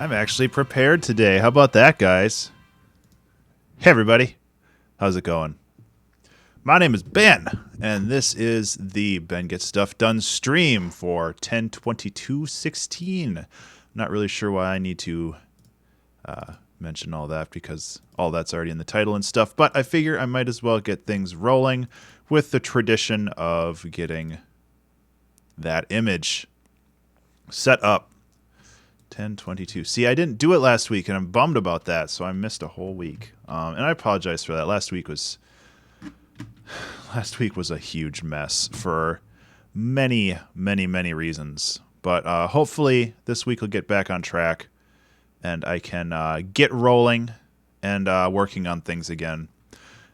I'm actually prepared today. How about that, guys? Hey, everybody. How's it going? My name is Ben, and this is the Ben Gets Stuff Done stream for 10/22/16. Not really sure why I need to mention all that because all that's already in the title and stuff, but I figure I might as well get things rolling with the tradition of getting that image set up. 10/22. See, I didn't do it last week, and I'm bummed about that, so I missed a whole week. And I apologize for that. Last week was a huge mess for many, many, many reasons. But hopefully this week will get back on track, and I can get rolling and working on things again.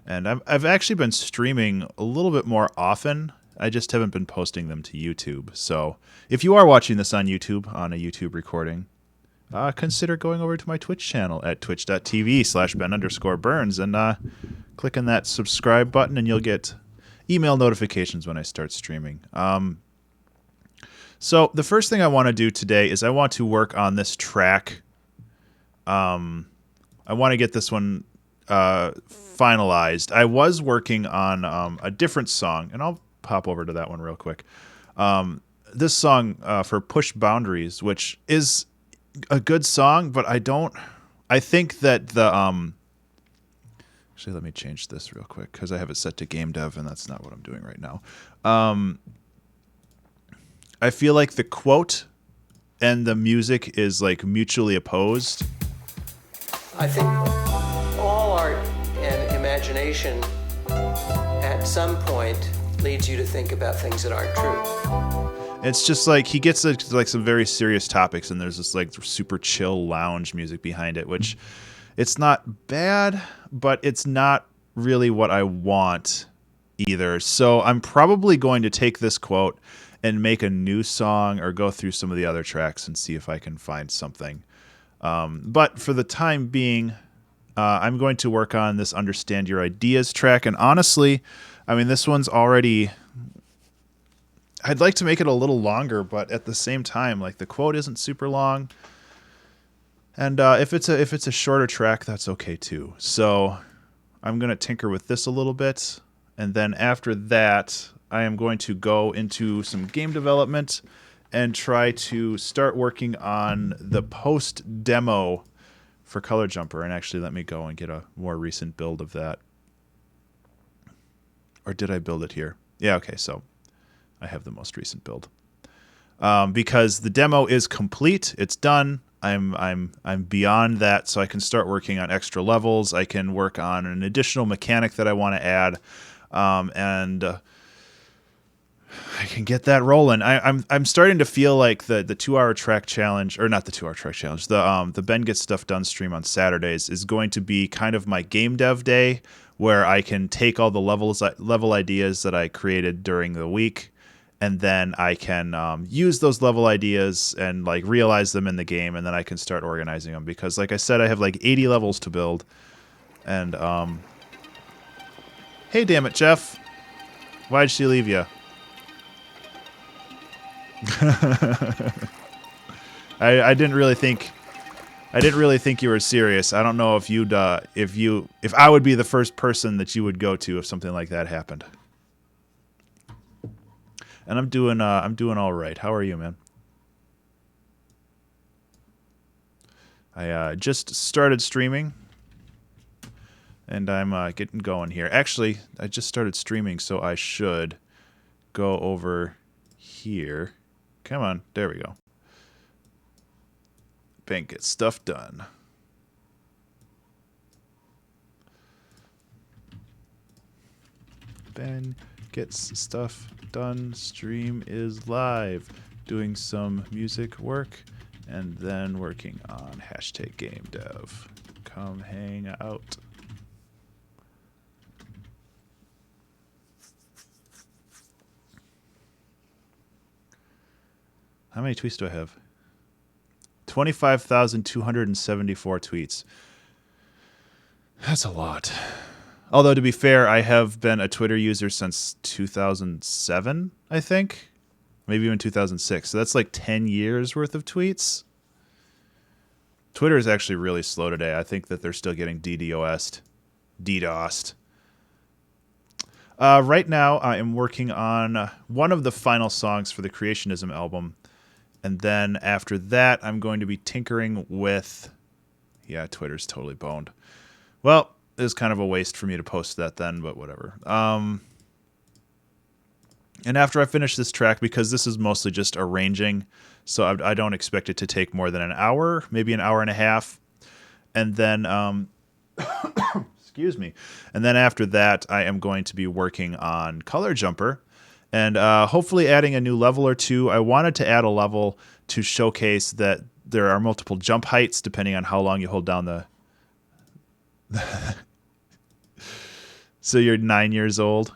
And I've actually been streaming a little bit more often. I just haven't been posting them to YouTube. So if you are watching this on YouTube, on a YouTube recording, consider going over to my Twitch channel at twitch.tv/Ben_Burns and clicking that subscribe button, and you'll get email notifications when I start streaming. So the first thing I want to do today is I want to work on this track. I want to get this one finalized. I was working on a different song, and I'll hop over to that one real quick. This song for Push Boundaries, which is a good song, but I think that the actually, let me change this real quick because I have it set to GameDev, and that's not what I'm doing right now. I feel like the quote and the music is like mutually opposed. I think all art and imagination at some point leads you to think about things that aren't true. It's just like he gets like some very serious topics, and there's this like super chill lounge music behind it, which it's not bad, but it's not really what I want either. So I'm probably going to take this quote and make a new song or go through some of the other tracks and see if I can find something. But for the time being, I'm going to work on this Understand Your Ideas track. And honestly, I mean, this one's already... I'd like to make it a little longer, but at the same time, like the quote isn't super long. And if it's a shorter track, that's okay too. So I'm going to tinker with this a little bit. And then after that, I am going to go into some game development and try to start working on the post demo for Color Jumper. And actually, let me go and get a more recent build of that. Or did I build it here? Yeah, okay, so I have the most recent build. Because the demo is complete, it's done. I'm beyond that, so I can start working on extra levels. I can work on an additional mechanic that I want to add, and I can get that rolling. I'm starting to feel like the 2-hour track challenge, or not the 2-hour track challenge, the Ben Gets Stuff Done stream on Saturdays is going to be kind of my game dev day, where I can take all the level ideas that I created during the week, and then I can use those level ideas and like realize them in the game, and then I can start organizing them. Because like I said, I have like 80 levels to build. And hey, damn it, Jeff, why'd she leave you? I didn't really think you were serious. I don't know if if I would be the first person that you would go to if something like that happened. And I'm doing all right. How are you, man? I just started streaming, and I'm getting going here. Actually, I just started streaming, so I should go over here. Come on, there we go. Ben Gets Stuff Done. Ben Gets Stuff Done. Stream is live. Doing some music work and then working on #GameDev. Come hang out. How many tweets do I have? 25,274 tweets. That's a lot. Although, to be fair, I have been a Twitter user since 2007, I think. Maybe even 2006. So that's like 10 years worth of tweets. Twitter is actually really slow today. I think that they're still getting DDoSed. DDoSed. Right now, I am working on one of the final songs for the Creationism album. And then after that, I'm going to be tinkering with... Yeah, Twitter's totally boned. Well, it was kind of a waste for me to post that then, but whatever. And after I finish this track, because this is mostly just arranging, so I don't expect it to take more than an hour, maybe an hour and a half. And then... Excuse me. And then after that, I am going to be working on Color Jumper and hopefully adding a new level or two. I wanted to add a level to showcase that there are multiple jump heights depending on how long you hold down the... So you're 9 years old?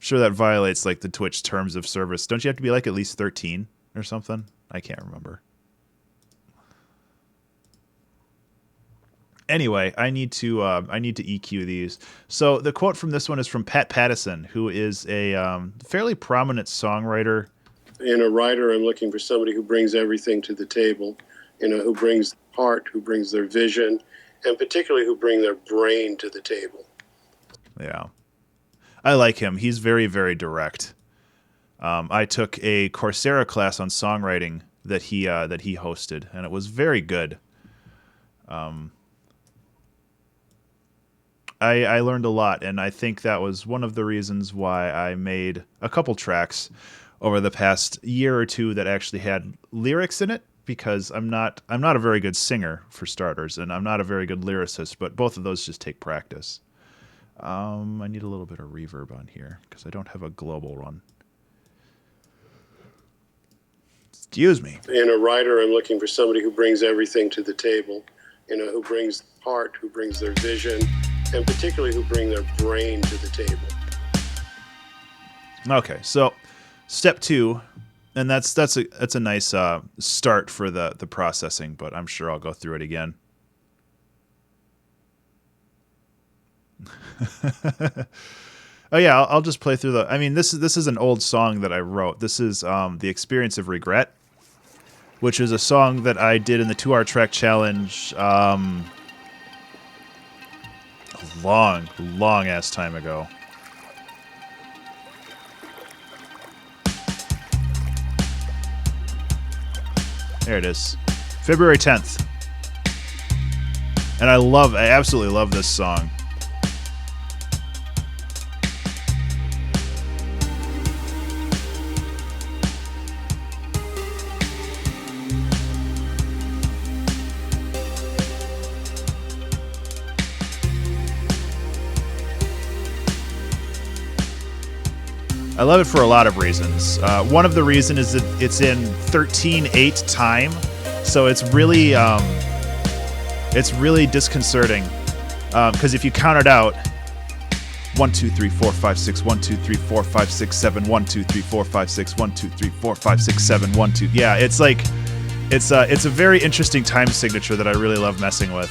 Sure that violates like the Twitch terms of service. Don't you have to be like at least 13 or something? I can't remember. Anyway, I need to EQ these. So the quote from this one is from Pat Pattison, who is a fairly prominent songwriter. In a writer, I'm looking for somebody who brings everything to the table, who brings heart, who brings their vision, and particularly who bring their brain to the table. Yeah. I like him. He's very, very direct. I took a Coursera class on songwriting that he hosted, and it was very good. I learned a lot, and I think that was one of the reasons why I made a couple tracks over the past year or two that actually had lyrics in it, because I'm not a very good singer, for starters, and I'm not a very good lyricist, but both of those just take practice. I need a little bit of reverb on here, because I don't have a global one. Excuse me. In a writer, I'm looking for somebody who brings everything to the table, who brings heart, who brings their vision, and particularly who bring their brain to the table. Okay, so step 2, and that's a nice start for the processing, but I'm sure I'll go through it again. Oh yeah, I'll just play through I mean, this is an old song that I wrote. This is The Experience of Regret, which is a song that I did in the 2-hour track challenge a long ass time ago. There it is. February 10th. And I absolutely love this song. I love it for a lot of reasons. One of the reasons is that it's in 13/8 time, so it's really disconcerting. Because if you count it out, 1, 2, 3, 4, 5, 6, 1, 2, 3, 4, 5, 6, 7, 1, 2, 3, 4, 5, 6, 1, 2, 3, 4, 5, 6, 7, 1, 2. Yeah, it's like it's a very interesting time signature that I really love messing with.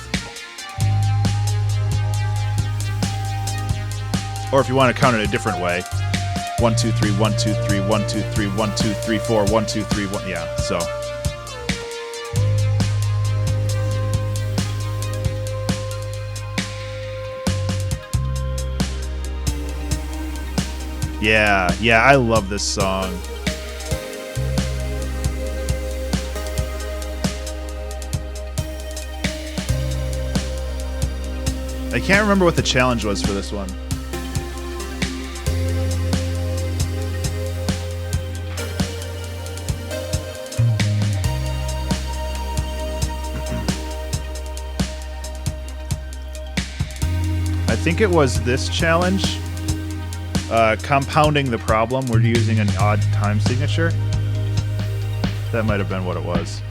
Or if you want to count it a different way. 1, 2, 3, 1, 2, 3, 1, 2, 3, 1, 2, 3, 4, 1, 2, 3, 1. Yeah, so. Yeah, I love this song. I can't remember what the challenge was for this one. I think it was this challenge, compounding the problem. We're using an odd time signature. That might have been what it was.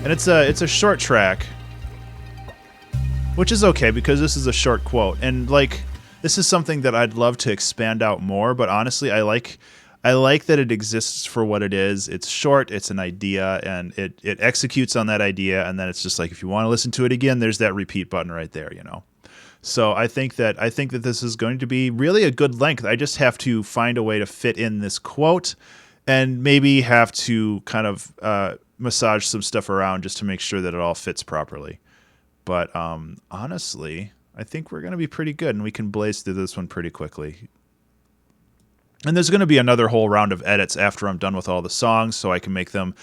And it's a short track, which is okay because this is a short quote. And like, this is something that I'd love to expand out more. But honestly, I like that it exists for what it is. It's short, it's an idea, and it executes on that idea, and then it's just like, if you want to listen to it again, there's that repeat button right there, you know. So I think that this is going to be really a good length. I just have to find a way to fit in this quote, and maybe have to kind of massage some stuff around just to make sure that it all fits properly. But honestly, I think we're going to be pretty good, and we can blaze through this one pretty quickly. And there's going to be another whole round of edits after I'm done with all the songs, so I can make them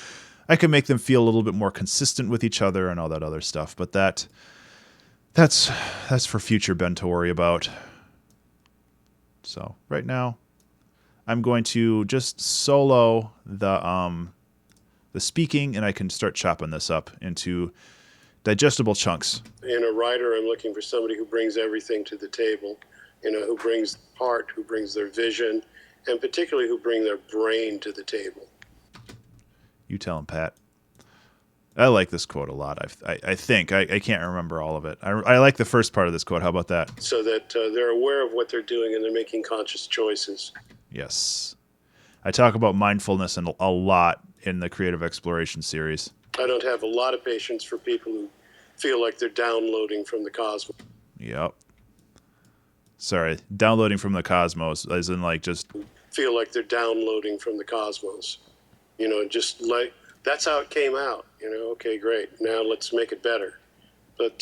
feel a little bit more consistent with each other and all that other stuff. But that's for future Ben to worry about. So right now, I'm going to just solo the speaking, and I can start chopping this up into digestible chunks. In a writer, I'm looking for somebody who brings everything to the table, who brings heart, who brings their vision, and particularly who bring their brain to the table. You tell him, Pat. I like this quote a lot. I think. I can't remember all of it. I like the first part of this quote. How about that? So that they're aware of what they're doing and they're making conscious choices. Yes. I talk about mindfulness a lot in the Creative Exploration series. I don't have a lot of patience for people who feel like they're downloading from the cosmos. Yep. Sorry, downloading from the cosmos, as in like just... Feel like they're downloading from the cosmos. Just like, that's how it came out. Okay, great. Now let's make it better. But,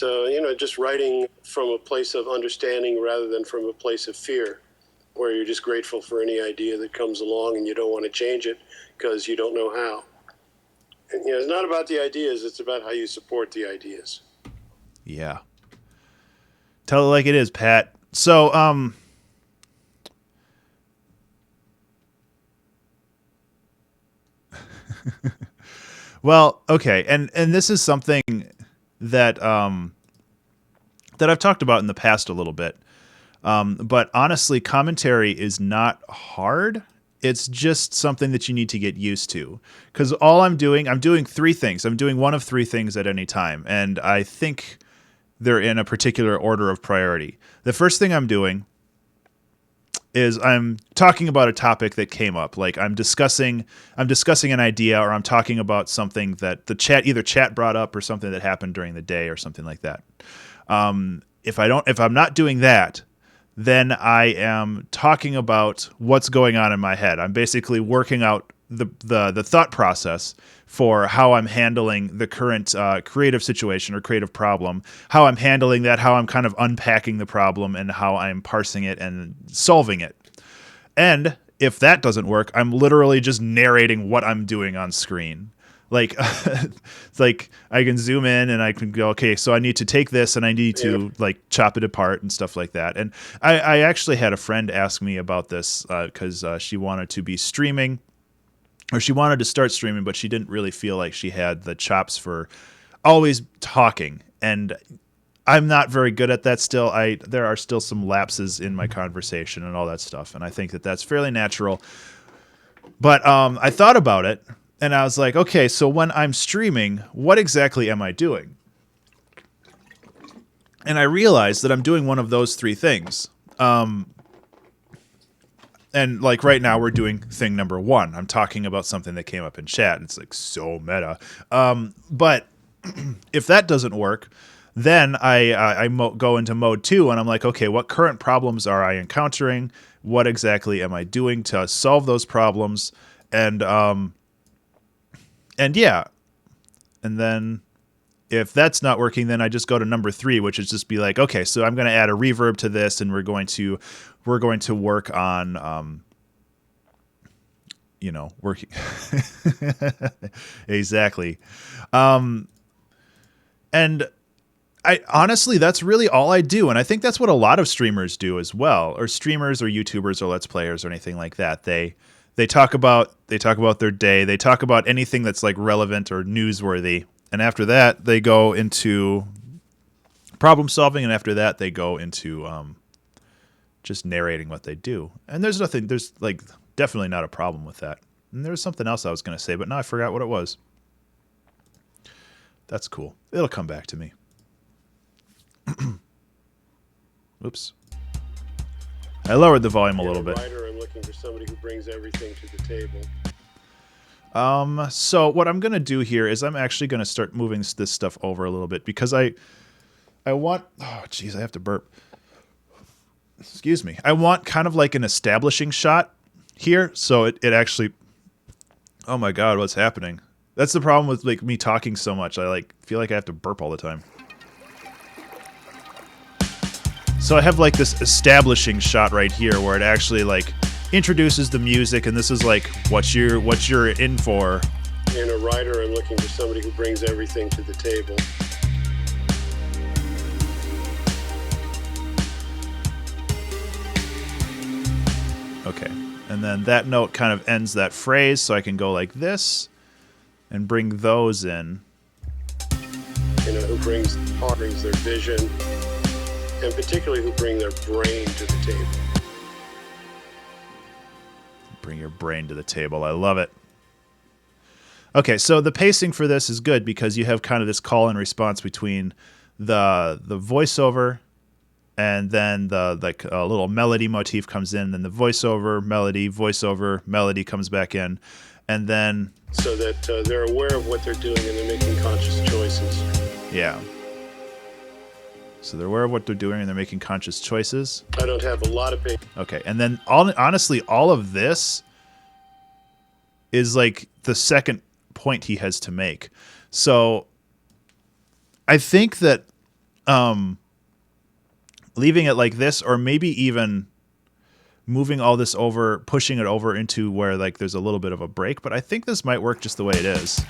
just writing from a place of understanding rather than from a place of fear, where you're just grateful for any idea that comes along and you don't want to change it because you don't know how. And, it's not about the ideas, it's about how you support the ideas. Yeah. Tell it like it is, Pat. So, well, okay, and this is something that that I've talked about in the past a little bit. But honestly, commentary is not hard. It's just something that you need to get used to. Because I'm doing three things. I'm doing one of three things at any time, and I think they're in a particular order of priority. The first thing I'm doing is I'm talking about a topic that came up. Like I'm discussing an idea, or I'm talking about something that either chat brought up or something that happened during the day or something like that. If I'm not doing that, then I am talking about what's going on in my head. I'm basically working out the thought process for how I'm handling the current creative situation or creative problem, how I'm handling that, how I'm kind of unpacking the problem, and how I'm parsing it and solving it. And if that doesn't work, I'm literally just narrating what I'm doing on screen. Like, it's like I can zoom in and I can go, okay, so I need to take this and I need to like chop it apart and stuff like that. And I actually had a friend ask me about this because she wanted to be streaming, or she wanted to start streaming, but she didn't really feel like she had the chops for always talking. And I'm not very good at that still. There are still some lapses in my conversation and all that stuff, and I think that that's fairly natural. But I thought about it, and I was like, okay, so when I'm streaming, what exactly am I doing? And I realized that I'm doing one of those three things. And like right now we're doing thing number one. I'm talking about something that came up in chat, and it's like so meta. But if that doesn't work, then I go into mode 2, and I'm like, okay, what current problems are I encountering? What exactly am I doing to solve those problems? And yeah. And then if that's not working, then I just go to number 3, which is just be like, okay, so I'm going to add a reverb to this, and we're going to work on, working. Exactly. And I honestly, that's really all I do. And I think that's what a lot of streamers do as well, or streamers or YouTubers or Let's Players or anything like that. They talk about their day. They talk about anything that's like relevant or newsworthy. And after that, they go into problem solving. And after that, they go into just narrating what they do. And there's like definitely not a problem with that. And there was something else I was going to say, but now I forgot what it was. That's cool. It'll come back to me. Oops. I lowered the volume a little bit. Writer, I'm looking for somebody who brings everything to the table. So what I'm going to do here is I'm actually going to start moving this stuff over a little bit because I want... Oh, geez, I have to burp. excuse me, I want kind of like an establishing shot here. So it actually, oh my God, what's happening? That's the problem with like me talking so much. I like feel like I have to burp all the time. So I have like this establishing shot right here where it actually like introduces the music, and this is like what you're in for. In a writer, I'm looking for somebody who brings everything to the table. Okay, and then that note kind of ends that phrase, so I can go like this and bring those in. Who brings heart, brings their vision, and particularly who bring their brain to the table. Bring your brain to the table. I love it. Okay, so the pacing for this is good because you have kind of this call and response between the voiceover, and then the like a little melody motif comes in, then the voiceover melody comes back in, and then so that they're aware of what they're doing and they're making conscious choices. Yeah. So they're aware of what they're doing and they're making conscious choices. I don't have a lot of patience. Okay, and then honestly, all of this is like the second point he has to make. So I think that leaving it like this, or maybe even moving all this over, pushing it over into where like there's a little bit of a break, but I think this might work just the way it is.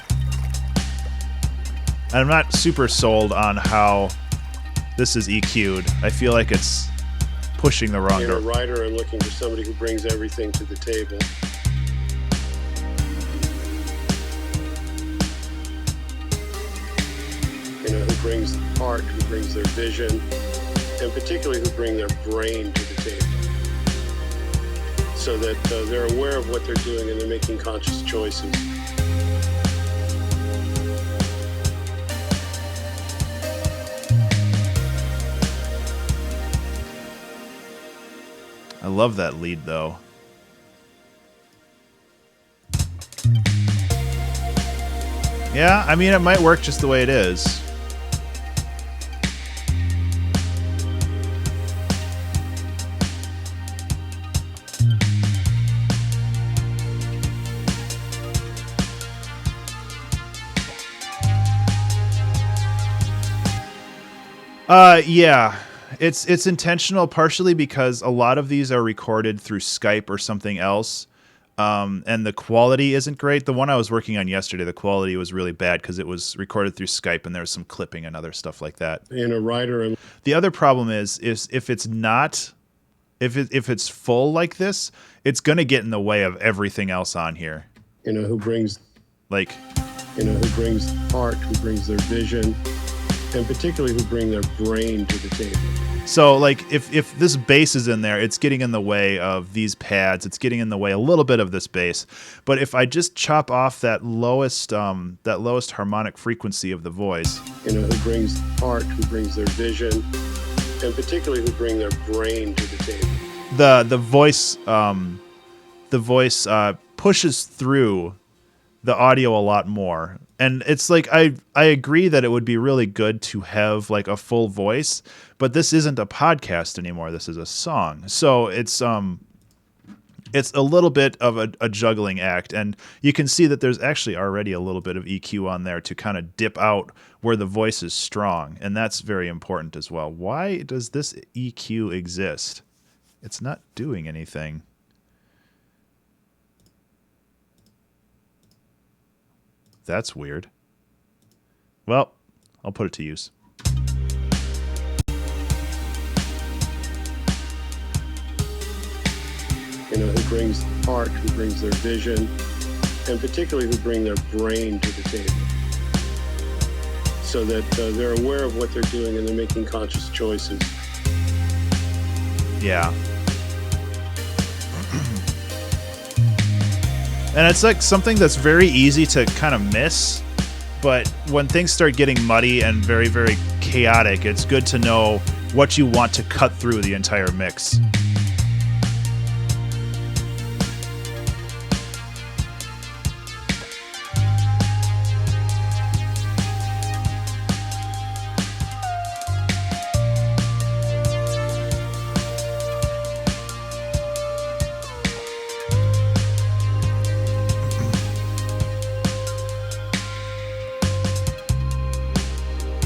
And I'm not super sold on how this is EQ'd. I feel like it's pushing the wrong In a direction. writer, I'm looking for somebody who brings everything to the table. Who brings heart, who brings their vision, and particularly who bring their brain to the table. So that they're aware of what they're doing and they're making conscious choices. I love that lead, though. Yeah, I mean, it might work just the way it is. Yeah. It's intentional partially because a lot of these are recorded through Skype or something else, and the quality isn't great. The one I was working on yesterday, the quality was really bad because it was recorded through Skype and there was some clipping and other stuff like that. In a writer, the other problem is if it's not, if it's full like this, it's gonna get in the way of everything else on here. Who brings like, who brings heart, who brings their vision, and particularly who bring their brain to the table. So, like, if this bass is in there, it's getting in the way of these pads. It's getting in the way a little bit of this bass. But if I just chop off that lowest harmonic frequency of the voice, who brings heart, who brings their vision, and particularly who bring their brain to the table. the voice pushes through the audio a lot more. And it's like I agree that it would be really good to have like a full voice, but this isn't a podcast anymore. This is a song. So it's a little bit of a juggling act, and you can see that there's actually already a little bit of EQ on there to kind of dip out where the voice is strong, and that's very important as well. Why does this EQ exist? It's not doing anything. That's weird. Well, I'll put it to use. Who brings heart, who brings their vision, and particularly who bring their brain to the table. So that they're aware of what they're doing and they're making conscious choices. Yeah. And it's like something that's very easy to kind of miss, but when things start getting muddy and very, very chaotic, it's good to know what you want to cut through the entire mix.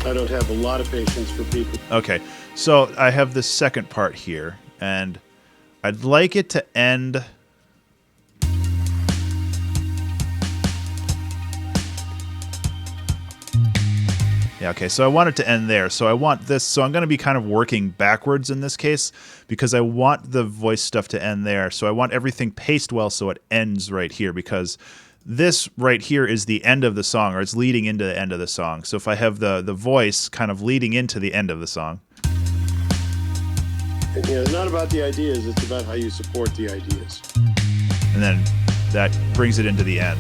I don't have a lot of patience for people. Okay, so I have the second part here, and I'd like it to end. Yeah, okay, so I want it to end there. So I want this, so I'm going to be kind of working backwards in this case because I want the voice stuff to end there. So I want everything paced well so it ends right here because this right here is the end of the song, or it's leading into the end of the song. So if I have the voice kind of leading into the end of the song. And, it's not about the ideas, it's about how you support the ideas. And then that brings it into the end.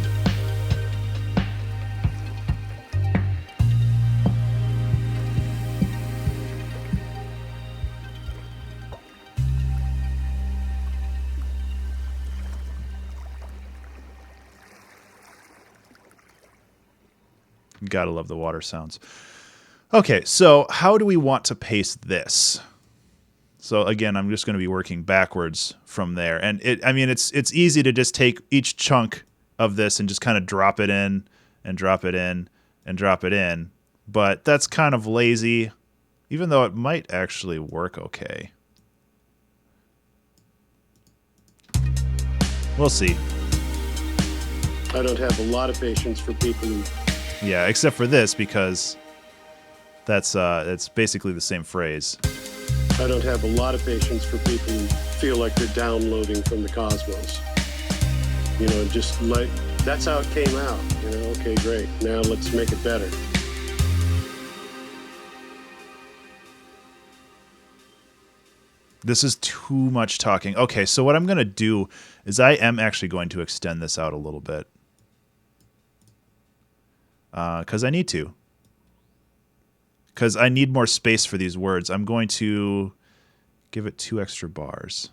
Gotta love the water sounds. Okay, so how do we want to pace this? So again, I'm just going to be working backwards from there. And it's easy to just take each chunk of this and just kind of drop it in and drop it in and drop it in. But that's kind of lazy, even though it might actually work okay. We'll see. I don't have a lot of patience for people who... Yeah, except for this because that's basically the same phrase. I don't have a lot of patience for people who feel like they're downloading from the cosmos. Just like, that's how it came out. Okay, great. Now let's make it better. This is too much talking. Okay, so what I'm going to do is I am actually going to extend this out a little bit. Because I need to. Because I need more space for these words. I'm going to give it 2 extra bars.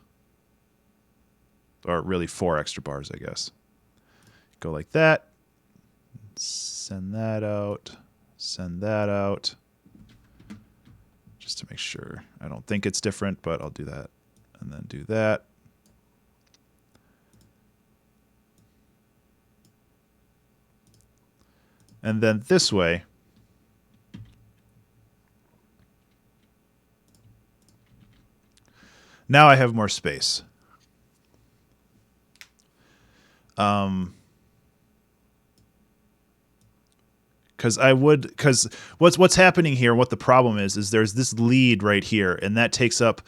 Or really 4 extra bars, I guess. Go like that. Send that out. Send that out. Just to make sure. I don't think it's different, but I'll do that. And then do that. And then this way, now I have more space. Because what's happening here, what the problem is there's this lead right here, and that takes up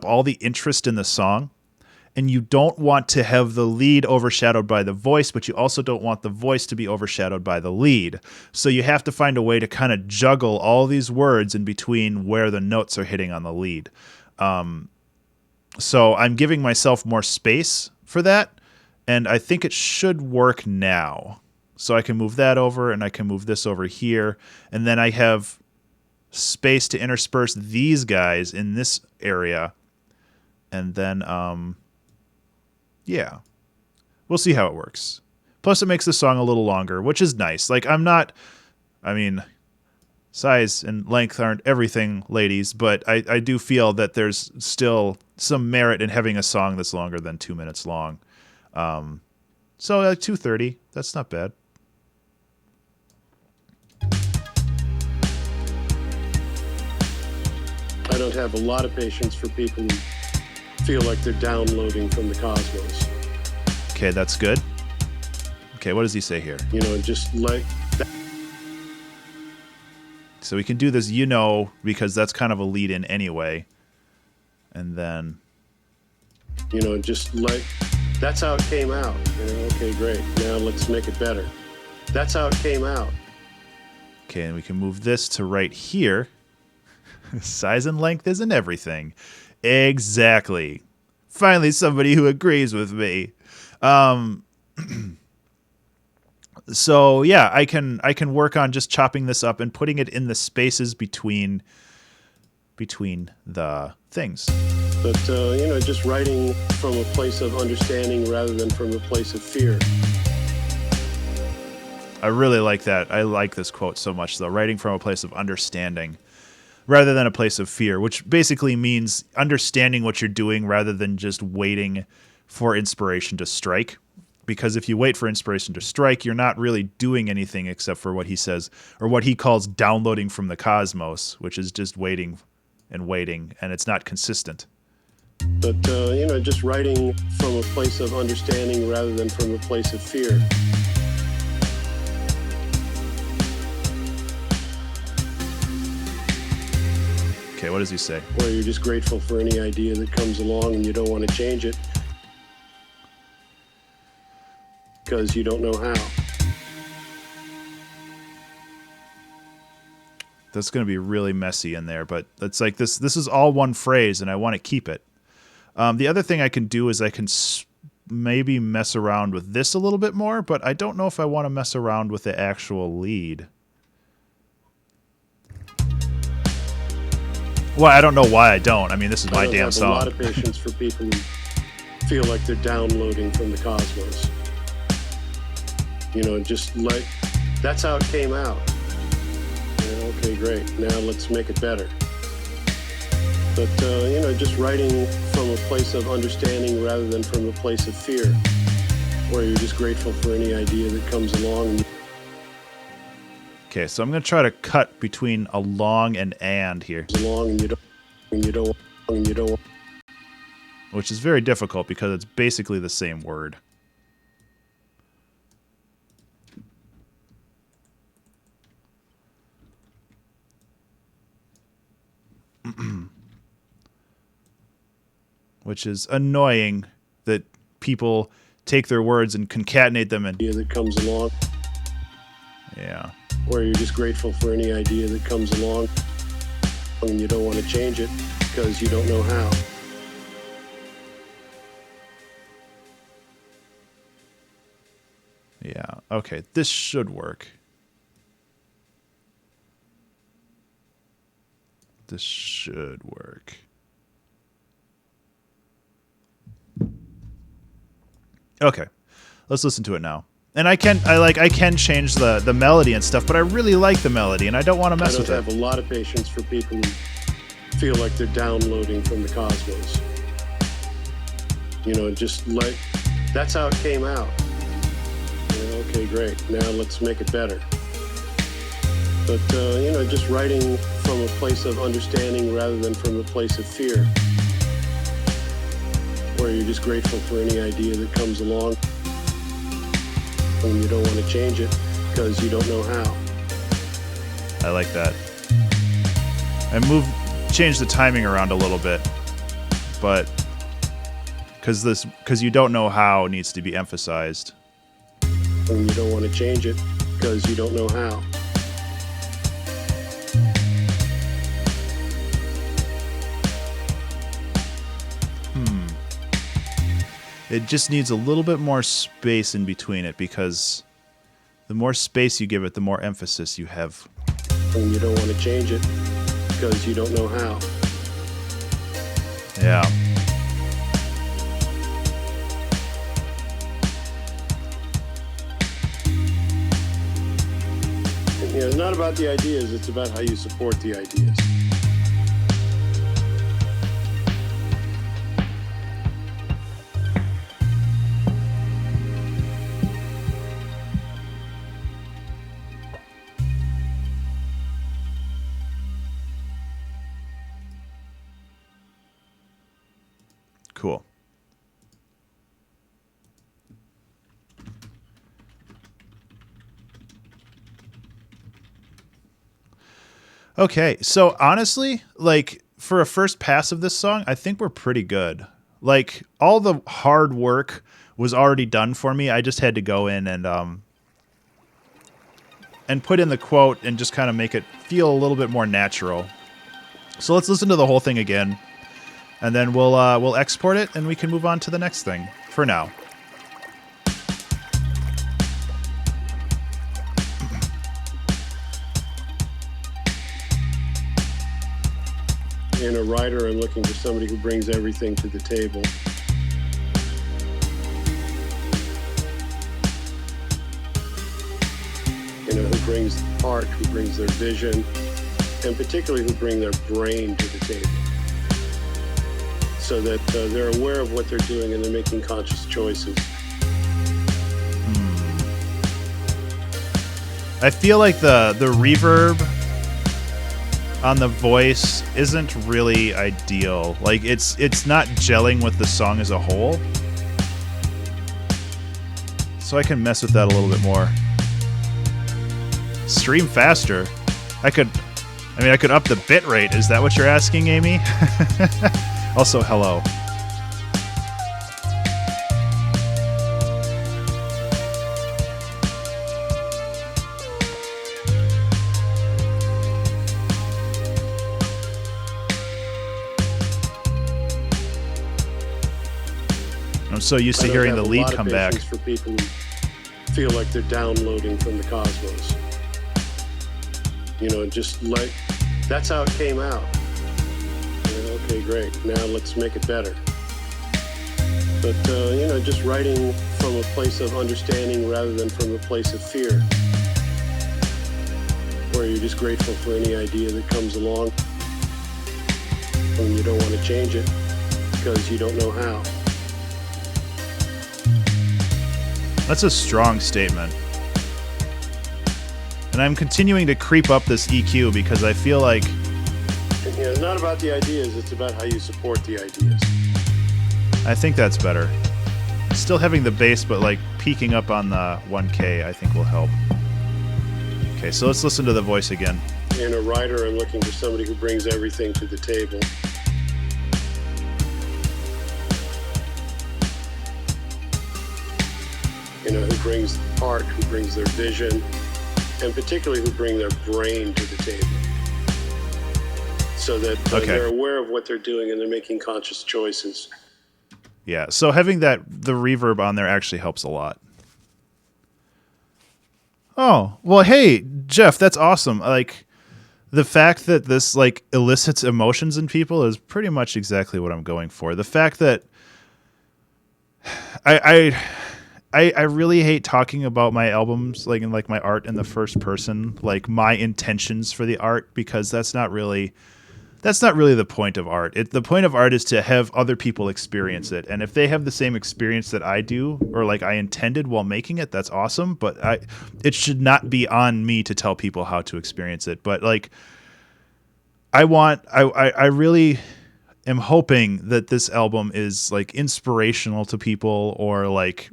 all the interest in the song. And you don't want to have the lead overshadowed by the voice, but you also don't want the voice to be overshadowed by the lead. So you have to find a way to kind of juggle all these words in between where the notes are hitting on the lead. So I'm giving myself more space for that, and I think it should work now. So I can move that over, and I can move this over here, and then I have space to intersperse these guys in this area, and then... yeah, we'll see how it works. Plus, it makes the song a little longer, which is nice. Like, size and length aren't everything, ladies, but I do feel that there's still some merit in having a song that's longer than 2 minutes long. So, like 2:30, that's not bad. I don't have a lot of patience for people who feel like they're downloading from the cosmos. Okay, that's good. Okay, what does he say here? Just like that. So we can do this, because that's kind of a lead in anyway. And then... just like, that's how it came out. Okay, great. Now let's make it better. That's how it came out. Okay, and we can move this to right here. Size and length isn't everything. Exactly. Finally, somebody who agrees with me. So yeah, I can work on just chopping this up and putting it in the spaces between the things. But just writing from a place of understanding rather than from a place of fear. I really like that. I like this quote so much, though. Writing from a place of understanding rather than a place of fear, which basically means understanding what you're doing rather than just waiting for inspiration to strike. because if you wait for inspiration to strike, you're not really doing anything except for what he says, or what he calls downloading from the cosmos, which is just waiting, and it's not consistent. But, just writing from a place of understanding rather than from a place of fear. Okay, what does he say? Where you're just grateful for any idea that comes along and you don't want to change it because you don't know how. That's going to be really messy in there, but it's like this is all one phrase, and I want to keep it. The other thing I can do is I can maybe mess around with this a little bit more, but I don't know if I want to mess around with the actual lead. Well, I don't know why I don't. I mean, this is my damn song. I have a lot of patience for people who feel like they're downloading from the cosmos. Just like, that's how it came out. Okay, great. Now let's make it better. But, just writing from a place of understanding rather than from a place of fear, where you're just grateful for any idea that comes along. Okay, so I'm going to try to cut between a long and here. Along and you don't. Which is very difficult because it's basically the same word. Which is annoying that people take their words and concatenate them and idea that comes along. Yeah. Where you're just grateful for any idea that comes along and you don't want to change it because you don't know how. Yeah, okay, this should work. This should work. Okay, let's listen to it now. And I can change the melody and stuff, but I really like the melody, and I don't want to mess with it. I have a lot of patience for people who feel like they're downloading from the cosmos. Just like, that's how it came out. Okay, great. Now let's make it better. But, just writing from a place of understanding rather than from a place of fear, where you're just grateful for any idea that comes along and you don't want to change it because you don't know how. I like that. Change the timing around a little bit, but because you don't know how needs to be emphasized. And you don't want to change it because you don't know how. It just needs a little bit more space in between it, because the more space you give it, the more emphasis you have. And you don't want to change it because you don't know how. Yeah. It's not about the ideas, it's about how you support the ideas. Cool. Okay, so honestly, like, for a first pass of this song, I think we're pretty good. Like, all the hard work was already done for me. I just had to go in and put in the quote and just kind of make it feel a little bit more natural. So let's listen to the whole thing again, and then we'll export it and we can move on to the next thing for now. In a writer, I'm looking for somebody who brings everything to the table. Who brings art, who brings their vision, and particularly who bring their brain to the table. So that they're aware of what they're doing and they're making conscious choices. I feel like the reverb on the voice isn't really ideal. Like it's not gelling with the song as a whole. So I can mess with that a little bit more. Stream faster. I could up the bit rate. Is that what you're asking, Amy? Also, hello. I'm so used to hearing the lead come back. For people who feel like they're downloading from the cosmos. You know, just like, that's how it came out. You know, okay, great. Now let's make it better. But, you know, just writing from a place of understanding rather than from a place of fear. Where you're just grateful for any idea that comes along. And you don't want to change it because you don't know how. That's a strong statement. And I'm continuing to creep up this EQ because I feel like... Yeah, it's not about the ideas, it's about how you support the ideas. I think that's better. Still having the bass, but like peaking up on the 1K, I think will help. Okay, so let's listen to the voice again. In a writer, I'm looking for somebody who brings everything to the table. You know, who brings art, who brings their vision, and particularly who bring their brain to the table. So that they're aware of what they're doing and they're making conscious choices. Yeah, so having the reverb on there actually helps a lot. Oh, well, hey, Jeff, that's awesome. Like, the fact that this, like, elicits emotions in people is pretty much exactly what I'm going for. The fact that I really hate talking about my albums, like, in, like, my art in the first person, like, my intentions for the art, because that's not really the point of art. The point of art is to have other people experience it. And if they have the same experience that I do, or like I intended while making it, that's awesome. But it should not be on me to tell people how to experience it. But like, I really am hoping that this album is like inspirational to people, or like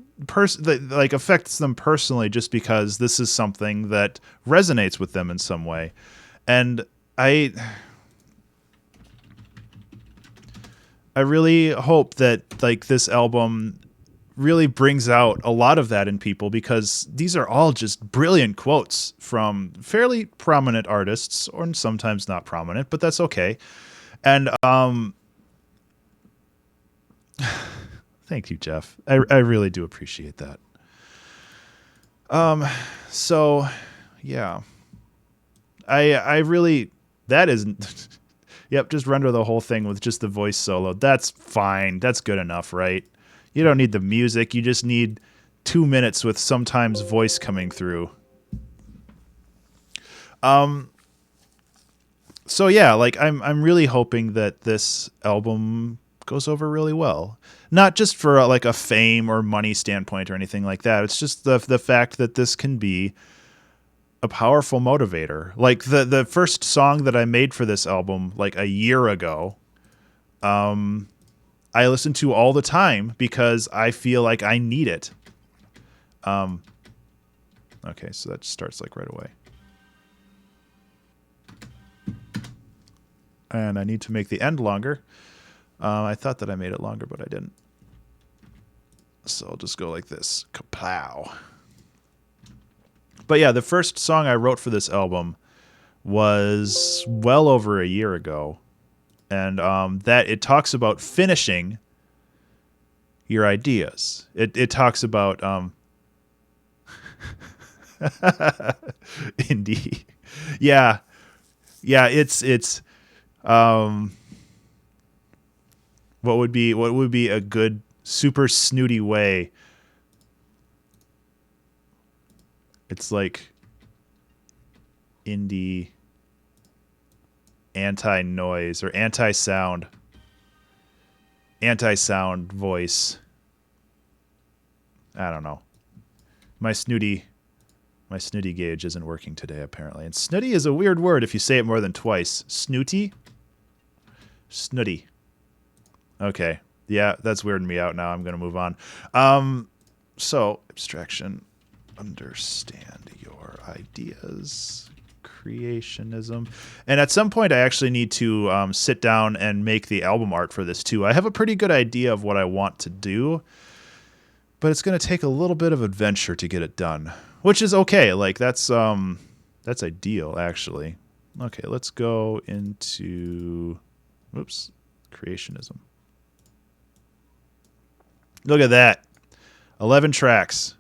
like affects them personally, just because this is something that resonates with them in some way. And I really hope that like this album really brings out a lot of that in people, because these are all just brilliant quotes from fairly prominent artists, or sometimes not prominent, but that's okay. And thank you, Jeff. I really do appreciate that. So yeah, I really, that isn't. Yep, just render the whole thing with just the voice solo. That's fine. That's good enough, right? You don't need the music. You just need 2 minutes with sometimes voice coming through. So yeah, like I'm really hoping that this album goes over really well. Not just for like a fame or money standpoint or anything like that. It's just the fact that this can be a powerful motivator. Like the first song that I made for this album, like a year ago, I listen to all the time because I feel like I need it. Okay, so that starts like right away. And I need to make the end longer. I thought that I made it longer, but I didn't. So I'll just go like this. Kapow. But yeah, the first song I wrote for this album was well over a year ago. And that it talks about finishing your ideas. It talks about indie. Yeah. Yeah, it's what would be a good super snooty way. It's like indie anti-noise or anti-sound voice. I don't know. My snooty My snooty gauge isn't working today, apparently. And snooty is a weird word if you say it more than twice. Snooty? Snooty. Okay. Yeah, that's weirding me out now. I'm going to move on. So, abstraction. Understand your ideas. Creationism. And at some point, I actually need to sit down and make the album art for this, too. I have a pretty good idea of what I want to do, but it's going to take a little bit of adventure to get it done. Which is okay. Like that's ideal, actually. Okay, let's go into creationism. Look at that. 11 tracks.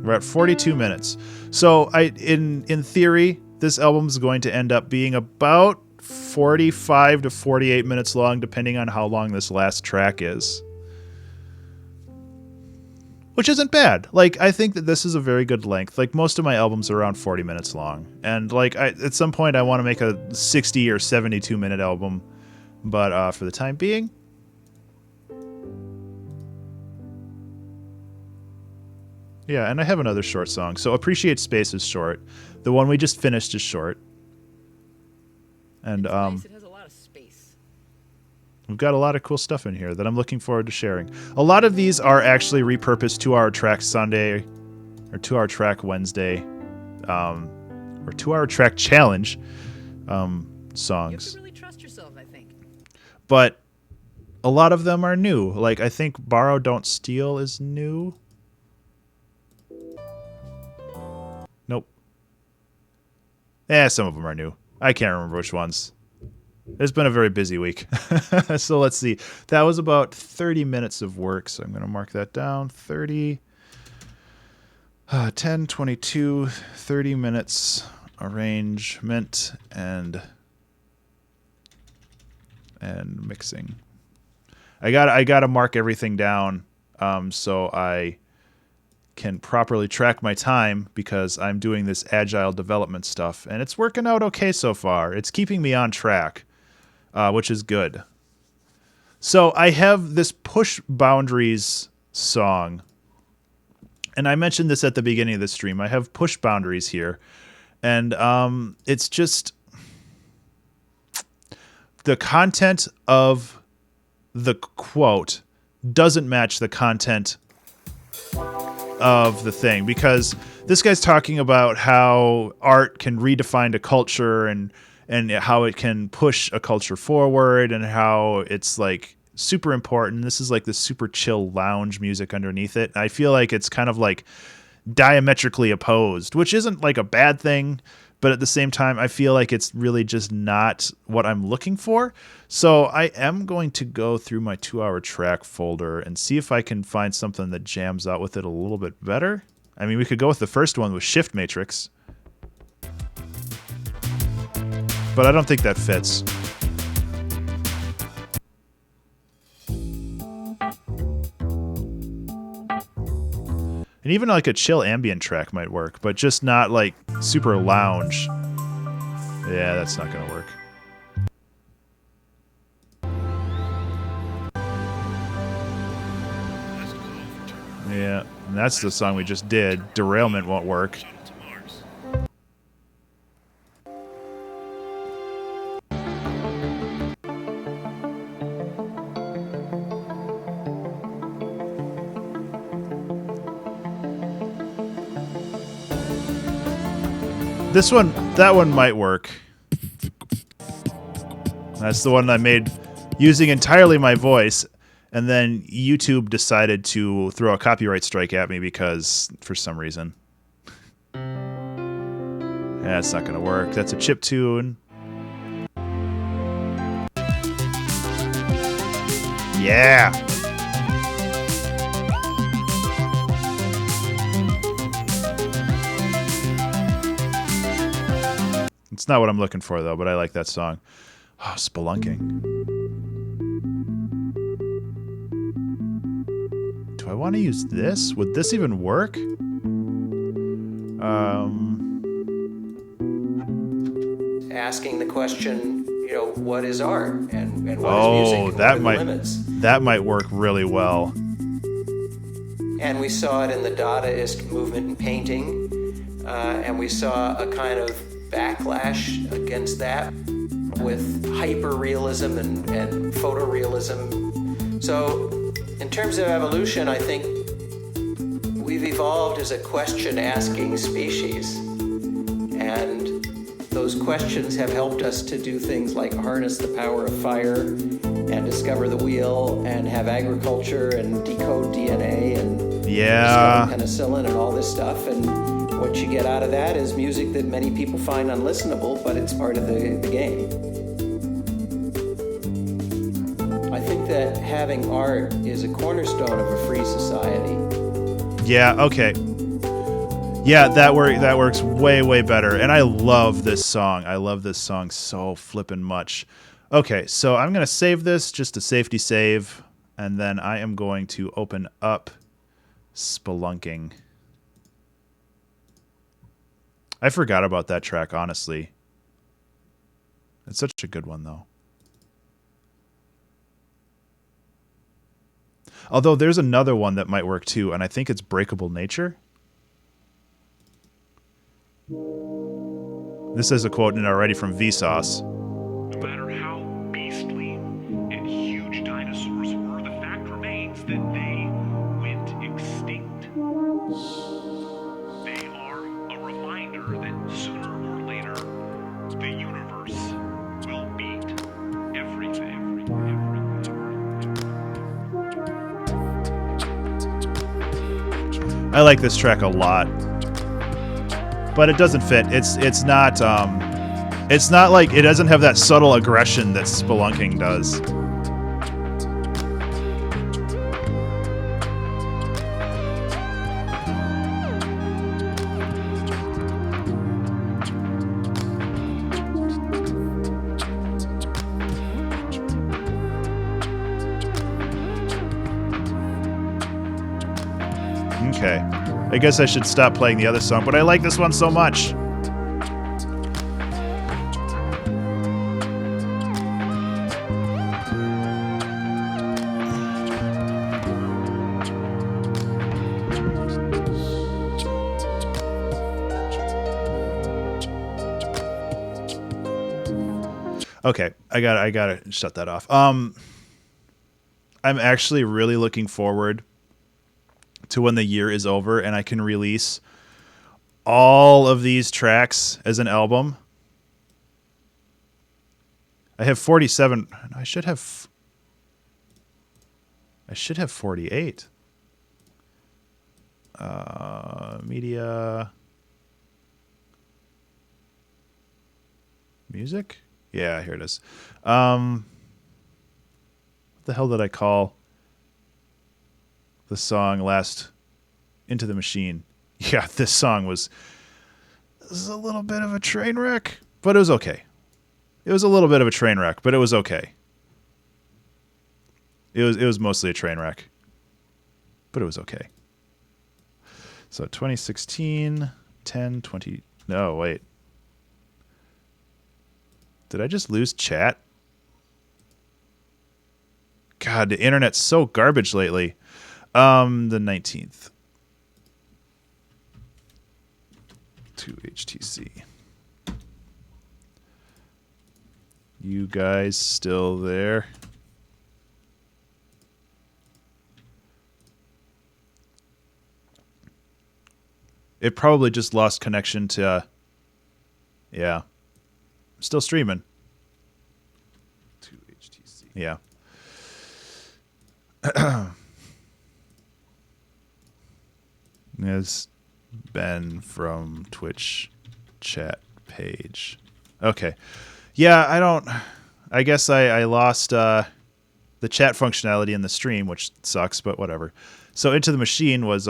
We're at 42 minutes. So in theory, this album is going to end up being about 45 to 48 minutes long, depending on how long this last track is. Which isn't bad. Like, I think that this is a very good length. Like, most of my albums are around 40 minutes long. And, like, at some point I want to make a 60 or 72-minute album. But for the time being... Yeah, and I have another short song. So Appreciate Space is short. The one we just finished is short. And nice. It has a lot of space. We've got a lot of cool stuff in here that I'm looking forward to sharing. A lot of these are actually repurposed 2-hour track Sunday or 2-hour track Wednesday or 2-hour track challenge songs. You have to really trust yourself, I think. But a lot of them are new. Like, I think Borrow Don't Steal is new. Nope. Some of them are new. I can't remember which ones. It's been a very busy week. So let's see. That was about 30 minutes of work, so I'm going to mark that down. 30, 10, 22, 30 minutes arrangement and mixing. I got to mark everything down so I can properly track my time because I'm doing this agile development stuff, and it's working out okay so far. It's keeping me on track, which is good. So I have this Push Boundaries song, and I mentioned this at the beginning of the stream. I have Push Boundaries here, and it's just the content of the quote doesn't match the content of the thing, because this guy's talking about how art can redefine a culture and how it can push a culture forward and how it's like super important. This is like this super chill lounge music underneath it. I feel like it's kind of like diametrically opposed, which isn't like a bad thing, but at the same time, I feel like it's really just not what I'm looking for. So I am going to go through my 2-hour track folder and see if I can find something that jams out with it a little bit better. I mean, we could go with the first one with Shift Matrix, but I don't think that fits. And even like a chill ambient track might work, but just not like super lounge. Yeah, that's not going to work. Yeah, and that's the song we just did. Derailment won't work. This one, that one might work. That's the one I made using entirely my voice, and then YouTube decided to throw a copyright strike at me because, for some reason. Yeah, it's not going to work. That's a chip tune. Yeah! It's not what I'm looking for, though, but I like that song. Oh, spelunking. Do I want to use this? Would this even work? Asking the question, what is art and what is music Oh, and what that are the might limits. that might work really well. And we saw it in the Dadaist movement in painting, and we saw a kind of backlash against that with hyperrealism and photorealism. So in terms of evolution, I think we've evolved as a question-asking species, and those questions have helped us to do things like harness the power of fire and discover the wheel and have agriculture and decode DNA and Yeah. discover penicillin and all this stuff. And what you get out of that is music that many people find unlistenable, but it's part of the game. I think that having art is a cornerstone of a free society. Yeah, okay. Yeah, that works way better. And I love this song. I love this song so flippin' much. Okay, so I'm going to save this, just a safety save, and then I am going to open up Spelunking. I forgot about that track, honestly. It's such a good one, though. Although there's another one that might work too, and I think it's Breakable Nature. This is a quote in already from Vsauce. No matter how beastly and huge dinosaurs were, the fact remains that they went extinct. They are a reminder that sooner or later, the universe will beat everything. I like this track a lot, but it doesn't fit. It's not like, it doesn't have that subtle aggression that Spelunking does. Okay. I guess I should stop playing the other song, but I like this one so much. Okay, I gotta shut that off. I'm actually really looking forward to when the year is over and I can release all of these tracks as an album. I have 47. I should have 48. Media. Music? Yeah, here it is. What the hell did I call the song last? Into the Machine. Yeah, this song was a little bit of a train wreck, but it was okay. It was a little bit of a train wreck, but it was okay. It was mostly a train wreck, but it was okay. So 2016, 10, 20. No, wait. Did I just lose chat? God, the internet's so garbage lately. The 19th. To HTC. You guys still there? It probably just lost connection to... yeah. Still streaming. To HTC. Yeah. It's Ben from Twitch chat page. Okay. Yeah, I guess I lost the chat functionality in the stream, which sucks, but whatever. So Into the Machine was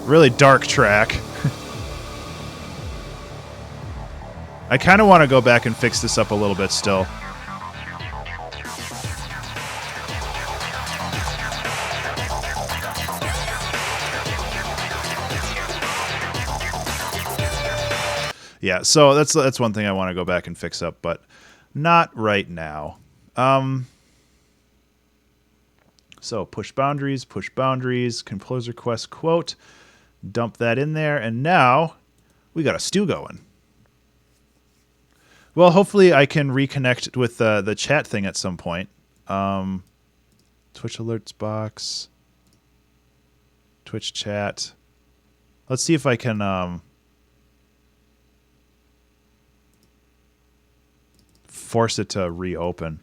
really dark track. I kind of want to go back and fix this up a little bit still. Yeah, so that's one thing I want to go back and fix up, but not right now. So push boundaries, composer quest quote, dump that in there, and now we got a stew going. Well, hopefully I can reconnect with the chat thing at some point. Twitch alerts box, Twitch chat. Let's see if I can force it to reopen.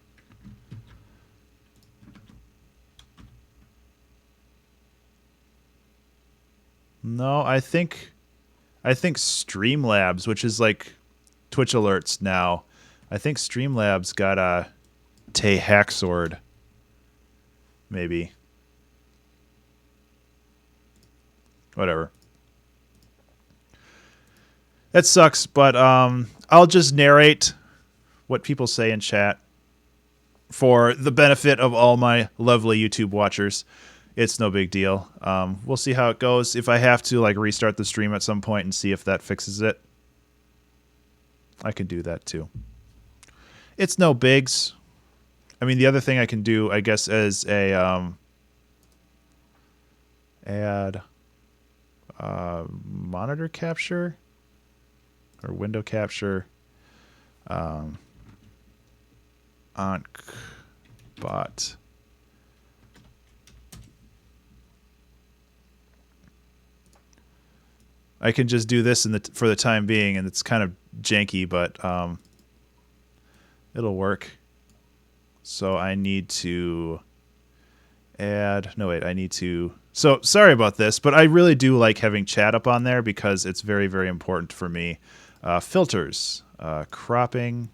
No, I think Streamlabs, which is like Twitch alerts now. I think Streamlabs got a Tay Hacksword. Maybe. Whatever. That sucks, but I'll just narrate what people say in chat for the benefit of all my lovely YouTube watchers. It's no big deal. We'll see how it goes. If I have to like restart the stream at some point and see if that fixes it, I can do that too. It's no bigs. I mean, the other thing I can do, I guess, is a add monitor capture or window capture Ankh bot. I can just do this for the time being, and it's kind of janky, but it'll work. So I need to add... No, wait, I need to... So, sorry about this, but I really do like having chat up on there because it's very, very important for me. Filters. Cropping.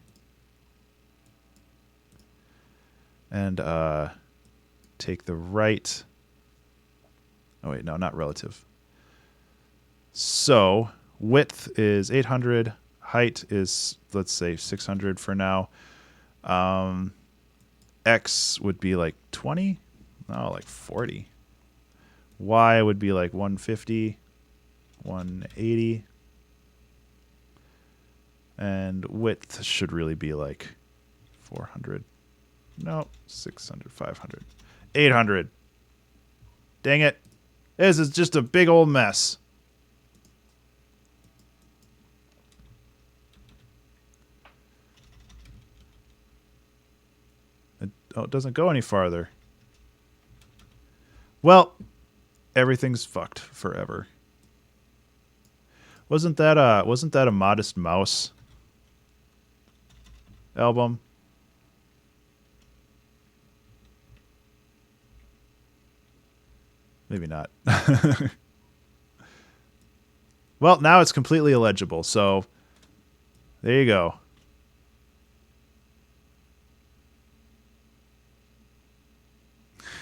And take the right... Oh, wait, no, not relative. So width is 800, height is, let's say, 600 for now. X would be like 20? No, like 40. Y would be like 150, 180. And width should really be like 400. No, 600, 500, 800. Dang it. This is just a big old mess. Oh, it doesn't go any farther. Well, everything's fucked forever. Wasn't that a Modest Mouse album? Maybe not. Well, now it's completely illegible, so there you go.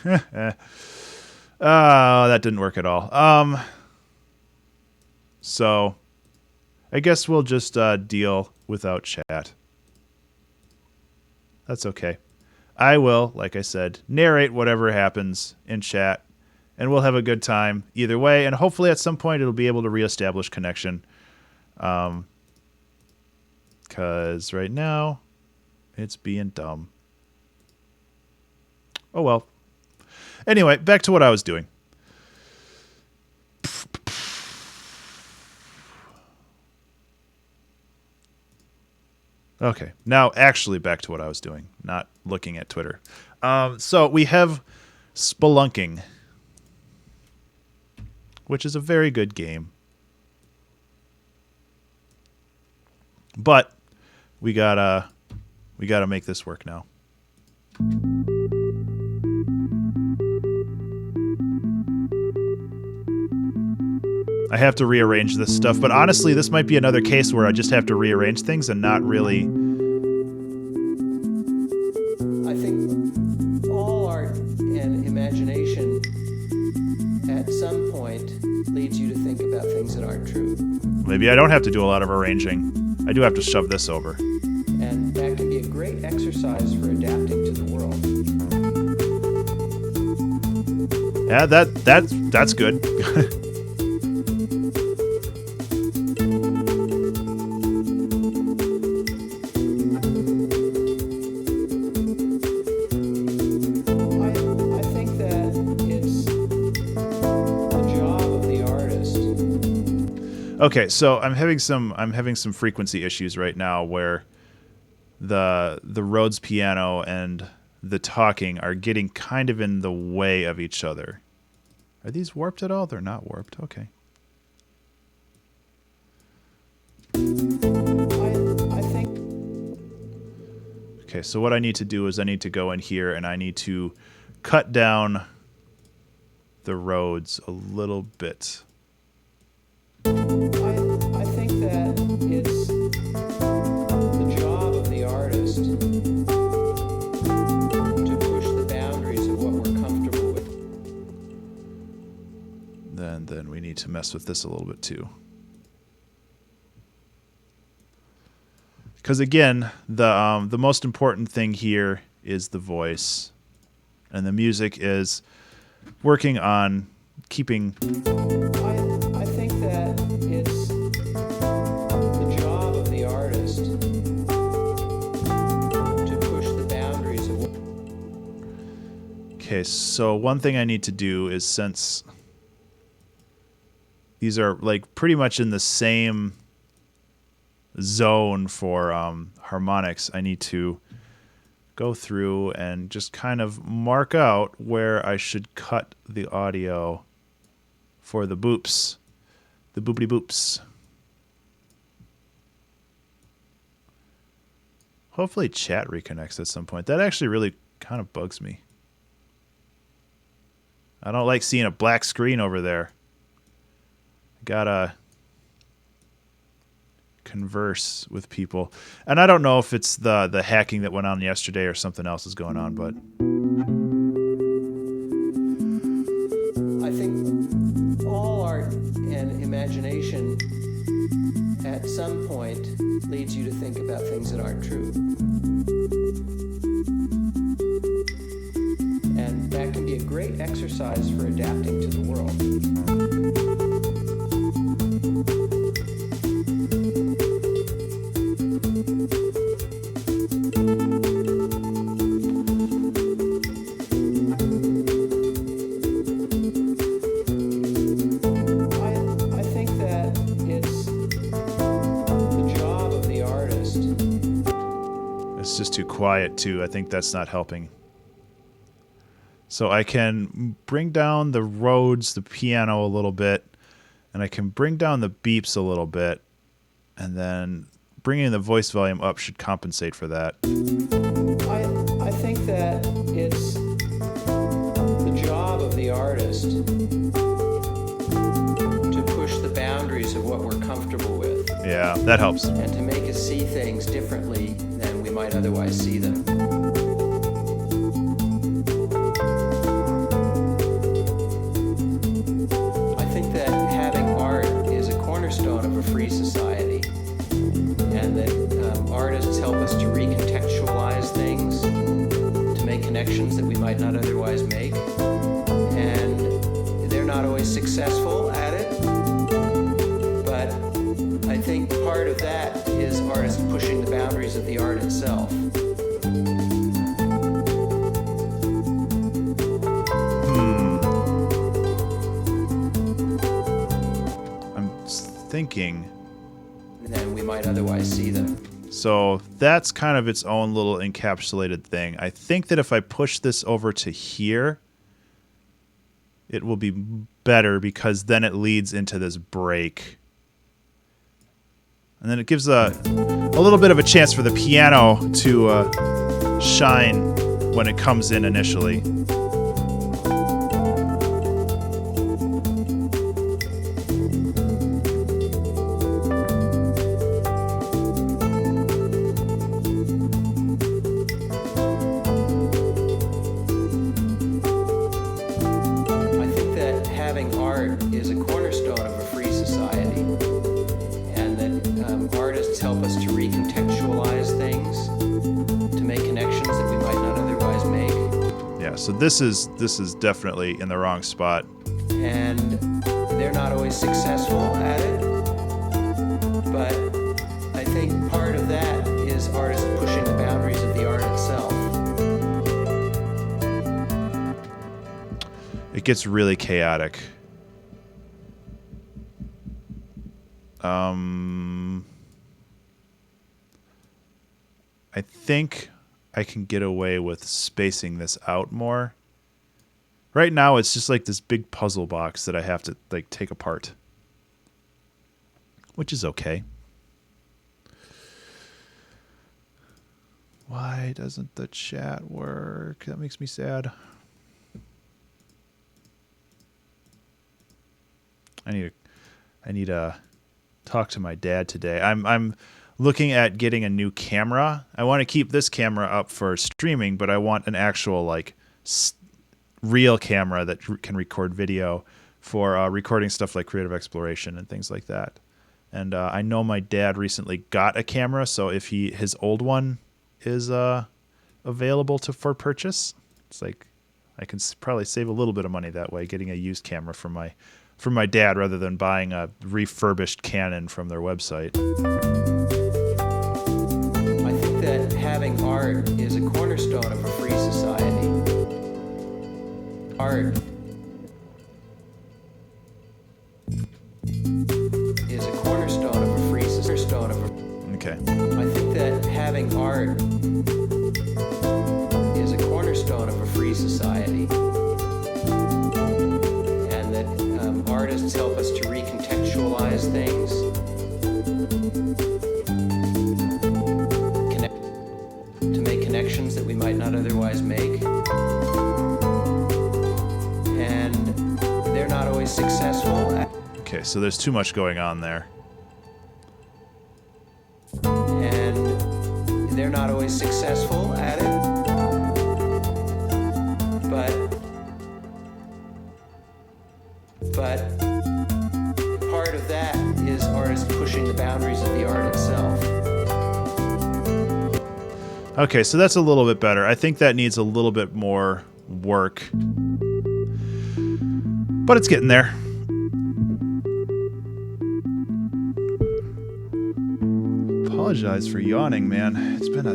Oh, that didn't work at all. So I guess we'll just deal without chat. That's okay. I will, like I said, narrate whatever happens in chat, and we'll have a good time either way, and hopefully at some point it'll be able to reestablish connection. Because right now it's being dumb. Oh well. Anyway, back to what I was doing. Okay, now actually back to what I was doing, not looking at Twitter. So we have Spelunking, which is a very good game. But we gotta make this work now. I have to rearrange this stuff, but honestly, this might be another case where I just have to rearrange things and not really... I think all art and imagination at some point leads you to think about things that aren't true. Maybe I don't have to do a lot of arranging. I do have to shove this over. And that can be a great exercise for adapting to the world. Yeah, that's good. Okay, so I'm having some frequency issues right now where the Rhodes piano and the talking are getting kind of in the way of each other. Are these warped at all? They're not warped. Okay. I think Okay, so what I need to do is I need to go in here and I need to cut down the Rhodes a little bit. I think that it's the job of the artist to push the boundaries of what we're comfortable with. Then we need to mess with this a little bit too. Because again, the most important thing here is the voice, and the music is working on keeping. I think that it's the job of the artist to push the boundaries of what. Okay, so one thing I need to do is, since these are like pretty much in the same zone for harmonics, I need to go through and just kind of mark out where I should cut the audio for the boops, the boopity boops. Hopefully chat reconnects at some point. That actually really kind of bugs me. I don't like seeing a black screen over there. Gotta converse with people. And I don't know if it's the hacking that went on yesterday or something else is going on, but I think all art and imagination at some point leads you to think about things that aren't true. And that can be a great exercise for adapting to the world. I think that it's the job of the artist. it's just too quiet too. I think that's not helping. So I can bring down the Rhodes, the piano a little bit, and I can bring down the beeps a little bit, and then bringing the voice volume up should compensate for that. I think that it's the job of the artist to push the boundaries of what we're comfortable with Yeah, that helps. and to make us see things differently than we might otherwise see them. I think that having art is a cornerstone of a free society, and that artists help us to recontextualize things, to make connections that we might not otherwise make, and they're not always successful at it, but I think part of that is artists pushing the boundaries of the art itself. I'm thinking. Than we might otherwise see them. So that's kind of its own little encapsulated thing. I think that if I push this over to here, it will be better because then it leads into this break. And then it gives a little bit of a chance for the piano to shine when it comes in initially. I think that having art is a cornerstone of a free society, and that artists help us to recontextualize things, to make connections that we might not otherwise make, Yeah, so this is definitely in the wrong spot. and they're not always successful at it, but I think part of that is artists pushing the boundaries of the art itself. It gets really chaotic. I think I can get away with spacing this out more. Right now, it's just like this big puzzle box that I have to like take apart, which is okay. Why doesn't the chat work? That makes me sad. I need to talk to my dad today. I'm looking at getting a new camera. I want to keep this camera up for streaming, but I want an actual like real camera that can record video for recording stuff like creative exploration and things like that. And I know my dad recently got a camera, so if his old one is available for purchase, it's like I can probably save a little bit of money that way, getting a used camera from my dad rather than buying a refurbished Canon from their website. I think that having art is a cornerstone of a free society. Art is a cornerstone of a free cornerstone of a. Okay. I think that having art is a cornerstone of a free society, and that artists help us to recontextualize things, to make connections that we might not otherwise make. And they're not always successful. Okay, so there's too much going on there. And they're not always successful at it. But part of that is artists pushing the boundaries of the art itself. Okay, so that's a little bit better. I think that needs a little bit more work, but it's getting there. Apologize for yawning, man. It's been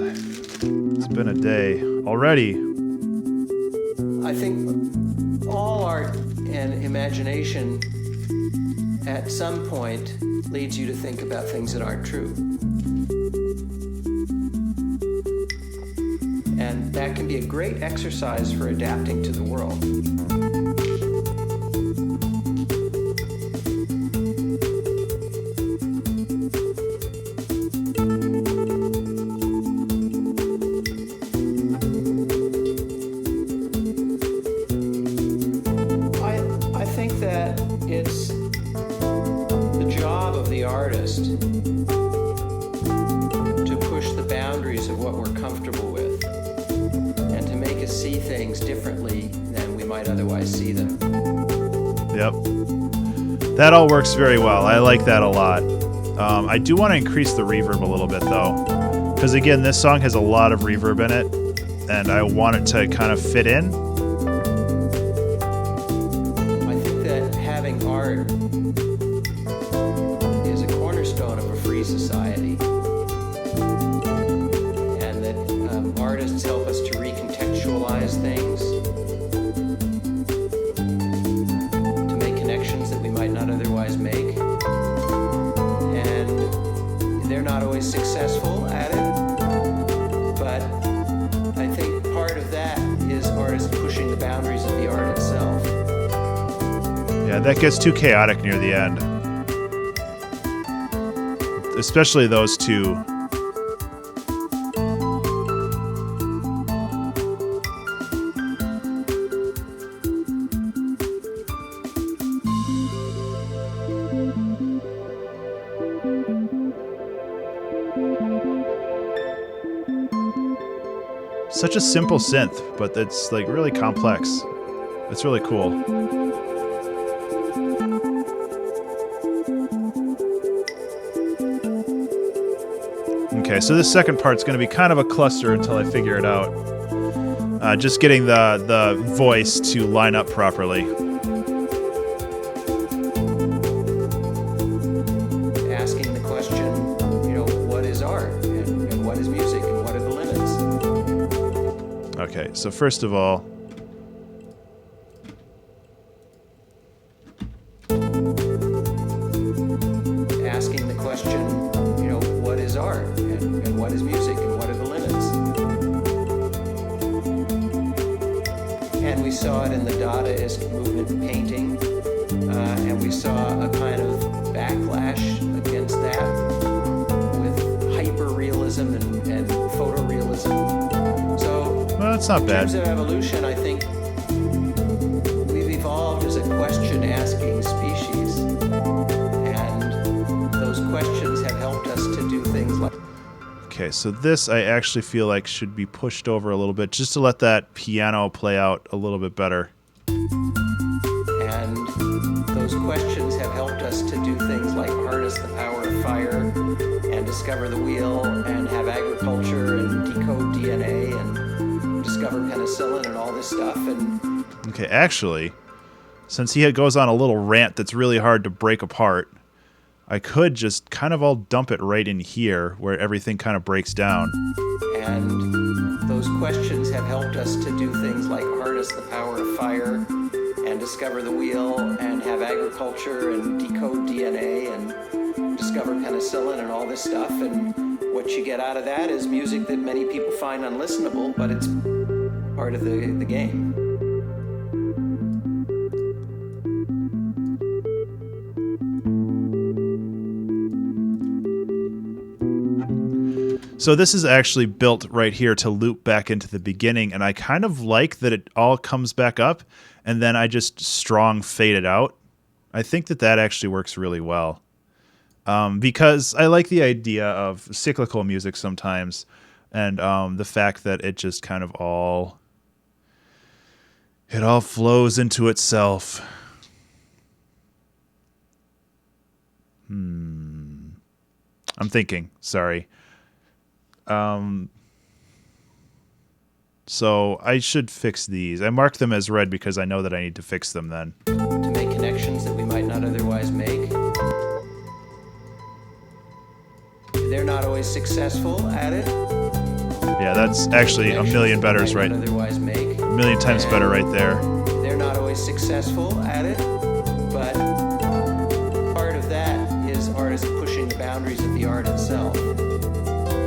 a day already. I think all art and imagination at some point leads you to think about things that aren't true. And that can be a great exercise for adapting to the world. I think that it's the job of the artist to push the boundaries of what we're comfortable with and to make us see things differently than we might otherwise see them. Yep. That all works very well. I like that a lot. I do want to increase the reverb a little bit, though, because, again, this song has a lot of reverb in it, and I want it to kind of fit in. I think that having art is a cornerstone of a free society, and that artists help us to recontextualize things, to make connections that we might not otherwise make, and they're not always successful at it, but I think part of that is artists pushing the boundaries of the art itself. Yeah, that gets too chaotic near the end. Especially those two. Such a simple synth, but it's like really complex. It's really cool. Okay, so this second part's going to be kind of a cluster until I figure it out. Just getting the voice to line up properly. Asking the question, what is art and what is music and what are the limits? Okay, so first of all, Asking saw it in the Dadaist movement in painting, and we saw a kind of backlash against that with hyper-realism and photorealism. So, Well, that's not in bad. terms of evolution, I think we've evolved as a question-asking species, and those questions have helped us to do things like... Okay, so this I actually feel like should be pushed over a little bit just to let that piano play out a little bit better. And those questions have helped us to do things like harness the power of fire and discover the wheel and have agriculture and decode DNA and discover penicillin and all this stuff. And Okay, actually, since he goes on a little rant that's really hard to break apart, I could just kind of all dump it right in here where everything kind of breaks down. And those questions have helped us to do things like harness the power of fire and discover the wheel and have agriculture and decode DNA and discover penicillin and all this stuff. And what you get out of that is music that many people find unlistenable, but it's part of the game. So this is actually built right here to loop back into the beginning, and I kind of like that it all comes back up, and then I just strong fade it out. I think that that actually works really well. Because I like the idea of cyclical music sometimes, and the fact that it just kind of all flows into itself. I'm thinking. Sorry. So I should fix these. I marked them as red because I know that I need to fix them then. To make connections that we might not otherwise make. They're not always successful at it. Yeah, that's actually a million better, right? Otherwise make. A million times better right there. They're not always successful at it, but part of that is artists pushing the boundaries of the art itself.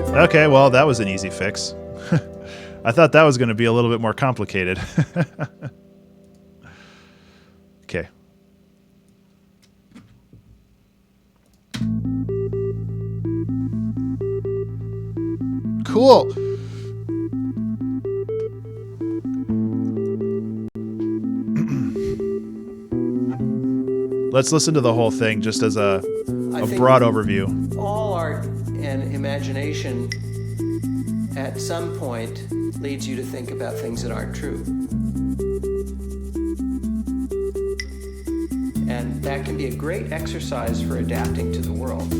Okay, well, that was an easy fix. I thought that was going to be a little bit more complicated. Okay. Cool. Let's listen to the whole thing just as a broad overview. All art and imagination at some point leads you to think about things that aren't true. And that can be a great exercise for adapting to the world.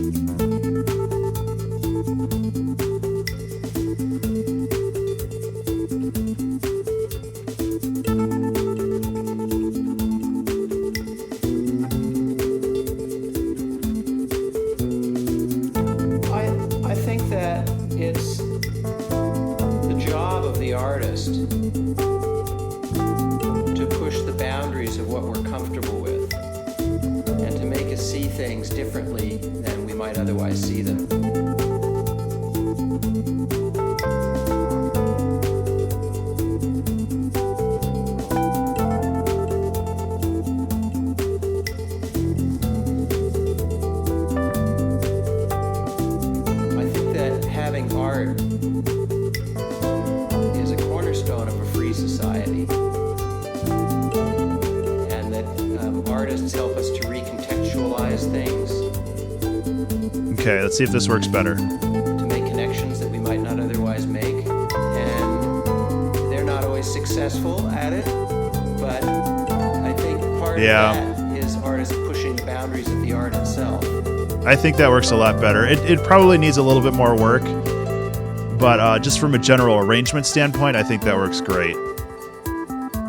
I think that it's the job of the artist to push the boundaries of what we're comfortable with and to make us see things differently than we might otherwise see them. I think that having art is a cornerstone of a free society, and that artists help us to recontextualize things, Okay, let's see if this works better. to make connections that we might not otherwise make. And they're not always successful at it, but I think part Yeah. of that is artists pushing the boundaries of the art itself. I think that works a lot better. It probably needs a little bit more work, but just from a general arrangement standpoint, I think that works great.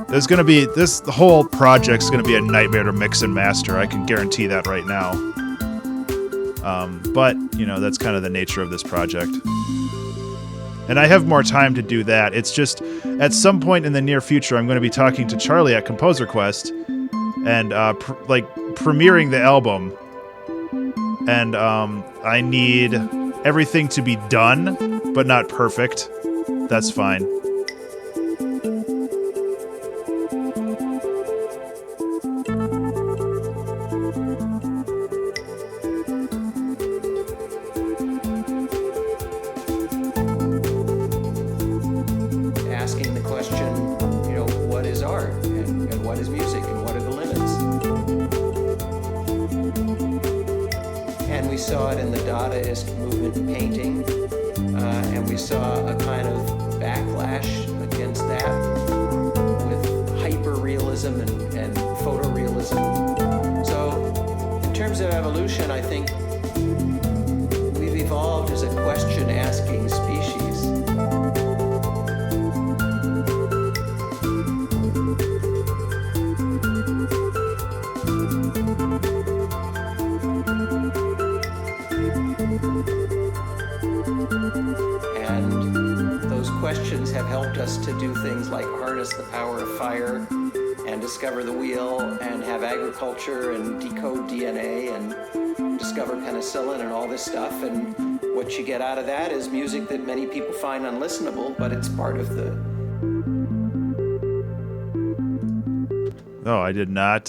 There's going to be the whole project's going to be a nightmare to mix and master. I can guarantee that right now. But you know, that's kind of the nature of this project. And I have more time to do that. It's just at some point in the near future, I'm going to be talking to Charlie at Composer Quest and premiering the album. And I need everything to be done, but not perfect. That's fine. we saw it in the Dadaist movement in painting, and we saw a kind of backlash against that with hyper-realism and photorealism. So in terms of evolution, I think we've evolved as a question-asking species. And those questions have helped us to do things like harness the power of fire and discover the wheel and have agriculture and decode DNA and discover penicillin and all this stuff. And what you get out of that is music that many people find unlistenable, but it's part of the... Oh, I did not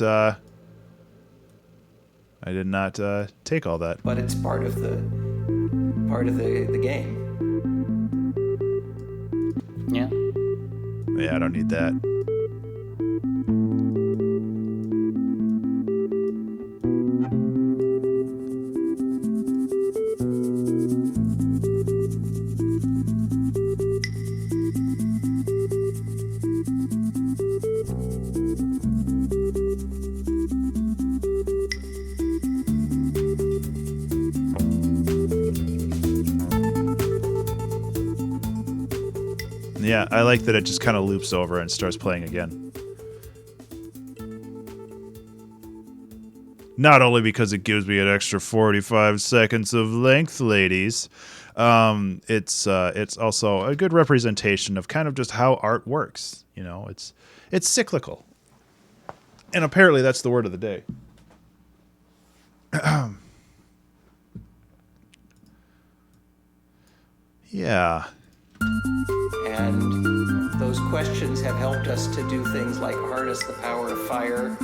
take all that. But it's part of the game. Yeah. Yeah, I don't need that. Yeah, I like that it just kind of loops over and starts playing again. Not only because it gives me an extra 45 seconds of length, ladies, it's also a good representation of kind of just how art works. You know, it's cyclical. And apparently that's the word of the day. Yeah. And those questions have helped us to do things like harness the power of fire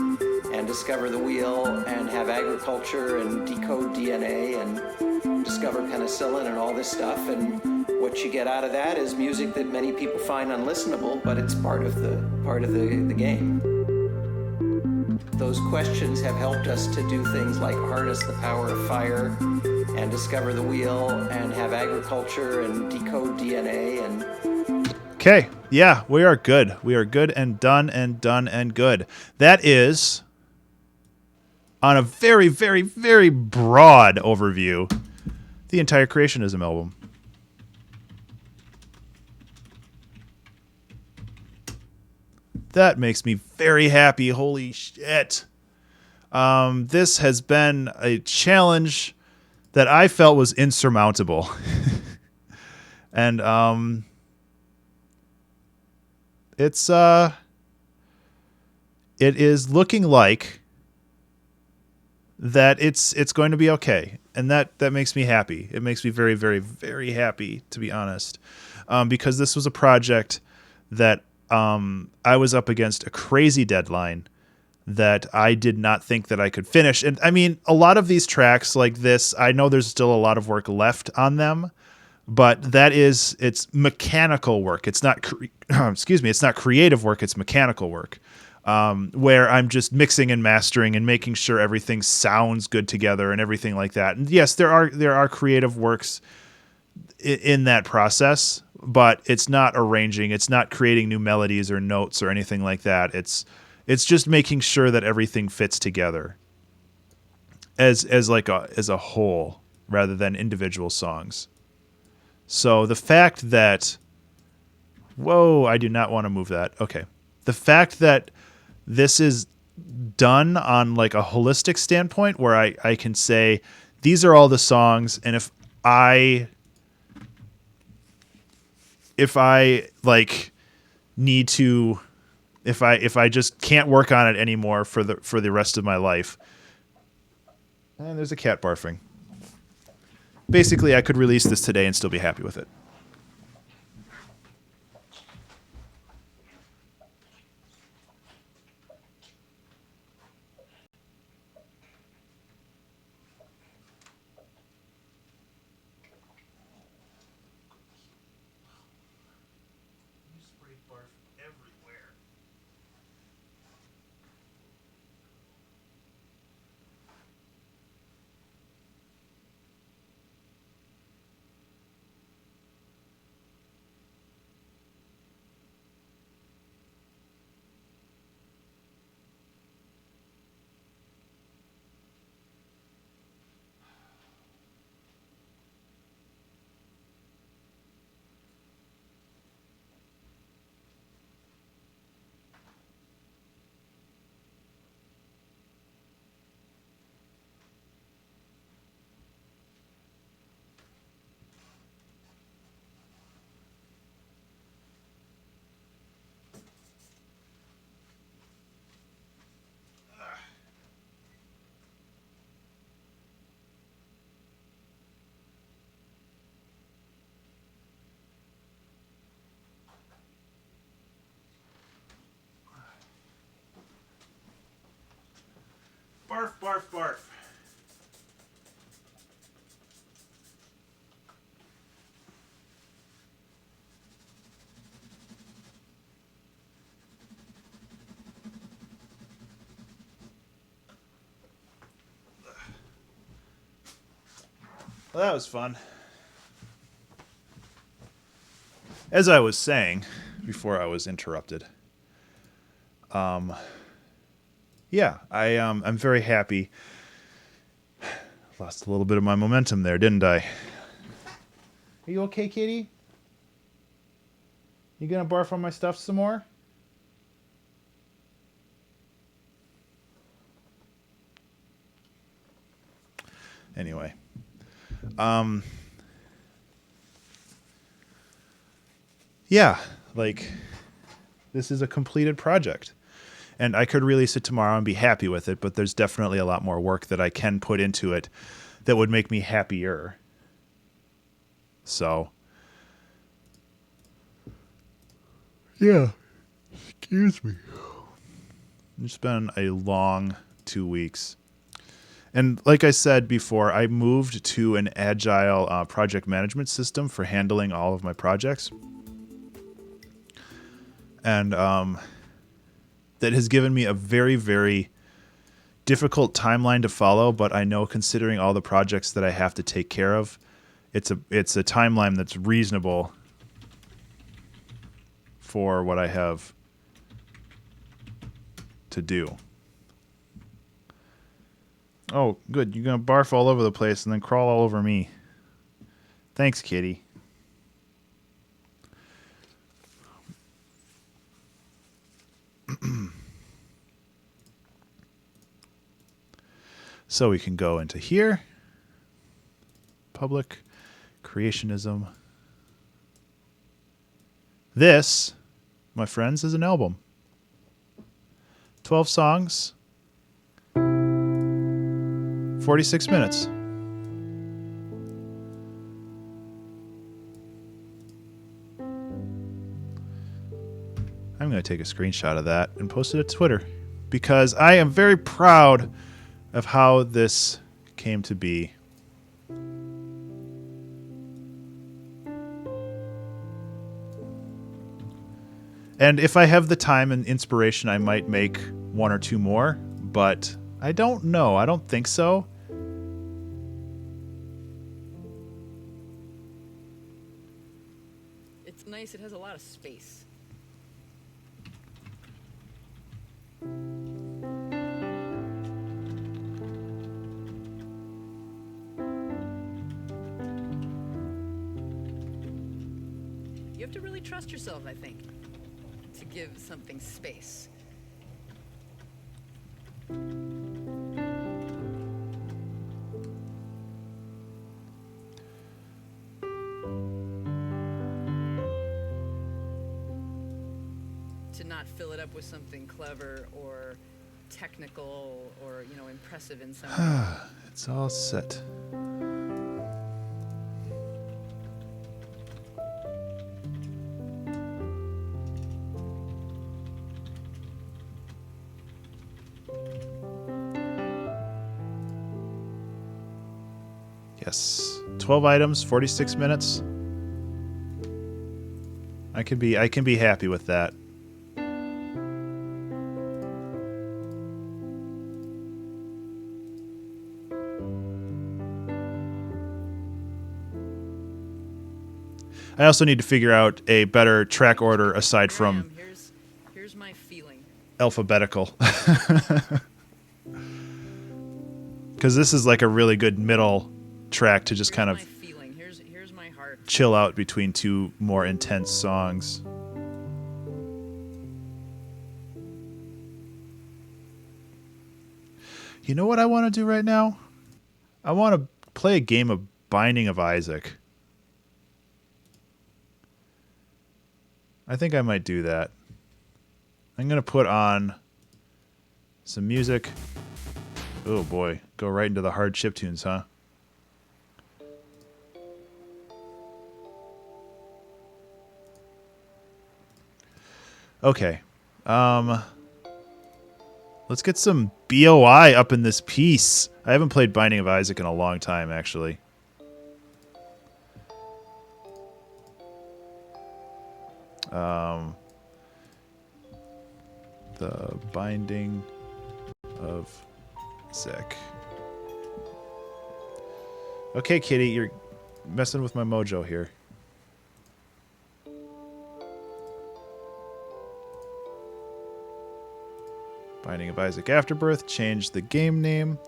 and discover the wheel and have agriculture and decode DNA and discover penicillin and all this stuff. And what you get out of that is music that many people find unlistenable, but it's part of the game. Those questions have helped us to do things like harness the power of fire and discover the wheel and have agriculture and decode DNA and... Okay, yeah, we are good. We are good and done and done and good. That is, on a very, very, very broad overview, the entire Creationism album. That makes me very happy. Holy shit. This has been a challenge that I felt was insurmountable. And it is looking like that it's going to be okay. And that makes me happy. It makes me very, very, very happy, to be honest. Because this was a project that I was up against a crazy deadline that I did not think that I could finish. And I mean, a lot of these tracks like this, I know there's still a lot of work left on them, but it's mechanical work. It's not, it's not creative work. It's mechanical work, where I'm just mixing and mastering and making sure everything sounds good together and everything like that. And yes, there are creative works in that process, but it's not arranging. It's not creating new melodies or notes or anything like that. It's just making sure that everything fits together as a whole rather than individual songs. So the fact that, whoa, I do not want to move that. Okay. The fact that this is done on like a holistic standpoint where I can say, these are all the songs. And if I like need to, if I just can't work on it anymore for the rest of my life. And there's a cat barfing. Basically, I could release this today and still be happy with it. Barf, barf, barf. Well, that was fun. As I was saying before I was interrupted, yeah, I'm very happy. Lost a little bit of my momentum there, didn't I? Are you okay, kitty? You gonna barf on my stuff some more? Anyway, yeah, like this is a completed project. And I could release it tomorrow and be happy with it, but there's definitely a lot more work that I can put into it that would make me happier. So, yeah. Excuse me. It's been a long 2 weeks. And like I said before, I moved to an agile project management system for handling all of my projects. And that has given me a very, very difficult timeline to follow, but I know considering all the projects that I have to take care of, it's a timeline that's reasonable for what I have to do. Oh, good. You're going to barf all over the place and then crawl all over me. Thanks, kitty. So we can go into here. Public creationism. This, my friends, is an album. 12 songs. 46 minutes. I'm going to take a screenshot of that and post it to Twitter because I am very proud of how this came to be. And if I have the time and inspiration, I might make one or two more, but I don't know. I don't think so. It's nice. It has a lot of space. You have to really trust yourself, I think, to give something space. To not fill it up with something clever or technical or, impressive in some way. It's all set. Yes. 12 items, 46 minutes. I can be happy with that. I also need to figure out a better track order aside from Here's my feeling. alphabetical. Because this is like a really good middle track to just kind of Here's my heart. chill out between two more intense songs. You know what I want to do right now? I want to play a game of Binding of Isaac. I think I might do that. I'm going to put on some music. Oh boy, go right into the hard chiptunes, huh? Okay. Let's get some BOI up in this piece. I haven't played Binding of Isaac in a long time, actually. The Binding of Isaac. Okay, kitty, you're messing with my mojo here. Binding of Isaac Afterbirth. Change the game name.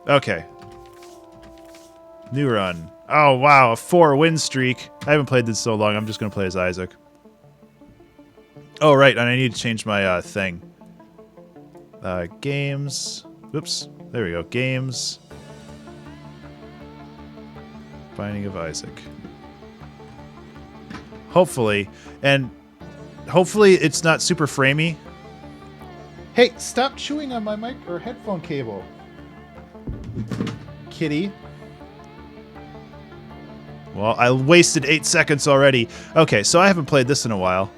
Okay. New run. Oh, wow. A 4-win streak. I haven't played this so long. I'm just going to play as Isaac. Oh, right. And I need to change my thing. Games. Oops. There we go. Games. Binding of Isaac. Hopefully. And hopefully it's not super framey. Hey, stop chewing on my mic or headphone cable. Kitty. Well, I wasted 8 seconds already. Okay, so I haven't played this in a while.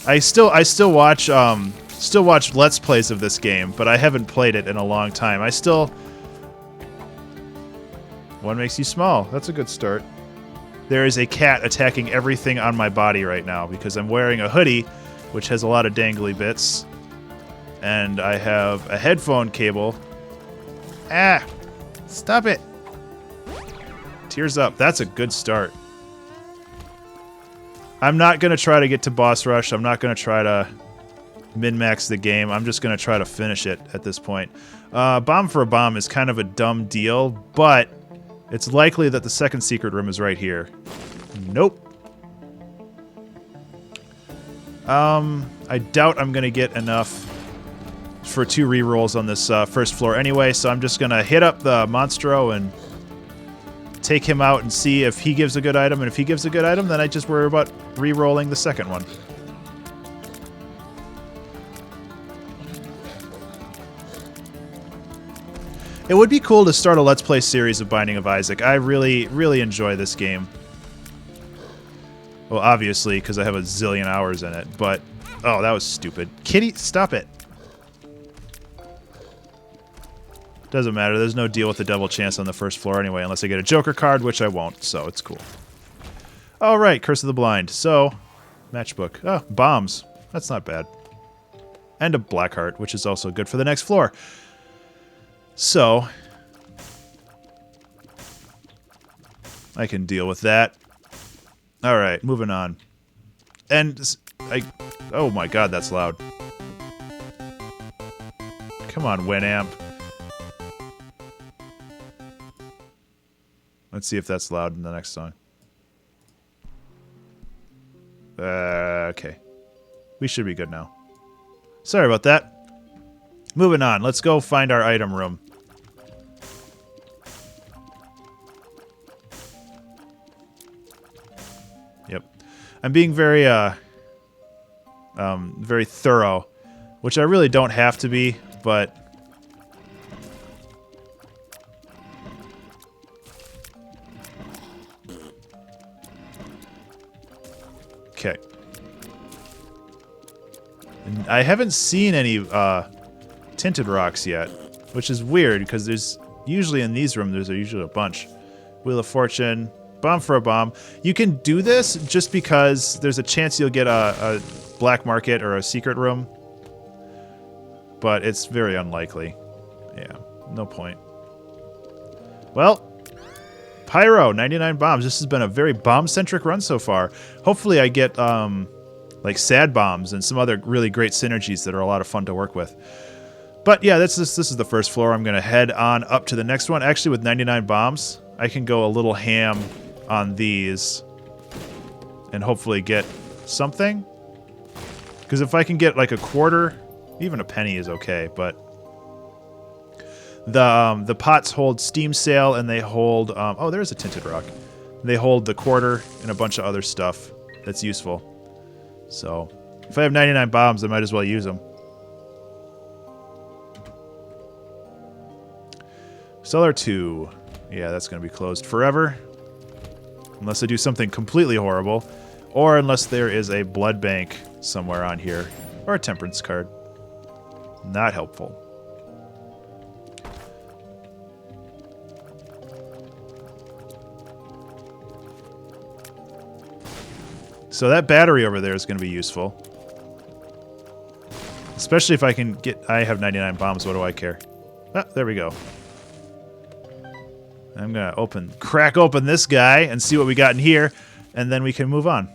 I still watch Let's Plays of this game, but I haven't played it in a long time. One makes you small. That's a good start. There is a cat attacking everything on my body right now because I'm wearing a hoodie, which has a lot of dangly bits, and I have a headphone cable. Ah! Stop it! Tears up. That's a good start. I'm not going to try to get to boss rush. I'm not going to try to min-max the game. I'm just going to try to finish it at this point. Bomb for a bomb is kind of a dumb deal, but it's likely that the second secret room is right here. Nope. I doubt I'm going to get enough for 2 rerolls on this first floor anyway, so I'm just going to hit up the Monstro and take him out and see if he gives a good item, and if he gives a good item, then I just worry about rerolling the second one. It would be cool to start a Let's Play series of Binding of Isaac. I really, really enjoy this game. Well, obviously, because I have a zillion hours in it, but... Oh, that was stupid. Kitty, stop it! Doesn't matter. There's no deal with the double chance on the first floor anyway, unless I get a Joker card, which I won't, so it's cool. All right, Curse of the Blind. So, matchbook. Oh, bombs. That's not bad. And a black heart, which is also good for the next floor. So, I can deal with that. All right, moving on. And oh my god, that's loud. Come on, Winamp. Let's see if that's loud in the next song. Okay. We should be good now. Sorry about that. Moving on. Let's go find our item room. Yep. I'm being very, very thorough, which I really don't have to be, but... Okay. And I haven't seen any tinted rocks yet, which is weird because there's usually in these rooms there's usually a bunch. Wheel of Fortune, bomb for a bomb. You can do this just because there's a chance you'll get a black market or a secret room, but it's very unlikely. Yeah, no point. Well. Pyro, 99 bombs. This has been a very bomb-centric run so far. Hopefully I get, like, sad bombs and some other really great synergies that are a lot of fun to work with. But, yeah, this is the first floor. I'm going to head on up to the next one. Actually, with 99 bombs, I can go a little ham on these and hopefully get something. Because if I can get, like, a quarter, even a penny is okay, but... The pots hold Steam Sale, and they hold... oh, there's a tinted rock. They hold the quarter and a bunch of other stuff that's useful. So, if I have 99 bombs, I might as well use them. Cellar 2. Yeah, that's going to be closed forever. Unless I do something completely horrible. Or unless there is a blood bank somewhere on here. Or a temperance card. Not helpful. So that battery over there is going to be useful. Especially if I can get... I have 99 bombs, what do I care? Ah, there we go. I'm going to crack open this guy and see what we got in here, and then we can move on.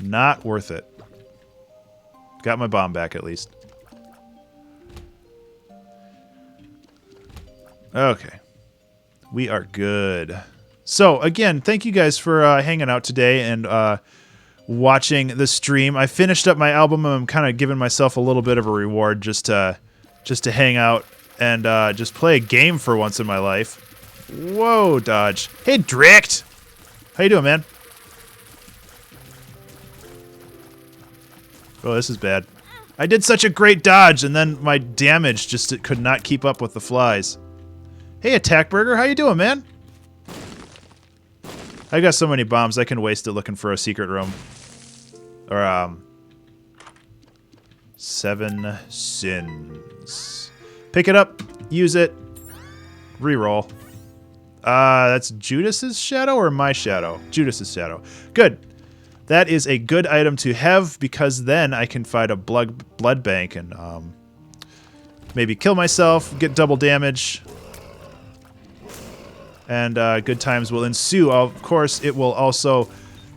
Not worth it. Got my bomb back at least. Okay. We are good. So, again, thank you guys for hanging out today and watching the stream. I finished up my album and I'm kind of giving myself a little bit of a reward just to hang out and just play a game for once in my life. Whoa, dodge. Hey, Drict! How you doing, man? Oh, this is bad. I did such a great dodge, and then my damage just could not keep up with the flies. Hey, Attack Burger, how you doing, man? I got so many bombs, I can waste it looking for a secret room. Or, 7 sins. Pick it up, use it, reroll. That's Judas's shadow or my shadow? Judas's shadow. Good. That is a good item to have because then I can find a blood bank and maybe kill myself, get double damage, and good times will ensue. Of course, it will also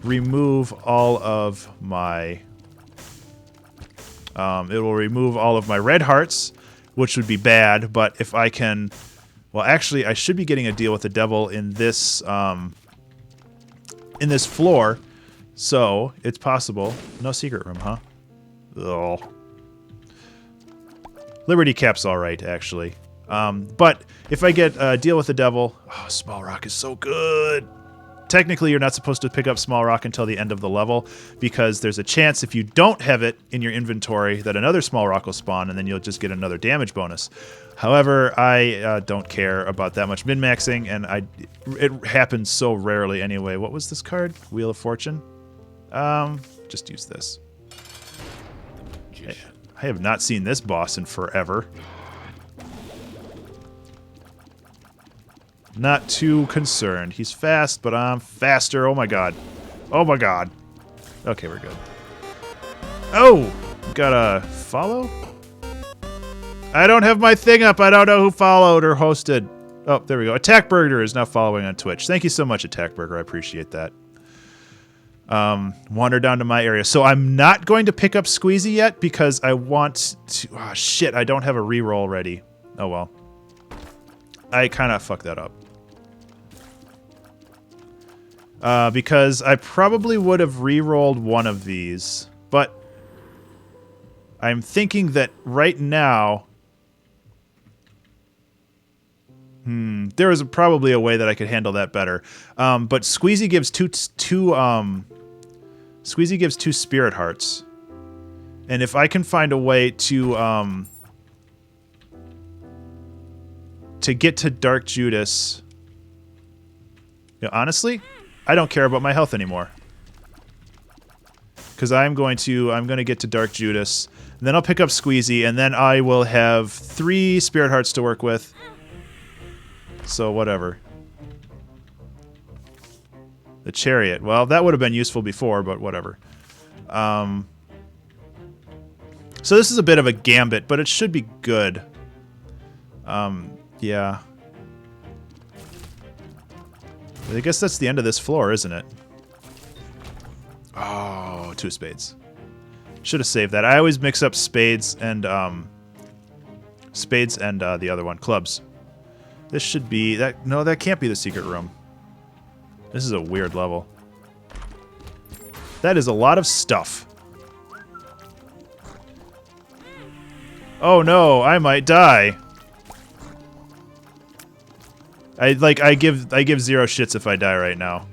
remove all of my... it will remove all of my red hearts, which would be bad, but if I can... Well, actually, I should be getting a deal with the devil in this floor, so it's possible. No secret room, huh? Ugh. Liberty Cap's all right, actually. But if I get a deal with the devil... Oh, Small Rock is so good! Technically, you're not supposed to pick up Small Rock until the end of the level, because there's a chance if you don't have it in your inventory that another Small Rock will spawn, and then you'll just get another damage bonus. However, I don't care about that much min-maxing, and it happens so rarely anyway. What was this card? Wheel of Fortune? Just use this. I have not seen this boss in forever. Not too concerned. He's fast, but I'm faster. Oh my god. Oh my god. Okay, we're good. Oh! Got a follow? I don't have my thing up. I don't know who followed or hosted. Oh, there we go. Attack Burger is now following on Twitch. Thank you so much, Attack Burger. I appreciate that. Wander down to my area. So I'm not going to pick up Squeezy yet because I want to... Oh, shit. I don't have a reroll ready. Oh, well. I kind of fucked that up. Because I probably would have re-rolled one of these, but I'm thinking that right now, there is probably a way that I could handle that better. But Squeezy gives two Spirit Hearts, and if I can find a way to get to Dark Judas, you know, honestly. I don't care about my health anymore. Because I'm going to get to Dark Judas, and then I'll pick up Squeezy, and then I will have 3 Spirit Hearts to work with. So, whatever. The Chariot. Well, that would have been useful before, but whatever. So this is a bit of a gambit, but it should be good. Yeah. I guess that's the end of this floor, isn't it? Oh, 2 spades. Should have saved that. I always mix up spades and the other one, clubs. This should be that. No, that can't be the secret room. This is a weird level. That is a lot of stuff. Oh no, I might die. I give 0 shits if I die right now.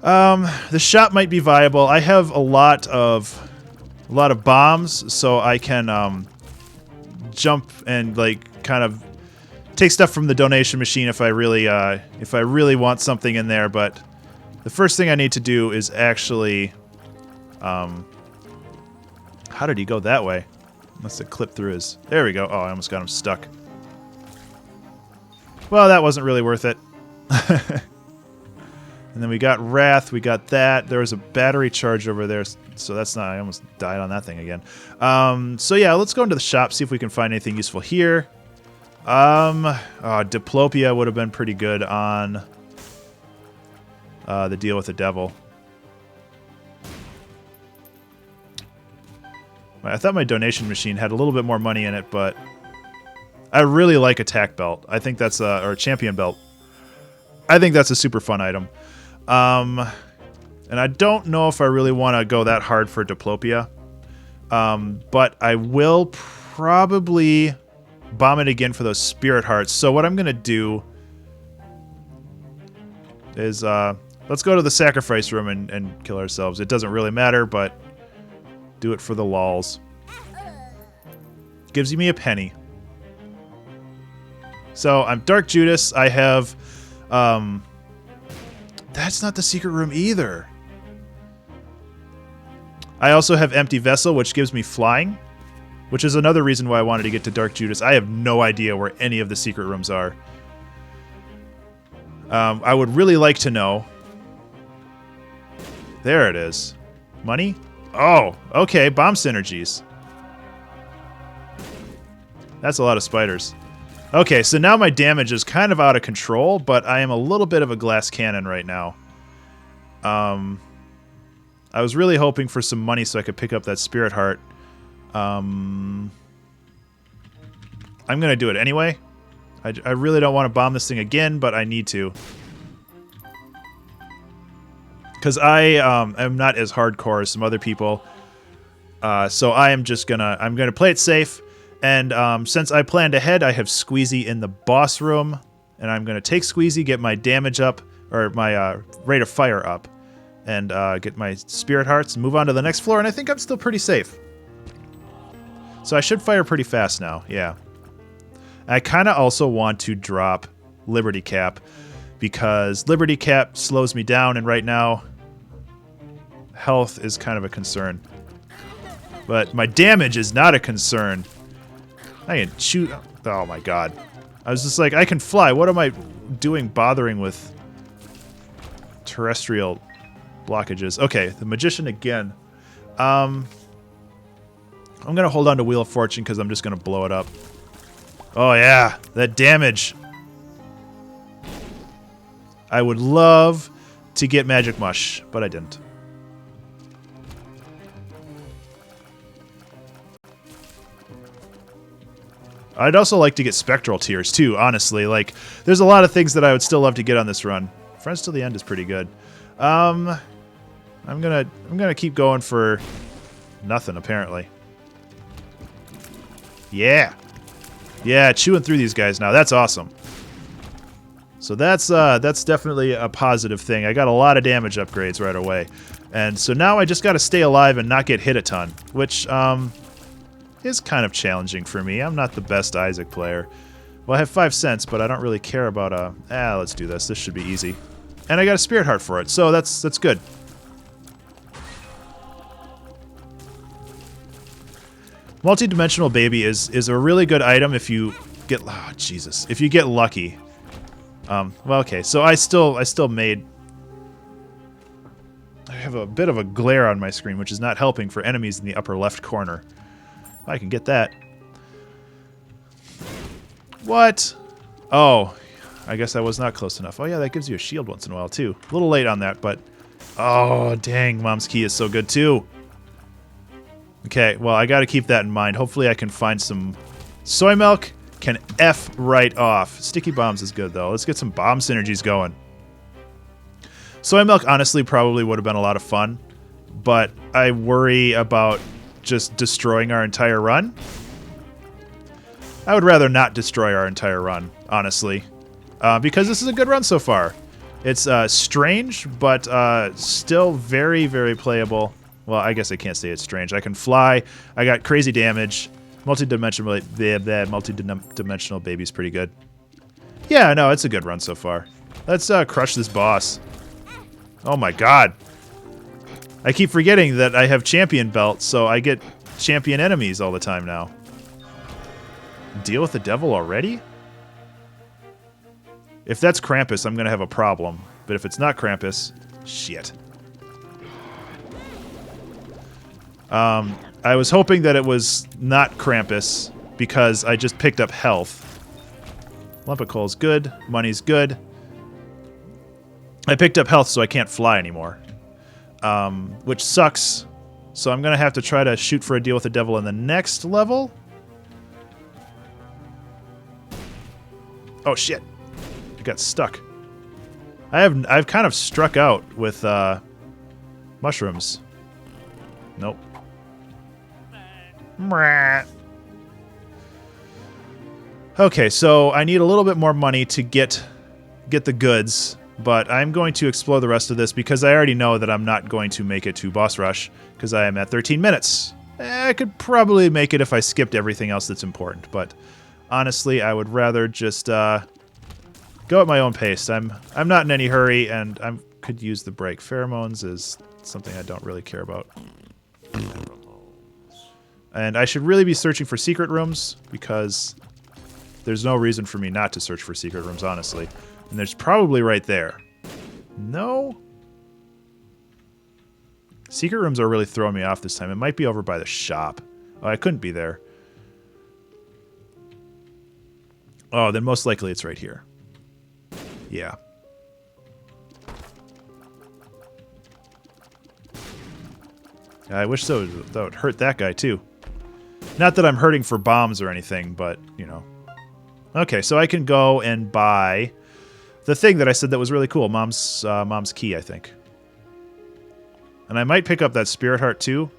The shop might be viable. I have a lot of bombs, so I can jump and like kind of take stuff from the donation machine if I really want something in there. But the first thing I need to do is actually, how did he go that way? Must have clipped through his. There we go. Oh, I almost got him stuck. Well, that wasn't really worth it. And then we got Wrath. We got that. There was a battery charge over there, so that's not. I almost died on that thing again. So yeah, let's go into the shop, see if we can find anything useful here. Diplopia would have been pretty good on the deal with the devil. I thought my donation machine had a little bit more money in it, but I really like attack belt. I think that's or champion belt. I think that's a super fun item. And I don't know if I really want to go that hard for Diplopia. But I will probably bomb it again for those spirit hearts. So what I'm going to do is let's go to the sacrifice room and kill ourselves. It doesn't really matter, but do it for the lols. Gives me a penny. So I'm Dark Judas. I have... that's not the secret room either. I also have Empty Vessel, which gives me flying, which is another reason why I wanted to get to Dark Judas. I have no idea where any of the secret rooms are. I would really like to know. There it is. Money? Oh, okay. Bomb synergies. That's a lot of spiders. Okay, so now my damage is kind of out of control, but I am a little bit of a glass cannon right now. I was really hoping for some money so I could pick up that spirit heart. I'm going to do it anyway. I really don't want to bomb this thing again, but I need to. Because I am not as hardcore as some other people. So I am just going to... I'm going to play it safe. And since I planned ahead, I have Squeezy in the boss room. And I'm going to take Squeezy, get my damage up, or my rate of fire up. And get my spirit hearts, move on to the next floor. And I think I'm still pretty safe. So I should fire pretty fast now, yeah. I kind of also want to drop Liberty Cap. Because Liberty Cap slows me down, and right now, health is kind of a concern. But my damage is not a concern. I can shoot. Oh my god. I was just like, I can fly. What am I doing bothering with terrestrial blockages? Okay, the Magician again. I'm going to hold on to Wheel of Fortune because I'm just going to blow it up. Oh yeah, that damage. I would love to get Magic Mush, but I didn't. I'd also like to get Spectral Tears too, honestly. Like, there's a lot of things that I would still love to get on this run. Friends Till the End is pretty good. I'm gonna keep going for nothing, apparently. Yeah. Yeah, chewing through these guys now. That's awesome. So that's definitely a positive thing. I got a lot of damage upgrades right away. And so now I just got to stay alive and not get hit a ton, which is kind of challenging for me. I'm not the best Isaac player. Well, I have 5 cents, but I don't really care about let's do this. This should be easy. And I got a Spirit Heart for it, so that's good. Multi-dimensional baby is a really good item if you get if you get lucky. Well, okay, so I still made. I have a bit of a glare on my screen, which is not helping for enemies in the upper left corner. I can get that. What? Oh, I guess I was not close enough. Oh yeah, that gives you a shield once in a while too. A little late on that, but oh dang, Mom's Key is so good too. Okay, well, I got to keep that in mind. Hopefully I can find some... Soy Milk can F right off. Sticky Bombs is good, though. Let's get some bomb synergies going. Soy Milk, honestly, probably would have been a lot of fun, but I worry about just destroying our entire run. I would rather not destroy our entire run, honestly, because this is a good run so far. It's strange, but still very, very playable. Well, I guess I can't say it's strange. I can fly. I got crazy damage. Multi-dimensional baby's pretty good. Yeah, no, it's a good run so far. Let's crush this boss. Oh my god. I keep forgetting that I have champion belt, so I get champion enemies all the time now. Deal with the devil already? If that's Krampus, I'm going to have a problem. But if it's not Krampus, shit. I was hoping that it was not Krampus because I just picked up health. Lump of coal's good. Money's good. I picked up health so I can't fly anymore. Which sucks. So I'm going to have to try to shoot for a deal with the devil in the next level. Oh, shit. I got stuck. I've kind of struck out with mushrooms. Nope. Okay, so I need a little bit more money to get the goods, but I'm going to explore the rest of this because I already know that I'm not going to make it to boss rush because I am at 13 minutes. I could probably make it if I skipped everything else that's important, but honestly, I would rather just go at my own pace. I'm not in any hurry, and I could use the break. Pheromones is something I don't really care about. And I should really be searching for secret rooms because there's no reason for me not to search for secret rooms, honestly. And there's probably right there. No? Secret rooms are really throwing me off this time. It might be over by the shop. Oh, I couldn't be there. Oh, then most likely it's right here. Yeah. I wish that would hurt that guy, too. Not that I'm hurting for bombs or anything, but, you know. Okay, so I can go and buy the thing that I said that was really cool. Mom's key, I think. And I might pick up that spirit heart, too.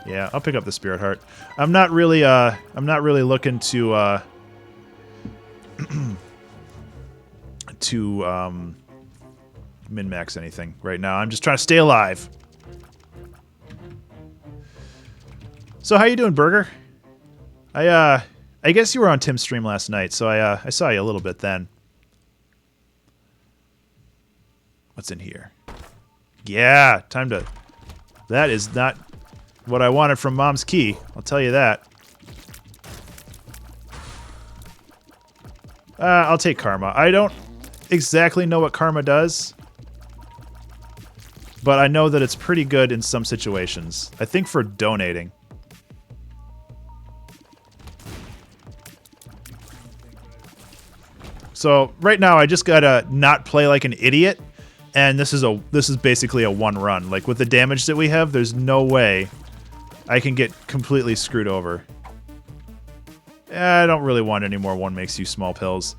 Yeah, I'll pick up the spirit heart. I'm not really looking to min-max anything right now. I'm just trying to stay alive. So how you doing, Burger? I guess you were on Tim's stream last night, so I saw you a little bit then. What's in here? Yeah, time to... That is not what I wanted from Mom's key. I'll tell you that. I'll take karma. I don't exactly know what karma does, but I know that it's pretty good in some situations. I think for donating. So right now I just gotta not play like an idiot, and this is basically a one run. Like with the damage that we have, there's no way I can get completely screwed over. I don't really want any more one makes you small pills.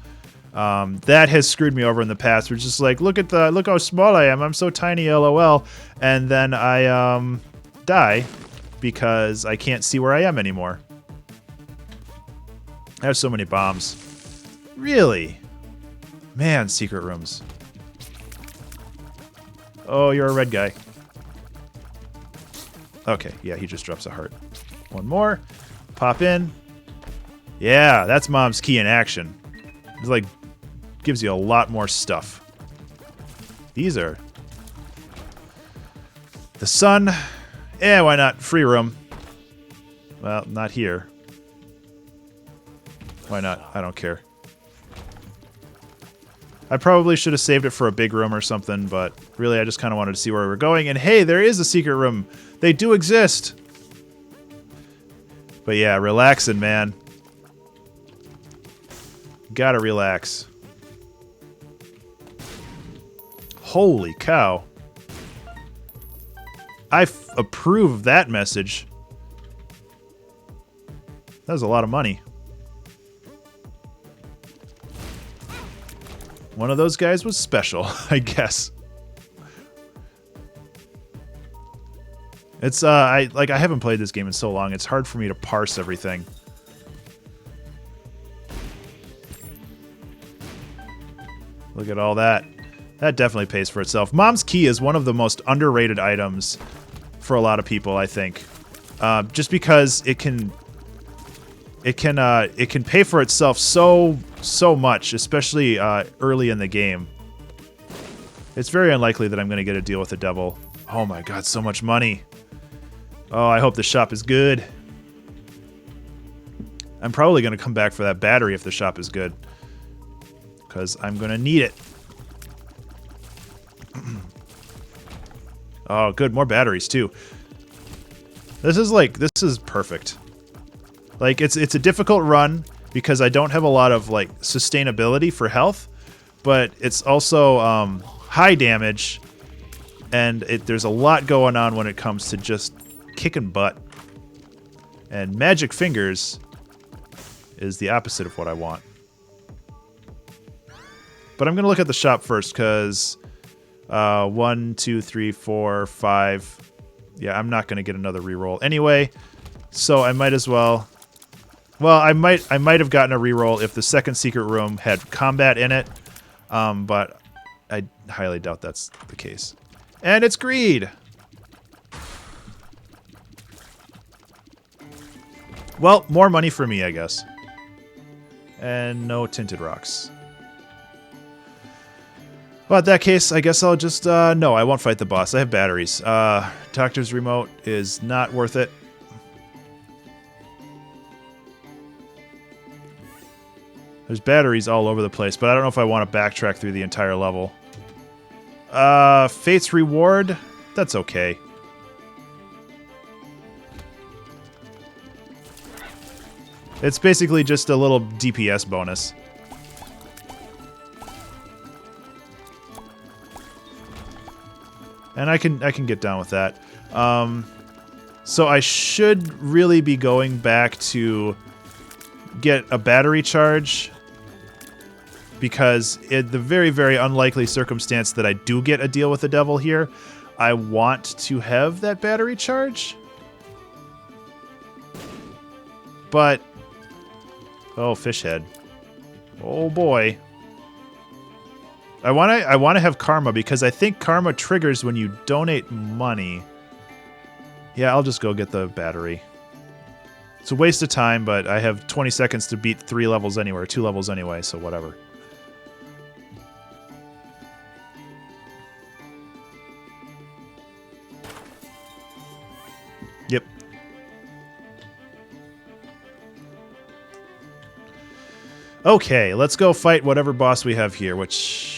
That has screwed me over in the past. We're just like, look how small I am. I'm so tiny, LOL. And then I die because I can't see where I am anymore. I have so many bombs. Really? Man, secret rooms. Oh, you're a red guy. Okay, yeah, he just drops a heart. One more. Pop in. Yeah, that's Mom's key in action. It's like, gives you a lot more stuff. These are... The sun. Yeah, why not? Free room. Well, not here. Why not? I don't care. I probably should have saved it for a big room or something, but really I just kind of wanted to see where we were going. And hey, there is a secret room. They do exist. But yeah, relaxing, man. Gotta relax. Holy cow. I approve of that message. That was a lot of money. One of those guys was special, I guess. It's I haven't played this game in so long. It's hard for me to parse everything. Look at all that. That definitely pays for itself. Mom's key is one of the most underrated items for a lot of people, I think. Just because it can it can pay for itself so much, especially early in the game. It's very unlikely that I'm going to get a deal with the devil. Oh my god, so much money. Oh, I hope the shop is good. I'm probably going to come back for that battery if the shop is good, because I'm going to need it. Oh, good, more batteries too. This is perfect. Like, it's a difficult run because I don't have a lot of like sustainability for health, but it's also high damage, and there's a lot going on when it comes to just kicking butt. And magic fingers is the opposite of what I want. But I'm gonna look at the shop first because 1, 2, 3, 4, 5. Yeah, I'm not gonna get another reroll anyway, so I might as well. Well, I might have gotten a reroll if the second secret room had combat in it, but I highly doubt that's the case. And it's greed. Well, more money for me, I guess. And no tinted rocks. Well, in that case, I guess I'll just, no, I won't fight the boss. I have batteries. Doctor's remote is not worth it. There's batteries all over the place, but I don't know if I want to backtrack through the entire level. Fate's Reward? That's okay. It's basically just a little DPS bonus. And I can get down with that. So I should really be going back to get a battery charge, because in the very, very unlikely circumstance that I do get a deal with the devil here, I want to have that battery charge. But oh, fish head. Oh boy. I want to have karma because I think karma triggers when you donate money. Yeah, I'll just go get the battery. It's a waste of time, but I have 20 seconds to beat 3 levels anyway, or 2 levels anyway, so whatever. Yep. Okay, let's go fight whatever boss we have here, which...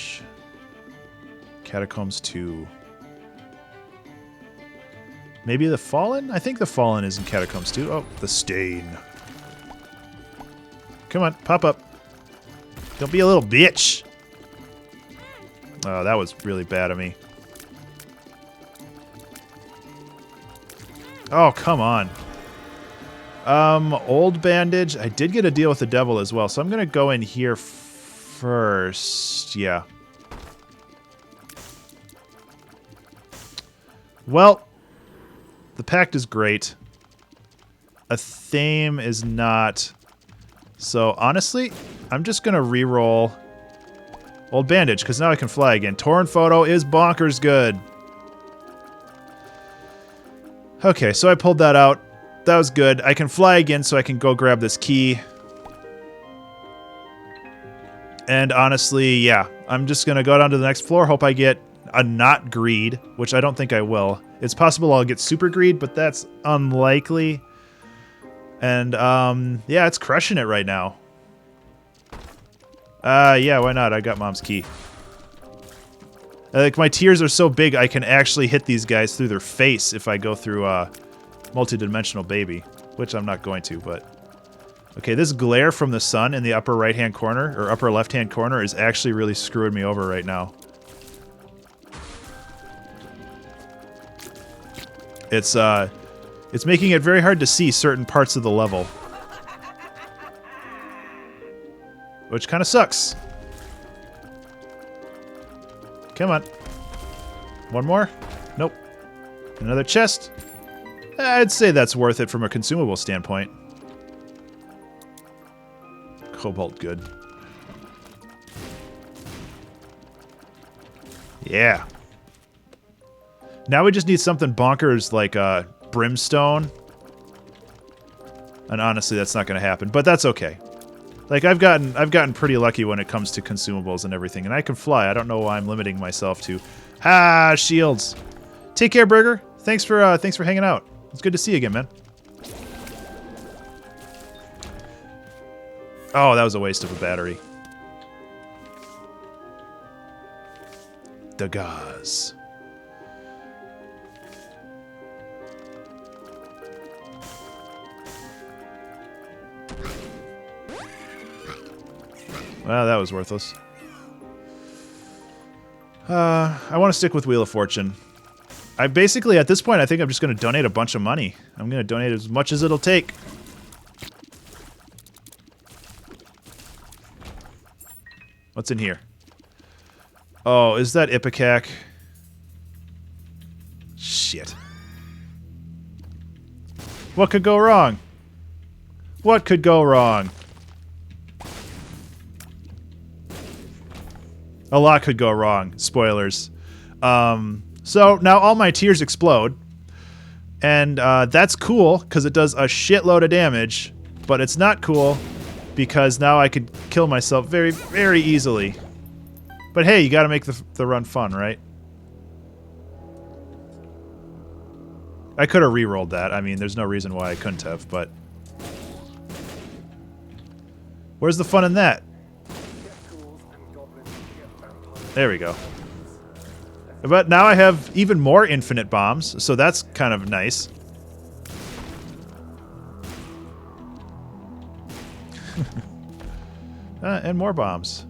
Catacombs 2. Maybe the Fallen? I think the Fallen is in Catacombs 2. Oh, the Stain. Come on, pop up. Don't be a little bitch. Oh, that was really bad of me. Oh, come on. Old bandage. I did get a deal with the devil as well, so I'm gonna go in here first. Yeah. Well, the pact is great. A theme is not. So honestly, I'm just gonna re-roll old bandage because now I can fly again. Torn photo is bonkers good. Okay, so I pulled that out. That was good. I can fly again so I can go grab this key. And honestly, yeah, I'm just going to go down to the next floor, hope I get a not greed, which I don't think I will. It's possible I'll get super greed, but that's unlikely. And, yeah, it's crushing it right now. Yeah, why not? I got Mom's key. Like, my tears are so big I can actually hit these guys through their face if I go through, multi-dimensional baby, which I'm not going to, but... Okay, this glare from the sun in the upper right-hand corner, or upper left-hand corner, is actually really screwing me over right now. It's making it very hard to see certain parts of the level. Which kind of sucks. Come on. One more? Nope. Another chest? I'd say that's worth it from a consumable standpoint. Cobalt good. Yeah. Now we just need something bonkers like brimstone. And honestly, that's not going to happen, but that's okay. Like, I've gotten pretty lucky when it comes to consumables and everything, and I can fly. I don't know why I'm limiting myself to shields. Take care, Burger. Thanks for hanging out. It's good to see you again, man. Oh, that was a waste of a battery. The gauze. Well, that was worthless. I want to stick with Wheel of Fortune. I basically, at this point, I think I'm just going to donate a bunch of money. I'm going to donate as much as it'll take. What's in here? Oh, is that Ipecac? Shit. What could go wrong? What could go wrong? A lot could go wrong. Spoilers. So now all my tears explode. And that's cool, because it does a shitload of damage. But it's not cool, because now I could kill myself very, very easily. But hey, you gotta make the run fun, right? I could have re-rolled that. I mean, there's no reason why I couldn't have, but... Where's the fun in that? There we go. But now I have even more infinite bombs, so that's kind of nice. And more bombs.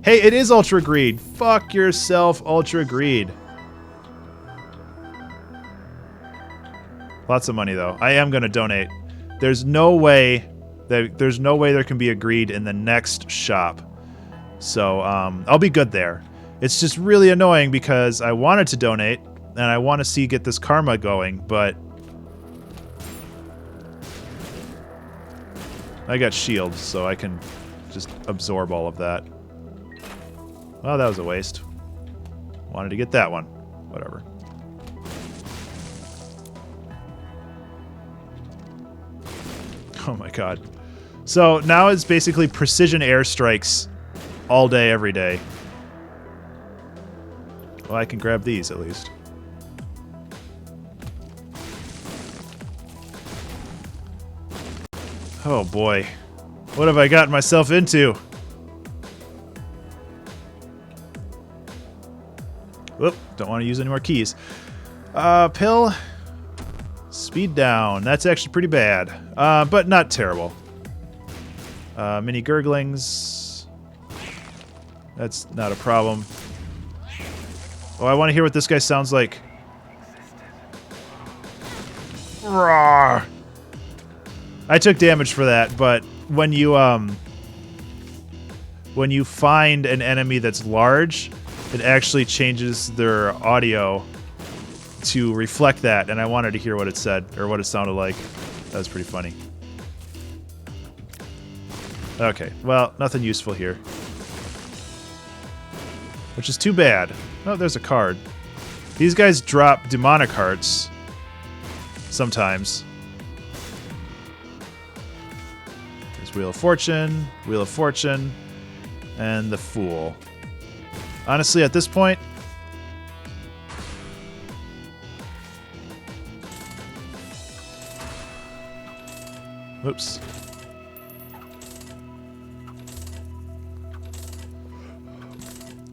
Hey, it is Ultra Greed. Fuck yourself, Ultra Greed. Lots of money, though. I am going to donate. There's no way there can be a greed in the next shop. So, I'll be good there. It's just really annoying because I wanted to donate, and I want to get this karma going, but... I got shields, so I can just absorb all of that. Well, that was a waste. Wanted to get that one. Whatever. Oh my god. So, now it's basically precision airstrikes all day, every day. Well, I can grab these, at least. Oh, boy. What have I gotten myself into? Whoop, don't want to use any more keys. Pill. Speed down. That's actually pretty bad. But not terrible. Mini gurglings. That's not a problem. Oh, I want to hear what this guy sounds like. Roar. I took damage for that, but when you find an enemy that's large, it actually changes their audio to reflect that, and I wanted to hear what it said, or what it sounded like. That was pretty funny. Okay, well, nothing useful here. Which is too bad. Oh, there's a card. These guys drop demonic hearts. Sometimes. There's Wheel of Fortune, and the Fool. Honestly, at this point... Whoops.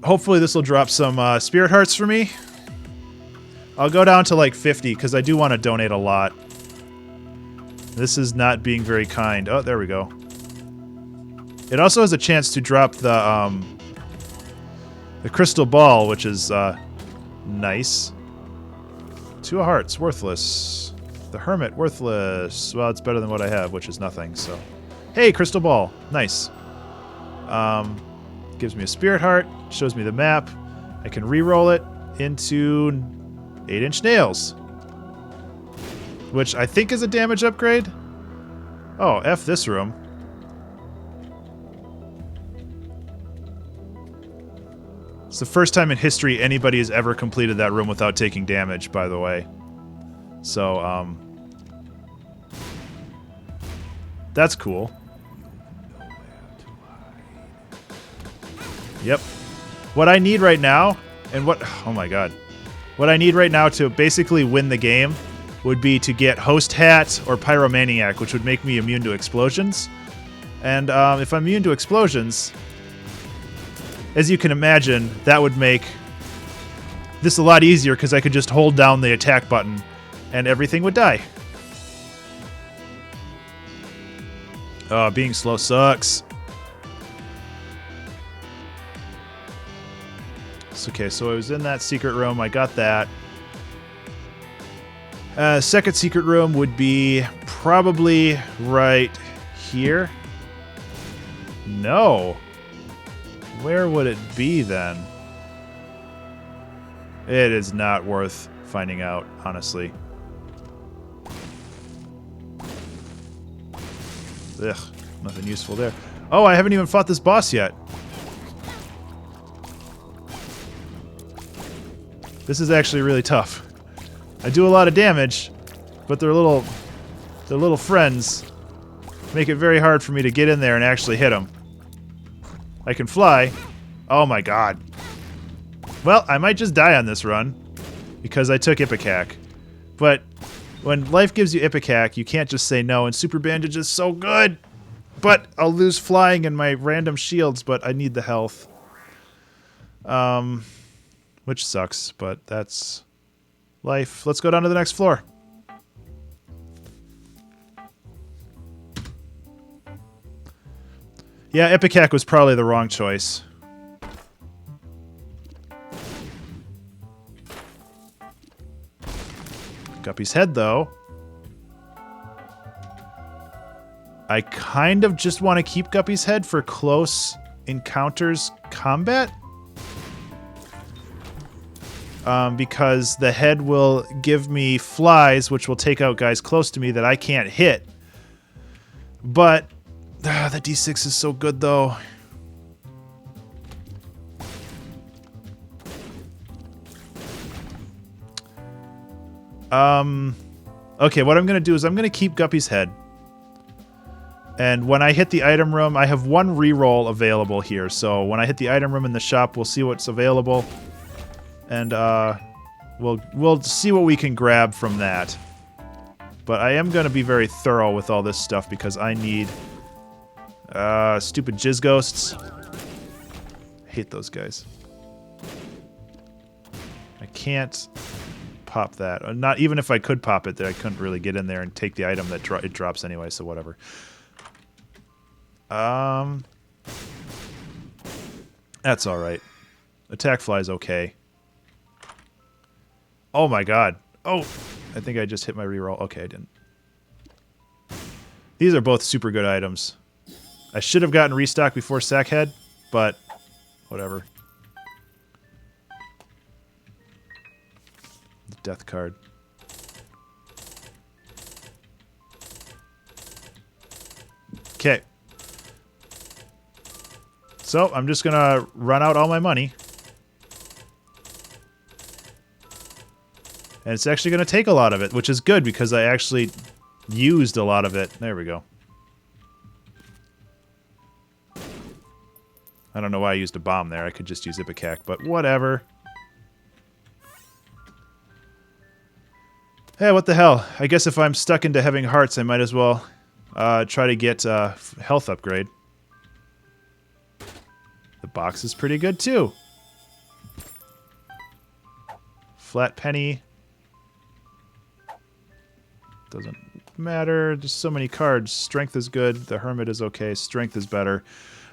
Hopefully this will drop some spirit hearts for me. I'll go down to like 50 because I do want to donate a lot. This is not being very kind. Oh, there we go. It also has a chance to drop the crystal ball, which is nice. 2 hearts, worthless. The hermit, worthless. Well, it's better than what I have, which is nothing. So, hey, crystal ball, nice. Gives me a spirit heart, shows me the map. I can re-roll it into 8-inch nails, which I think is a damage upgrade. Oh, F this room. It's the first time in history anybody has ever completed that room without taking damage, by the way. So, That's cool. Yep. What I need right now, and what... Oh my god. What I need right now to basically win the game would be to get Host Hat or Pyromaniac, which would make me immune to explosions. And if I'm immune to explosions, as you can imagine, that would make this a lot easier because I could just hold down the attack button and everything would die. Being slow sucks. Okay, so I was in that secret room. I got that. Second secret room would be probably right here. No. Where would it be then? It is not worth finding out, honestly. Ugh, nothing useful there. Oh, I haven't even fought this boss yet. This is actually really tough. I do a lot of damage, but their little friends make it very hard for me to get in there and actually hit them. I can fly. Oh my god. Well, I might just die on this run because I took Ipecac. But when life gives you Ipecac, you can't just say no, and Super Bandage is so good. But I'll lose flying and my random shields, but I need the health. Which sucks, but that's life. Let's go down to the next floor. Yeah, Ipecac was probably the wrong choice. Guppy's head, though. I kind of just want to keep Guppy's head for close encounters combat. Because the head will give me flies, which will take out guys close to me that I can't hit. But the D6 is so good, though. Okay, what I'm going to do is I'm going to keep Guppy's head. And when I hit the item room, I have one reroll available here. So when I hit the item room in the shop, we'll see what's available. And we'll see what we can grab from that. But I am going to be very thorough with all this stuff because I need stupid jizz ghosts. I hate those guys. I can't pop that. Not even if I could pop it, I couldn't really get in there and take the item that it drops anyway, so whatever. That's alright. Attack fly's okay. Oh my god. Oh! I think I just hit my reroll. Okay, I didn't. These are both super good items. I should have gotten restock before Sackhead, but whatever. The death card. Okay. So, I'm just gonna run out all my money. And it's actually going to take a lot of it, which is good because I actually used a lot of it. There we go. I don't know why I used a bomb there. I could just use Ipecac, but whatever. Hey, what the hell? I guess if I'm stuck into having hearts, I might as well try to get a health upgrade. The box is pretty good, too. Flat penny. Doesn't matter. Just so many cards. Strength is good. The hermit is okay. Strength is better.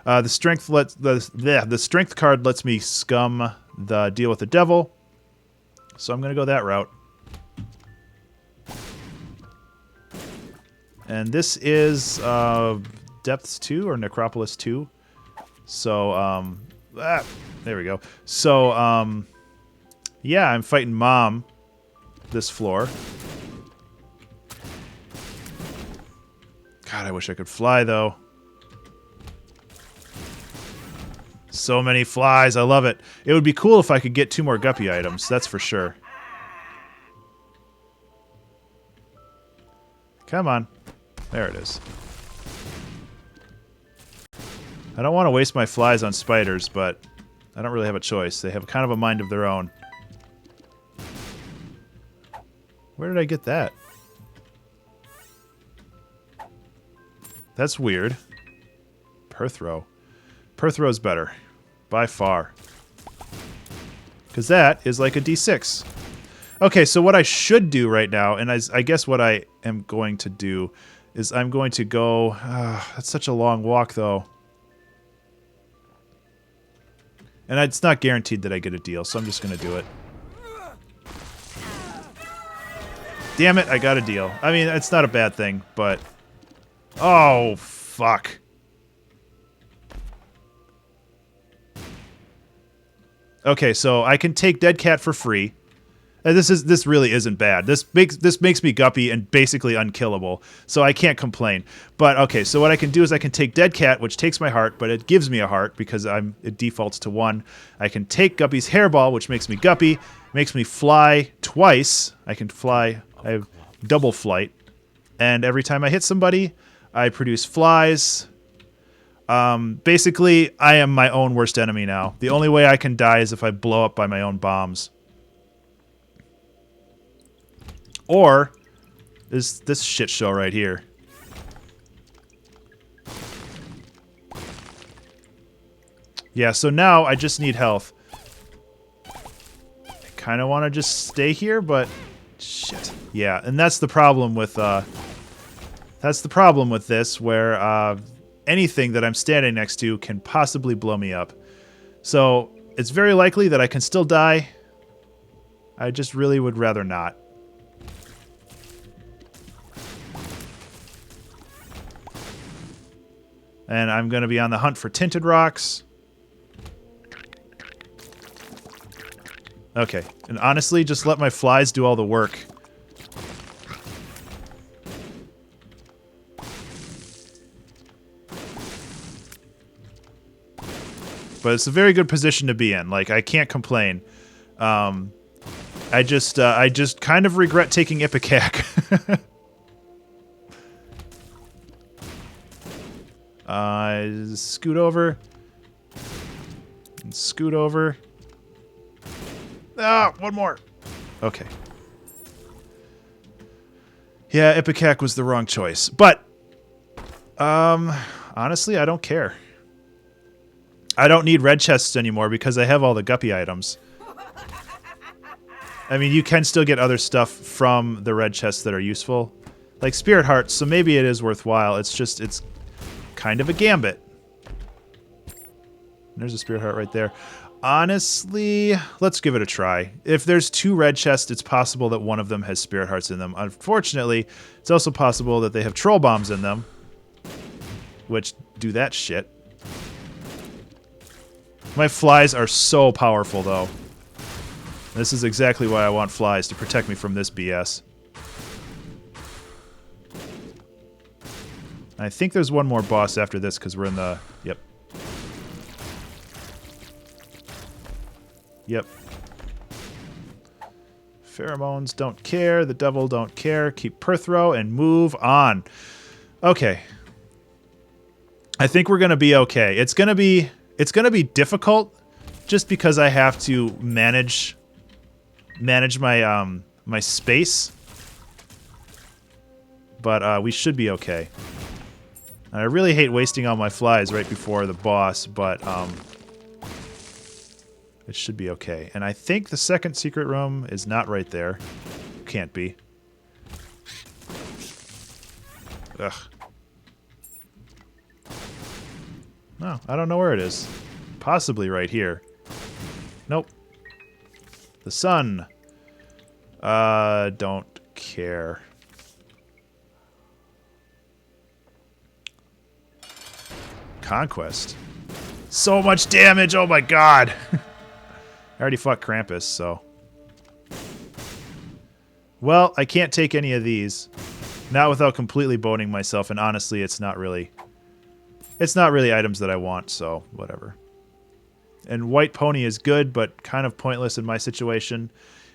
The strength card lets me scum the deal with the devil. So I'm gonna go that route. And this is Depths 2 or Necropolis 2. So there we go. So yeah, I'm fighting Mom this floor. God, I wish I could fly, though. So many flies. I love it. It would be cool if I could get 2 more Guppy items. That's for sure. Come on. There it is. I don't want to waste my flies on spiders, but I don't really have a choice. They have kind of a mind of their own. Where did I get that? That's weird. Perthrow. Perthrow's better. By far. Because that is like a D6. Okay, so what I should do right now, and I guess what I am going to do, is I'm going to go... that's such a long walk, though. And it's not guaranteed that I get a deal, so I'm just going to do it. Damn it, I got a deal. I mean, it's not a bad thing, but... Oh, fuck. Okay, so I can take Dead Cat for free. And this really isn't bad. This makes me guppy and basically unkillable, so I can't complain. But okay, so what I can do is I can take Dead Cat, which takes my heart, but it gives me a heart because it defaults to 1. I can take Guppy's hairball, which makes me guppy, makes me fly twice. I can fly. I have double flight, and every time I hit somebody, I produce flies. Basically, I am my own worst enemy now. The only way I can die is if I blow up by my own bombs. Or this shit show right here. Yeah, so now I just need health. I kind of want to just stay here, but shit. Yeah, and that's the problem with this, where anything that I'm standing next to can possibly blow me up. So it's very likely that I can still die. I just really would rather not. And I'm going to be on the hunt for tinted rocks. Okay, and honestly, just let my flies do all the work. But it's a very good position to be in. Like, I can't complain. I just kind of regret taking Ipecac. Scoot over. And scoot over. Ah, one more. Okay. Yeah, Ipecac was the wrong choice. But, honestly, I don't care. I don't need red chests anymore because I have all the guppy items. I mean, you can still get other stuff from the red chests that are useful. Like spirit hearts, so maybe it is worthwhile. It's just, it's kind of a gambit. There's a spirit heart right there. Honestly, let's give it a try. If there's 2 red chests, it's possible that one of them has spirit hearts in them. Unfortunately, it's also possible that they have troll bombs in them, which do that shit. My flies are so powerful, though. This is exactly why I want flies, to protect me from this BS. I think there's one more boss after this, because we're in the... Yep. Yep. Pheromones don't care. The devil don't care. Keep Perthrow and move on. Okay. I think we're going to be okay. It's going to be difficult just because I have to manage my my space. But we should be okay. And I really hate wasting all my flies right before the boss, but it should be okay. And I think the second secret room is not right there. Can't be. Ugh. No, I don't know where it is. Possibly right here. Nope. The sun. Don't care. Conquest. So much damage, oh my god! I already fought Krampus, so... Well, I can't take any of these. Not without completely boning myself, and honestly, it's not really items that I want, so whatever. And White Pony is good, but kind of pointless in my situation,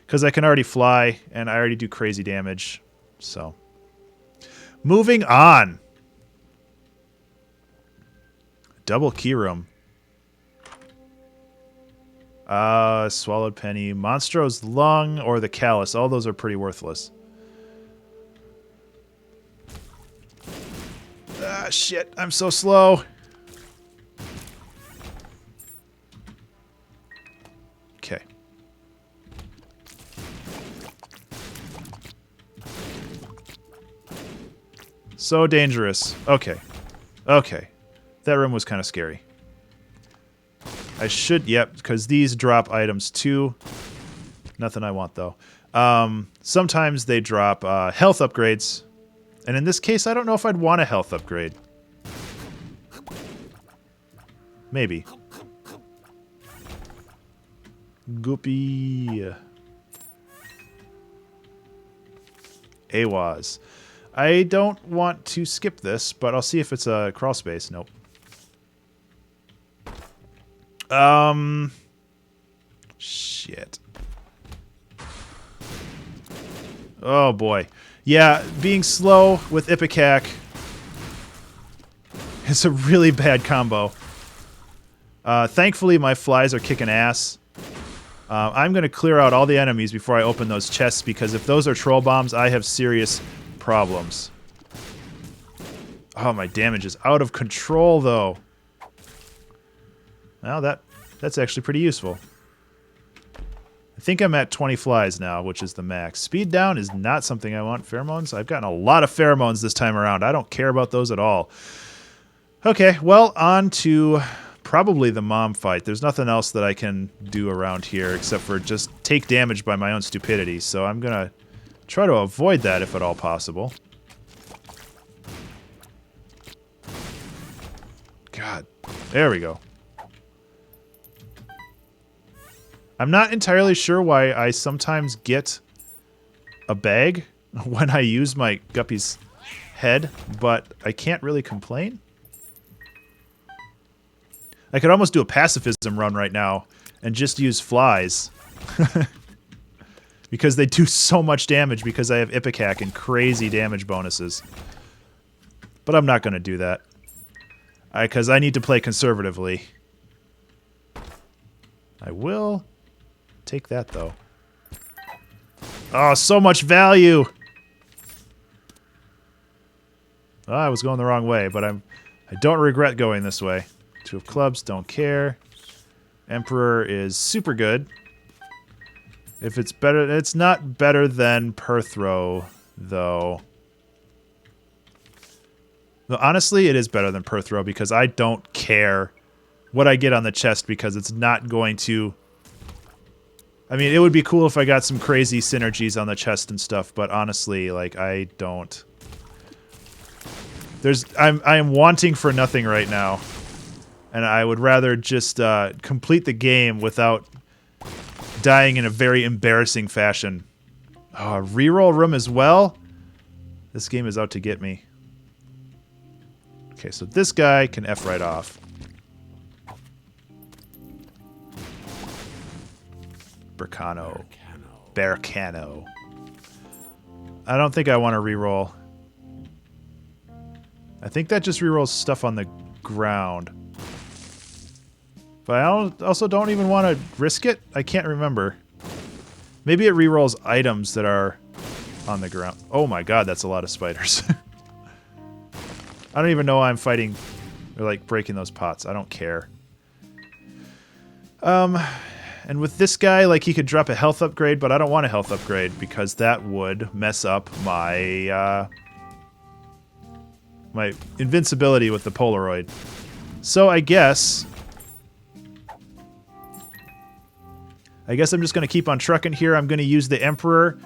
because I can already fly, and I already do crazy damage, so... Moving on! double key room. Swallowed penny, Monstro's lung, or the callus. All those are pretty worthless. Ah, shit. I'm so slow. Okay. So dangerous. Okay. Okay. That room was kind of scary. I should, yep, because these drop items too. Nothing I want, though. Sometimes they drop health upgrades. And in this case, I don't know if I'd want a health upgrade. Maybe. Goopy. AWAS. I don't want to skip this, but I'll see if it's a crawl space. Nope. Shit. Oh, boy. Yeah, being slow with Ipecac is a really bad combo. Thankfully, my flies are kicking ass. I'm going to clear out all the enemies before I open those chests, because if those are troll bombs, I have serious problems. Oh, my damage is out of control, though. Well, that's actually pretty useful. I think I'm at 20 flies now, which is the max. Speed down is not something I want. Pheromones? I've gotten a lot of pheromones this time around. I don't care about those at all. Okay, well, on to probably the mom fight. There's nothing else that I can do around here except for just take damage by my own stupidity. So I'm going to try to avoid that if at all possible. God, there we go. I'm not entirely sure why I sometimes get a bag when I use my Guppy's head, but I can't really complain. I could almost do a pacifism run right now and just use flies. Because they do so much damage because I have Ipecac and crazy damage bonuses. But I'm not going to do that. Because I need to play conservatively. I will take that, though. Oh, so much value! Oh, I was going the wrong way, but I don't regret going this way. Two of clubs, don't care. Emperor is super good. If it's better, it's not better than Perthrow, though. No, honestly, it is better than Perthrow because I don't care what I get on the chest because it's not going to... I mean, it would be cool if I got some crazy synergies on the chest and stuff, but honestly, like, I don't... I am wanting for nothing right now. And I would rather just complete the game without dying in a very embarrassing fashion. Oh, reroll room as well? This game is out to get me. Okay, so this guy can F right off. Bercano. Bercano. I don't think I want to reroll. I think that just rerolls stuff on the ground. But I also don't even want to risk it. I can't remember. Maybe it rerolls items that are on the ground. Oh my god, that's a lot of spiders. I don't even know why I'm fighting or like breaking those pots. I don't care. And with this guy, like, he could drop a health upgrade, but I don't want a health upgrade because that would mess up my my invincibility with the Polaroid. So I guess I'm just going to keep on trucking here. I'm going to use the Emperor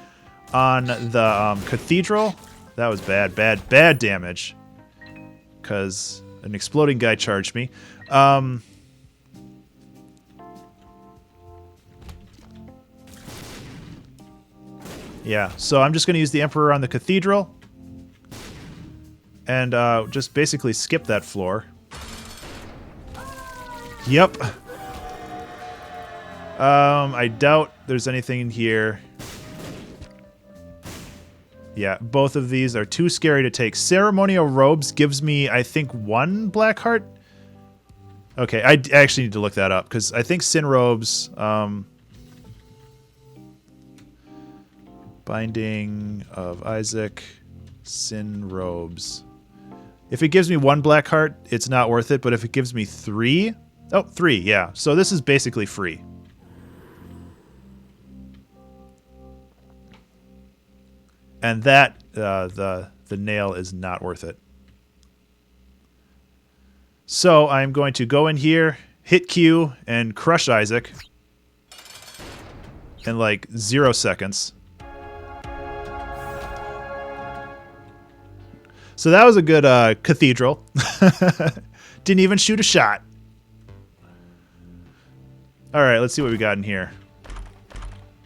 on the Cathedral. That was bad damage. Because an exploding guy charged me. Yeah, so I'm just going to use the Emperor on the Cathedral. And just basically skip that floor. Yep. I doubt there's anything in here. Yeah, both of these are too scary to take. Ceremonial Robes gives me, I think, 1 black heart. Okay, I actually need to look that up because I think Sin Robes, Binding of Isaac, Sin Robes. If it gives me 1 black heart, it's not worth it. But if it gives me 3, oh, 3, yeah. So this is basically free. And that the nail is not worth it. So I'm going to go in here, hit Q, and crush Isaac in like 0 seconds. So that was a good cathedral. Didn't even shoot a shot. All right, let's see what we got in here.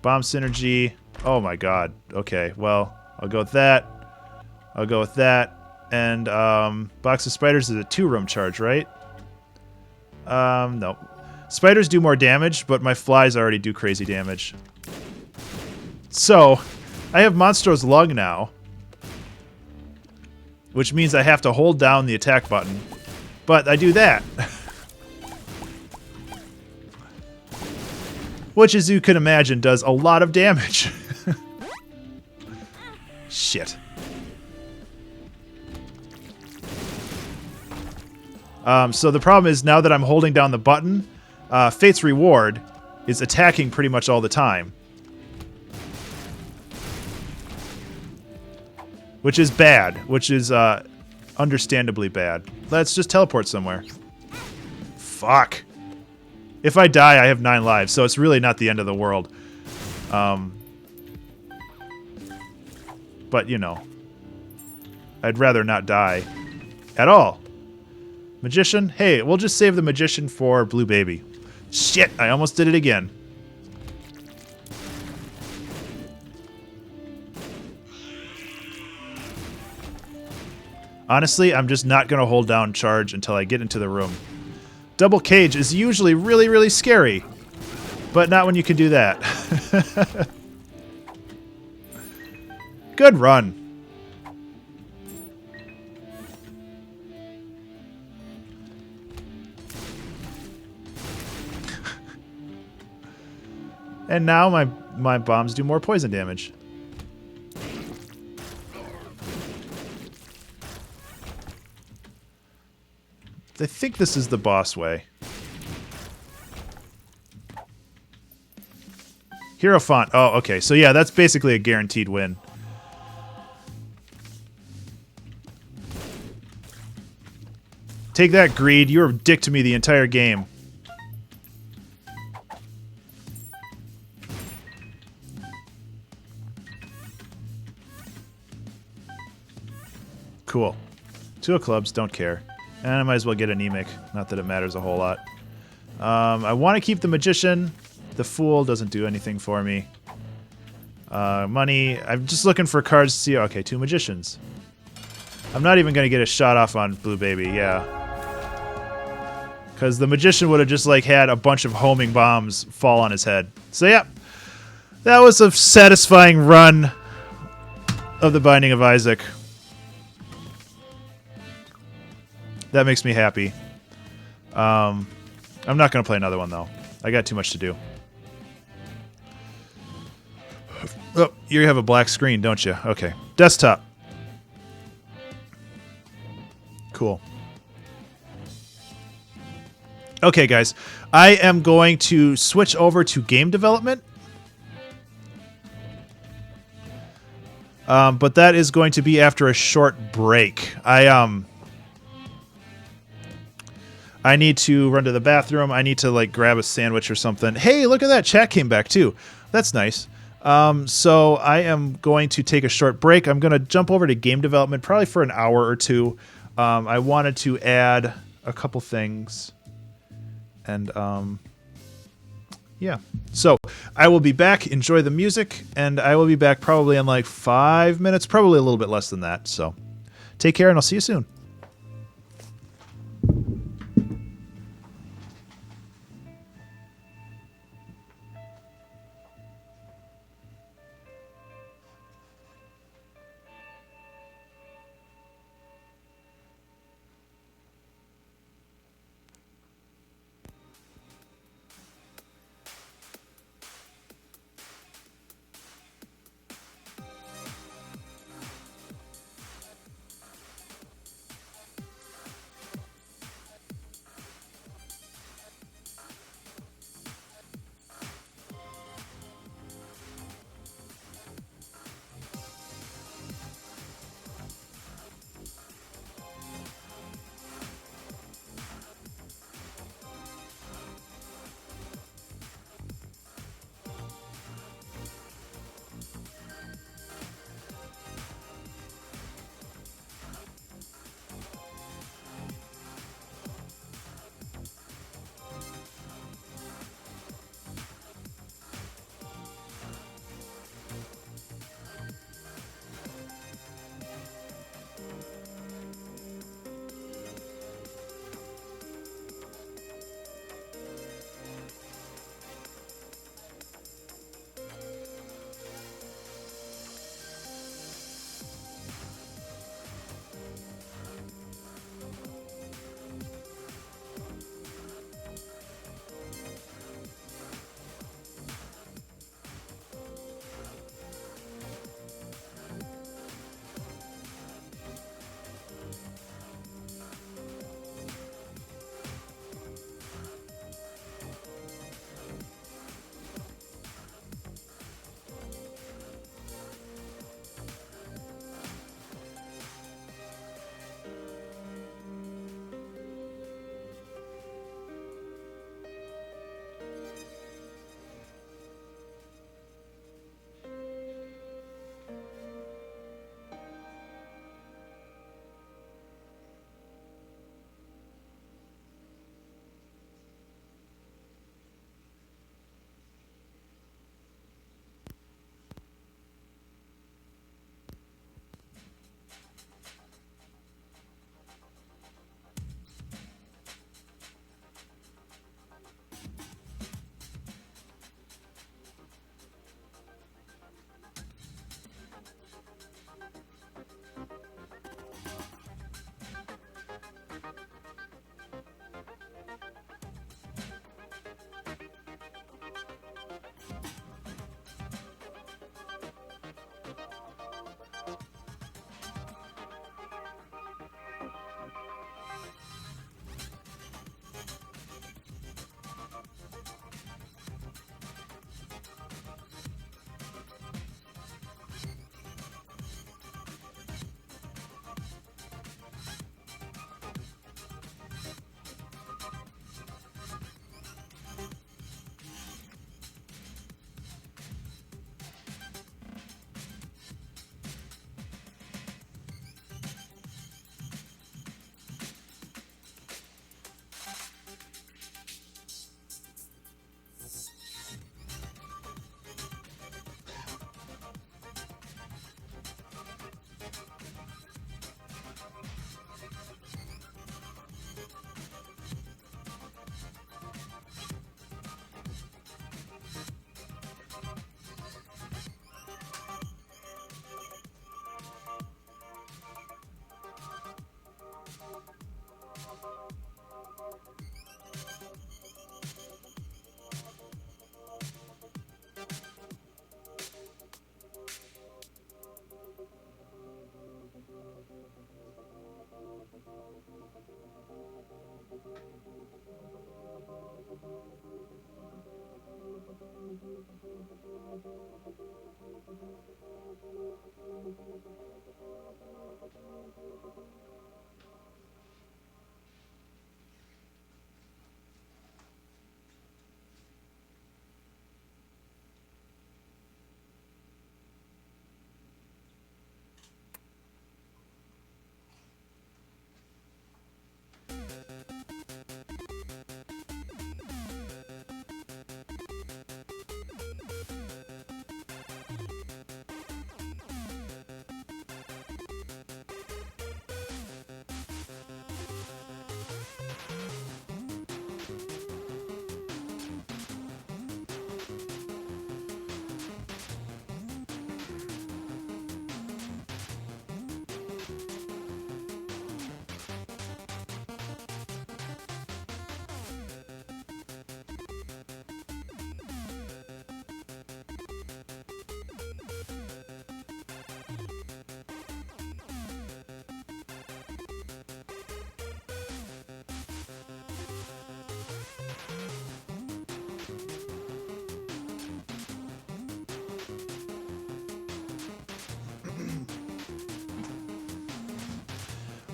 Bomb synergy. Oh my god. Okay, well, I'll go with that. I'll go with that. And box of spiders is a 2-room charge, right? No. Spiders do more damage, but my flies already do crazy damage. So, I have Monstro's Lung now, which means I have to hold down the attack button. But I do that. Which, as you can imagine, does a lot of damage. Shit. So the problem is, now that I'm holding down the button, Fate's Reward is attacking pretty much all the time. Which is bad. Which is understandably bad. Let's just teleport somewhere. Fuck. If I die, I have 9 lives, so it's really not the end of the world. But, you know. I'd rather not die. At all. Magician? Hey, we'll just save the Magician for Blue Baby. Shit, I almost did it again. Honestly, I'm just not going to hold down charge until I get into the room. Double cage is usually really, really scary. But not when you can do that. Good run. And now my bombs do more poison damage. I think this is the boss way. Hierophant. Oh, okay. So yeah, that's basically a guaranteed win. Take that, Greed. You were a dick to me the entire game. Cool. 2 of clubs, don't care. And I might as well get anemic. Not that it matters a whole lot. I want to keep the Magician. The Fool doesn't do anything for me. Money. I'm just looking for cards to see. Okay, 2 Magicians. I'm not even going to get a shot off on Blue Baby, yeah. Because the Magician would have just like had a bunch of homing bombs fall on his head. So yeah, that was a satisfying run of the Binding of Isaac. That makes me happy. I'm not going to play another one, though. I got too much to do. Oh, you have a black screen, don't you? Okay. Desktop. Cool. Okay, guys. I am going to switch over to game development. But that is going to be after a short break. I need to run to the bathroom. I need to like grab a sandwich or something. Hey, look at that. Chat came back too. That's nice. So I am going to take a short break. I'm going to jump over to game development probably for an hour or 2. I wanted to add a couple things. And yeah. So I will be back. Enjoy the music. And I will be back probably in like 5 minutes. Probably a little bit less than that. So take care and I'll see you soon.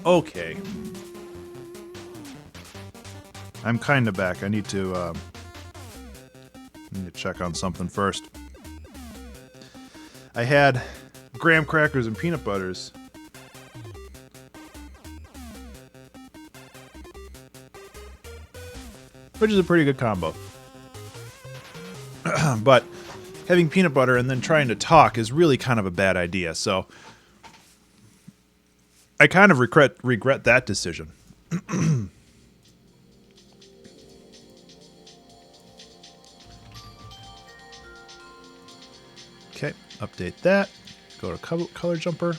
Okay. I'm kind of back. I need to check on something first. I had graham crackers and peanut butters. Which is a pretty good combo. But having peanut butter and then trying to talk is really kind of a bad idea. So I kind of regret that decision. Okay, update that. Go to color jumper.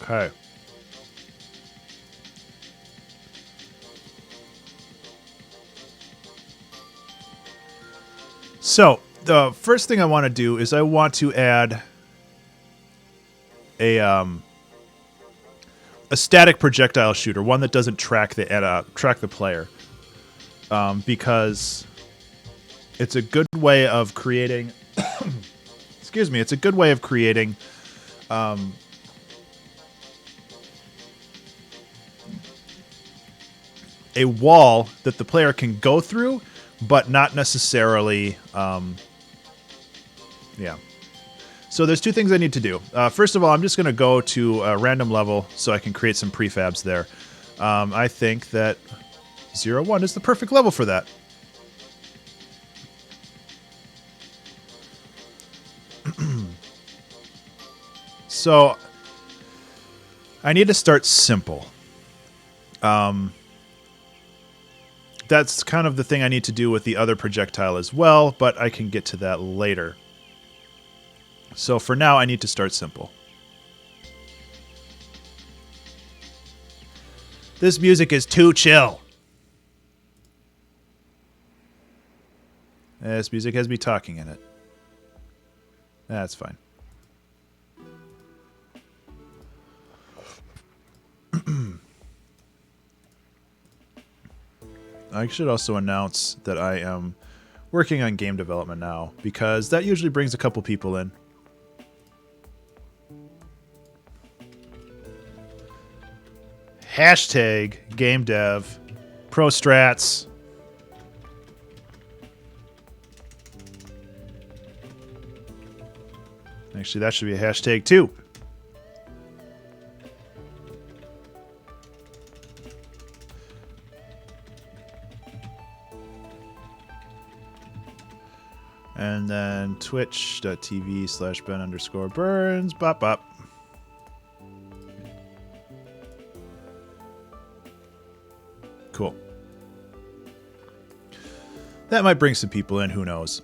Okay. So, the first thing I want to do is I want to add a static projectile shooter, one that doesn't track the player, because it's a good way of creating. Excuse me. It's a good way of creating. A wall that the player can go through, but not necessarily. Yeah. So there's two things I need to do. First of all, I'm just going to go to a random level so I can create some prefabs there. I think that 0-1 is the perfect level for that. So I need to start simple. That's kind of the thing I need to do with the other projectile as well, but I can get to that later. So for now, I need to start simple. This music is too chill. This music has me talking in it. That's fine. I should also announce that I am working on game development now, because that usually brings a couple people in. Hashtag GameDev Pro Strats. Actually, that should be a hashtag too. And then twitch.tv/Ben_Burns. Bop bop. Cool. That might bring some people in, who knows.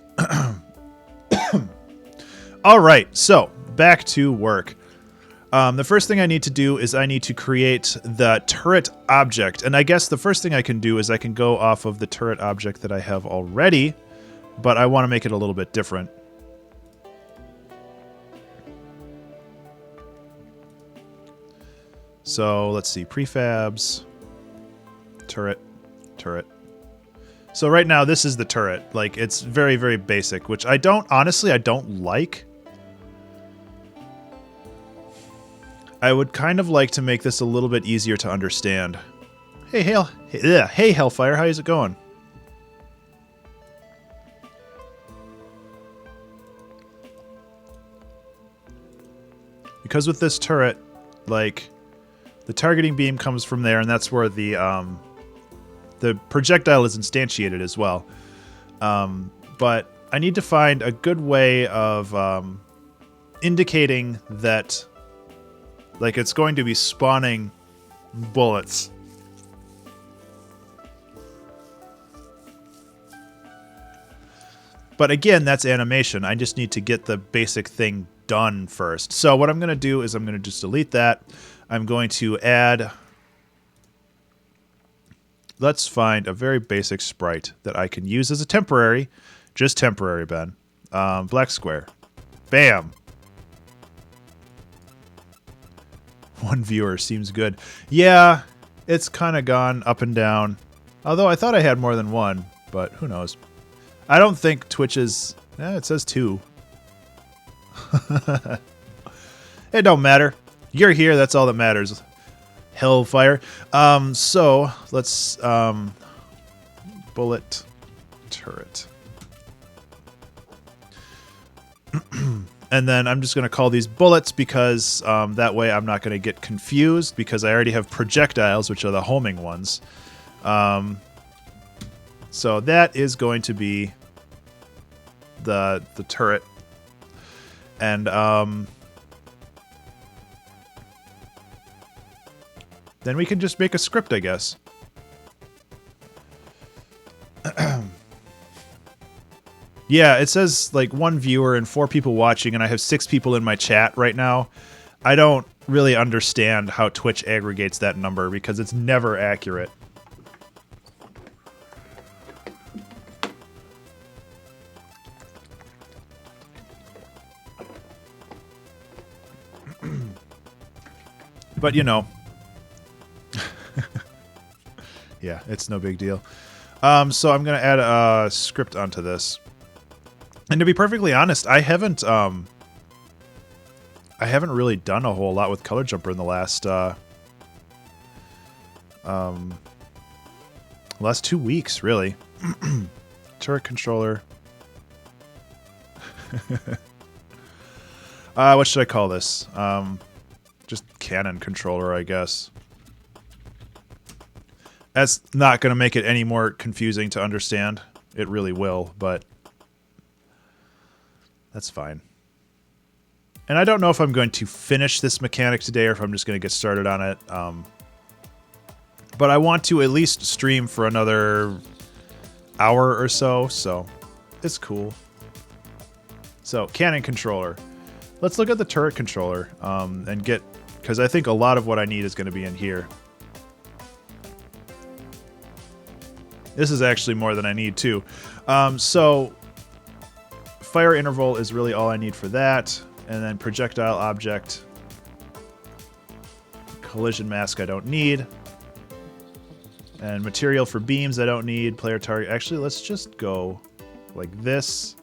All right, so back to work. The first thing I need to do is I need to create the turret object. And I guess the first thing I can do is I can go off of the turret object that I have already, but I want to make it a little bit different. So let's see, prefabs, turret. So right now this is the turret. Like, it's very, very basic, which I don't like. I would kind of like to make this a little bit easier to understand. Hey Hellfire, how's it going? Because with this turret, like, the targeting beam comes from there, and that's where the projectile is instantiated as well. But I need to find a good way of indicating that, like, it's going to be spawning bullets. But again, that's animation. I just need to get the basic thing done first. So what I'm going to do is I'm going to just delete that. I'm going to add... Let's find a very basic sprite that I can use as a temporary. Just temporary, Ben. Black square. Bam. One viewer seems good. Yeah, it's kind of gone up and down. Although I thought I had more than one, but who knows? I don't think Twitch is... it says 2. It don't matter. You're here, that's all that matters. Hellfire. So, let's... bullet turret. And then I'm just going to call these bullets because that way I'm not going to get confused because I already have projectiles, which are the homing ones. So that is going to be the turret. And then we can just make a script, I guess. Yeah, it says like 1 viewer and 4 people watching, and I have 6 people in my chat right now. I don't really understand how Twitch aggregates that number because it's never accurate. But, you know. Yeah, it's no big deal. So I'm going to add a script onto this. And to be perfectly honest, I haven't really done a whole lot with Color Jumper in the last 2 weeks, really. Turret controller. What should I call this? Just cannon controller, I guess. That's not going to make it any more confusing to understand. It really will, but that's fine. And I don't know if I'm going to finish this mechanic today or if I'm just going to get started on it. But I want to at least stream for another hour or so it's cool. So, cannon controller. Let's look at the turret controller and get... because I think a lot of what I need is going to be in here. This is actually more than I need, too. So, fire interval is really all I need for that. And then projectile object. Collision mask I don't need. And material for beams I don't need. Player target. Actually, let's just go like this.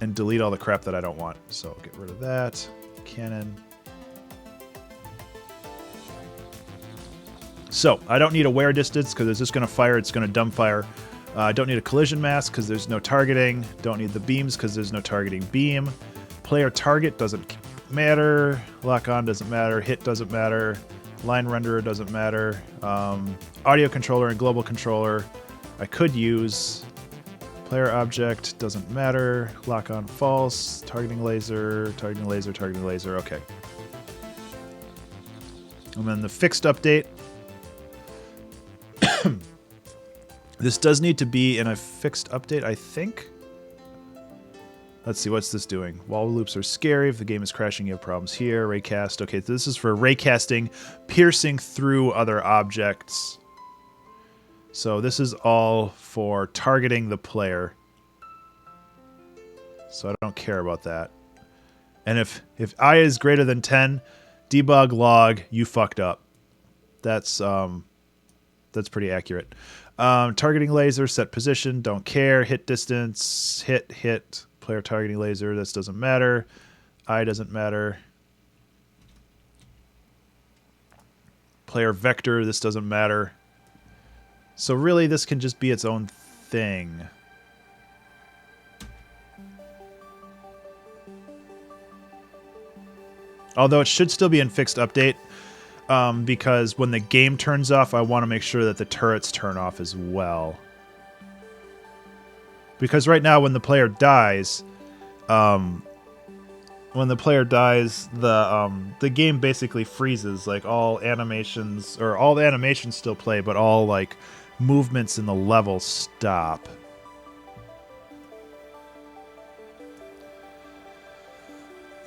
And delete all the crap that I don't want. So, get rid of that. Cannon. So, I don't need a wear distance because it's just going to fire. It's going to dumb fire. I don't need a collision mask because there's no targeting. Don't need the beams because there's no targeting beam. Player target doesn't matter. Lock on doesn't matter. Hit doesn't matter. Line renderer doesn't matter. Audio controller and global controller I could use. Player object doesn't matter. Lock on false. Targeting laser. Targeting laser. Targeting laser. Okay. And then the fixed update. This does need to be in a fixed update, I think. Let's see, what's this doing? Wall loops are scary. If the game is crashing, you have problems here. Raycast. Okay, so this is for raycasting, piercing through other objects. So this is all for targeting the player. So I don't care about that. And if I is greater than 10, debug log, you fucked up. That's pretty accurate. Targeting laser, set position, don't care. Hit distance, hit. Player targeting laser, this doesn't matter. I doesn't matter. Player vector, this doesn't matter. So really, this can just be its own thing. Although it should still be in fixed update. Because when the game turns off, I want to make sure that the turrets turn off as well. Because right now, when the player dies, the game basically freezes. Like all animations, or all the animations still play, but all like movements in the level stop.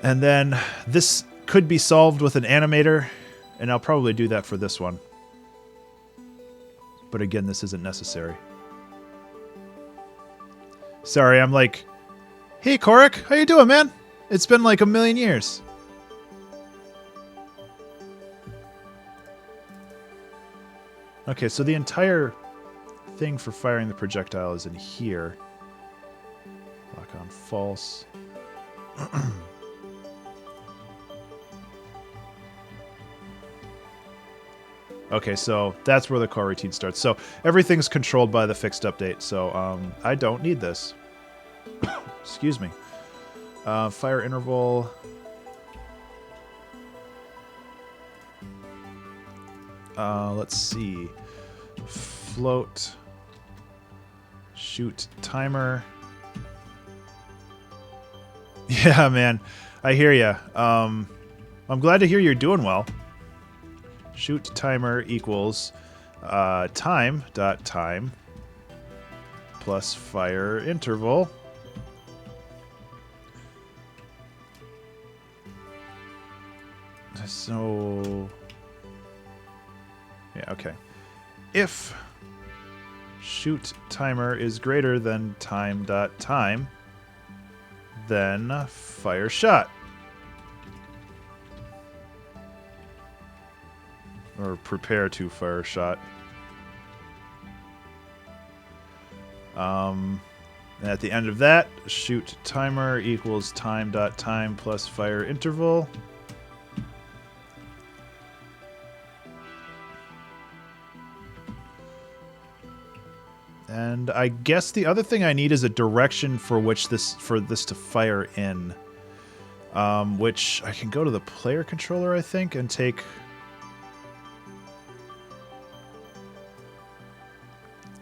And then this could be solved with an animator. And I'll probably do that for this one. But again, this isn't necessary. Sorry, I'm like, hey, Korik, how you doing, man? It's been like a million years. Okay, so the entire thing for firing the projectile is in here. Lock on false. Okay, so that's where the core routine starts. So everything's controlled by the fixed update. So I don't need this. Excuse me. Fire interval. Let's see. Float. Shoot timer. Yeah, man. I hear ya. I'm glad to hear you're doing well. Shoot timer equals time dot time plus fire interval. So yeah, okay. If shoot timer is greater than time dot time, then fire shot. Or prepare to fire a shot. And at the end of that, shoot timer equals time dot time plus fire interval. And I guess the other thing I need is a direction for this to fire in. Which I can go to the player controller, I think, and take.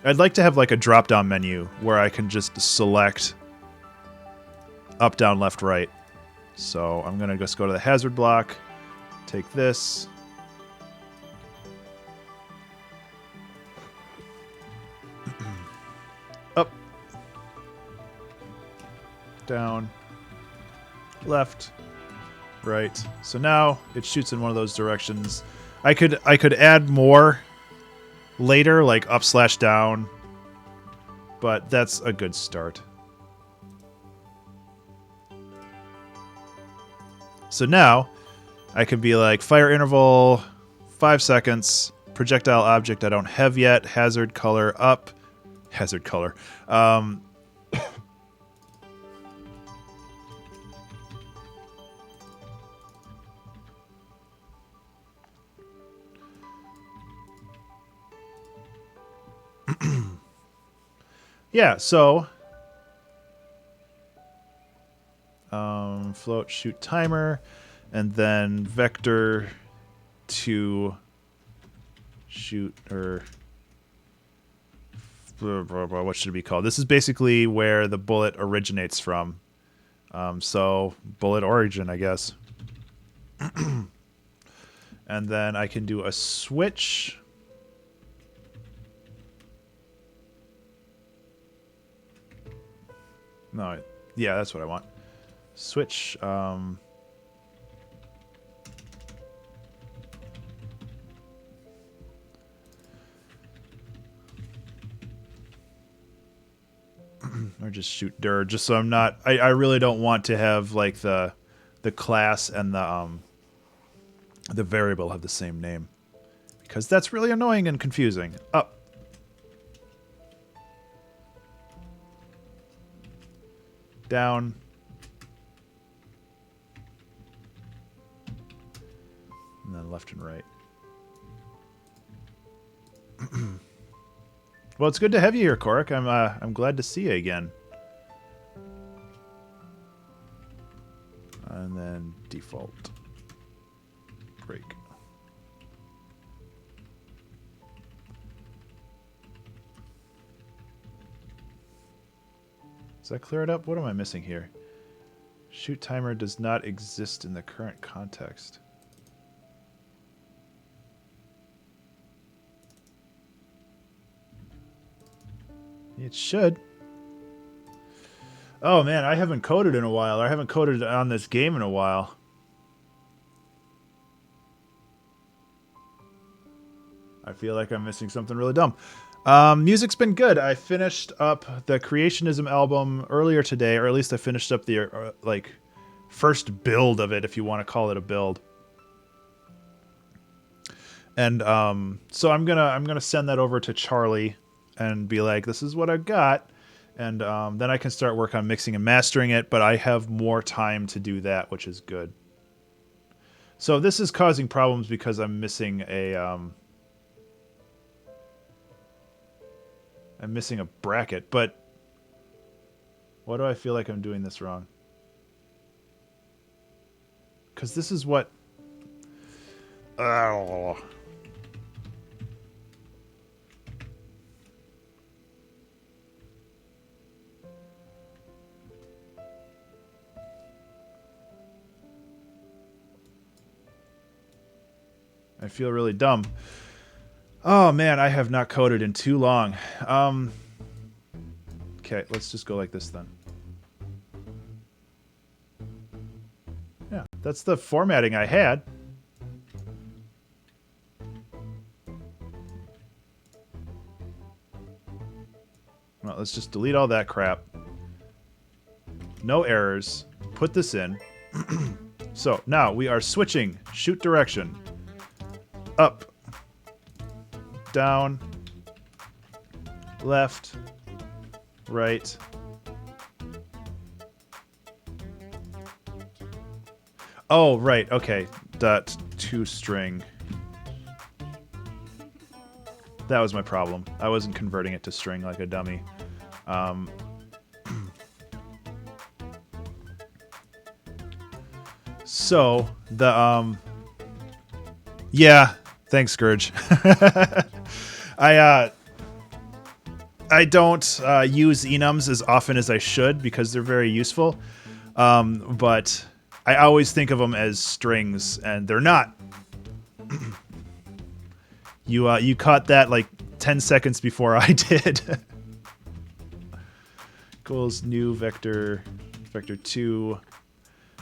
I'd like to have like a drop-down menu where I can just select up, down, left, right. So I'm going to just go to the hazard block, take this. Up, down, left, right. So now it shoots in one of those directions. I could add more later, like up/down, but that's a good start. So now I could be like fire interval 5 seconds, projectile object I don't have yet, hazard color up, hazard color. Yeah, so float shoot timer, and then vector to shoot, or what should it be called? This is basically where the bullet originates from. So bullet origin, I guess. And then I can do a switch. No, yeah, that's what I want. Switch. Or just shoot dir, just so I'm not. I really don't want to have like the class and the variable have the same name, because that's really annoying and confusing. Up. Down. And then left and right. Well, it's good to have you here, Korik. I'm glad to see you again. And then default. Break. Does that clear it up? What am I missing here? Shoot timer does not exist in the current context. It should. Oh man, I haven't coded in a while. I haven't coded on this game in a while. I feel like I'm missing something really dumb. Music's been good. I finished up the Creationism album earlier today, or at least I finished up the like first build of it, if you want to call it a build. And so I'm gonna send that over to Charlie and be like, this is what I got. And then I can start work on mixing and mastering it, but I have more time to do that, which is good. So this is causing problems because I'm missing a bracket, but why do I feel like I'm doing this wrong? Because this is what... Oh. I feel really dumb. Oh man, I have not coded in too long. Okay, let's just go like this then. Yeah, that's the formatting I had. Well, let's just delete all that crap. No errors. Put this in. So now we are switching shoot direction. Up. Down. Left. Right. Oh, right. Okay. Dot to string. That was my problem. I wasn't converting it to string like a dummy. So the yeah, thanks, Scourge. I don't use enums as often as I should because they're very useful. But I always think of them as strings, and they're not. You caught that like 10 seconds before I did. Equals new vector 2.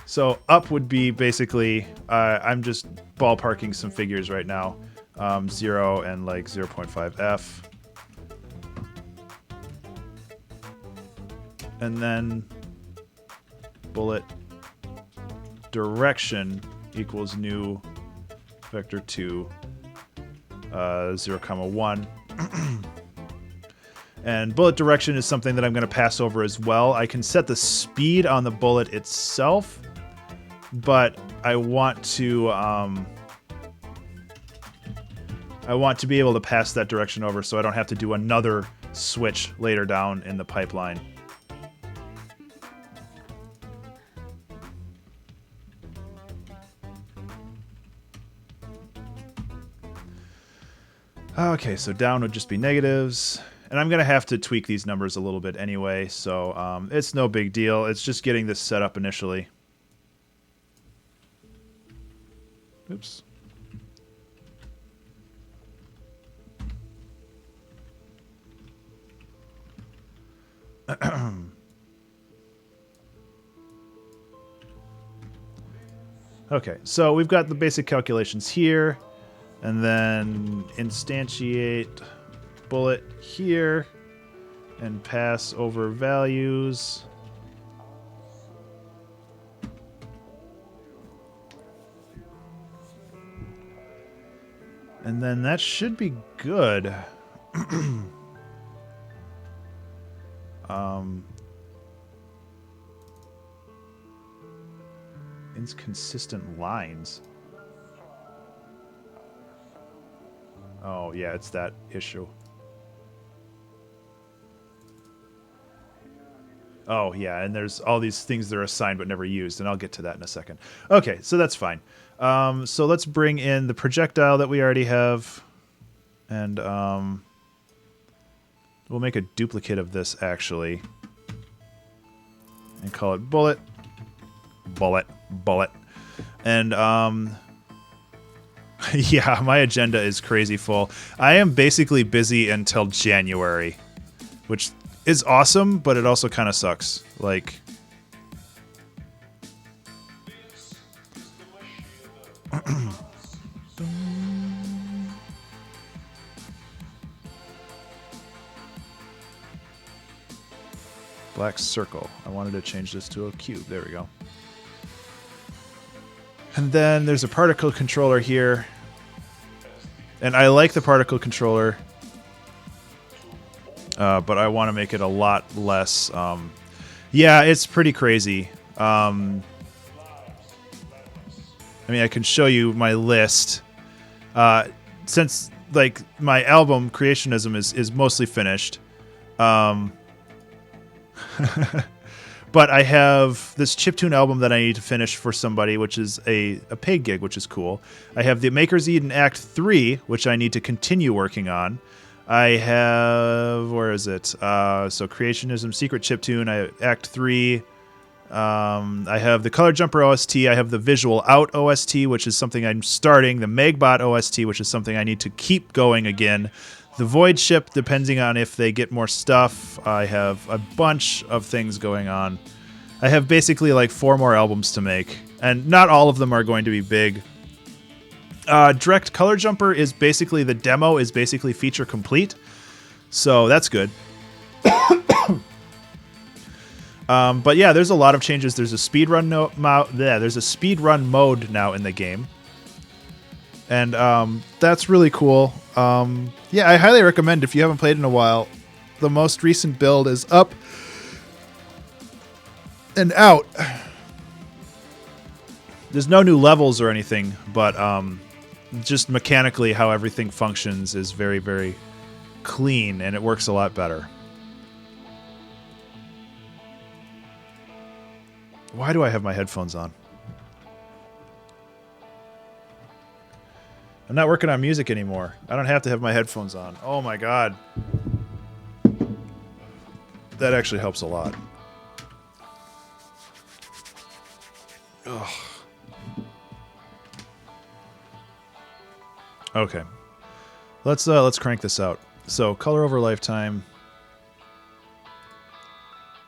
So up would be basically, I'm just ballparking some figures right now. 0 and like 0.5f. And then bullet direction equals new vector 2, 0, 1. And bullet direction is something that I'm going to pass over as well. I can set the speed on the bullet itself, but I want to be able to pass that direction over so I don't have to do another switch later down in the pipeline. Okay, so down would just be negatives. And I'm going to have to tweak these numbers a little bit anyway, so it's no big deal. It's just getting this set up initially. Oops. Okay, so we've got the basic calculations here, and then instantiate bullet here, and pass over values. And then that should be good. Inconsistent lines. Oh, yeah, it's that issue. Oh, yeah, and there's all these things that are assigned but never used, and I'll get to that in a second. Okay, so that's fine. So let's bring in the projectile that we already have, and we'll make a duplicate of this, actually, and call it bullet, bullet, bullet. And, yeah, my agenda is crazy full. I am basically busy until January, which is awesome, but it also kind of sucks. Like, black circle. I wanted to change this to a cube. There we go. And then there's a particle controller here. And I like the particle controller, but I want to make it a lot less. Yeah, it's pretty crazy. I mean, I can show you my list. Since like my album Creationism is mostly finished, but I have this chiptune album that I need to finish for somebody, which is a paid gig, which is cool. I have the Maker's Eden Act 3, which I need to continue working on. I have, where is it? So Creationism, Secret Chiptune, Act 3. I have the Color Jumper OST. I have the Visual Out OST, which is something I'm starting. The Megbot OST, which is something I need to keep going again. The Void Ship, depending on if they get more stuff. I have a bunch of things going on. I have basically like 4 more albums to make, and not all of them are going to be big. Direct Color Jumper is basically, the demo is basically feature complete, so that's good. But yeah, there's a lot of changes. There's a speedrun there's a speedrun mode now in the game, and that's really cool. Yeah, I highly recommend, if you haven't played in a while. The most recent build is up and out. There's no new levels or anything, but just mechanically how everything functions is very, very clean, and it works a lot better. Why do I have my headphones on? I'm not working on music anymore. I don't have to have my headphones on. Oh my god. That actually helps a lot. Ugh. Okay. Let's crank this out. So, color over lifetime.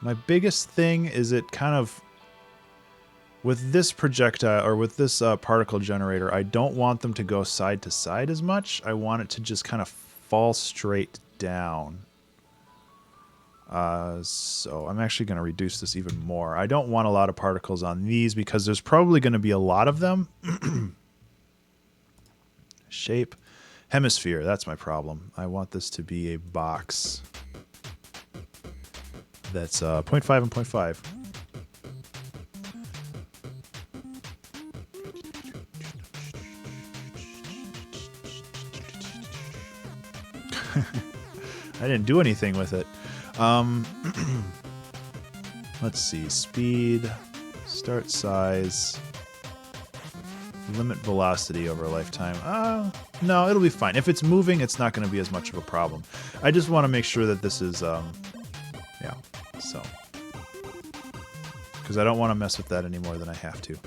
My biggest thing is it kind of, with this projectile, or with this particle generator, I don't want them to go side to side as much. I want it to just kind of fall straight down. So I'm actually going to reduce this even more. I don't want a lot of particles on these because there's probably going to be a lot of them. Shape. Hemisphere, that's my problem. I want this to be a box that's 0.5 and 0.5. I didn't do anything with it. Let's see. Speed, start size, limit velocity over a lifetime. No, it'll be fine. If it's moving, it's not going to be as much of a problem. I just want to make sure that this is, yeah, so. Because I don't want to mess with that any more than I have to.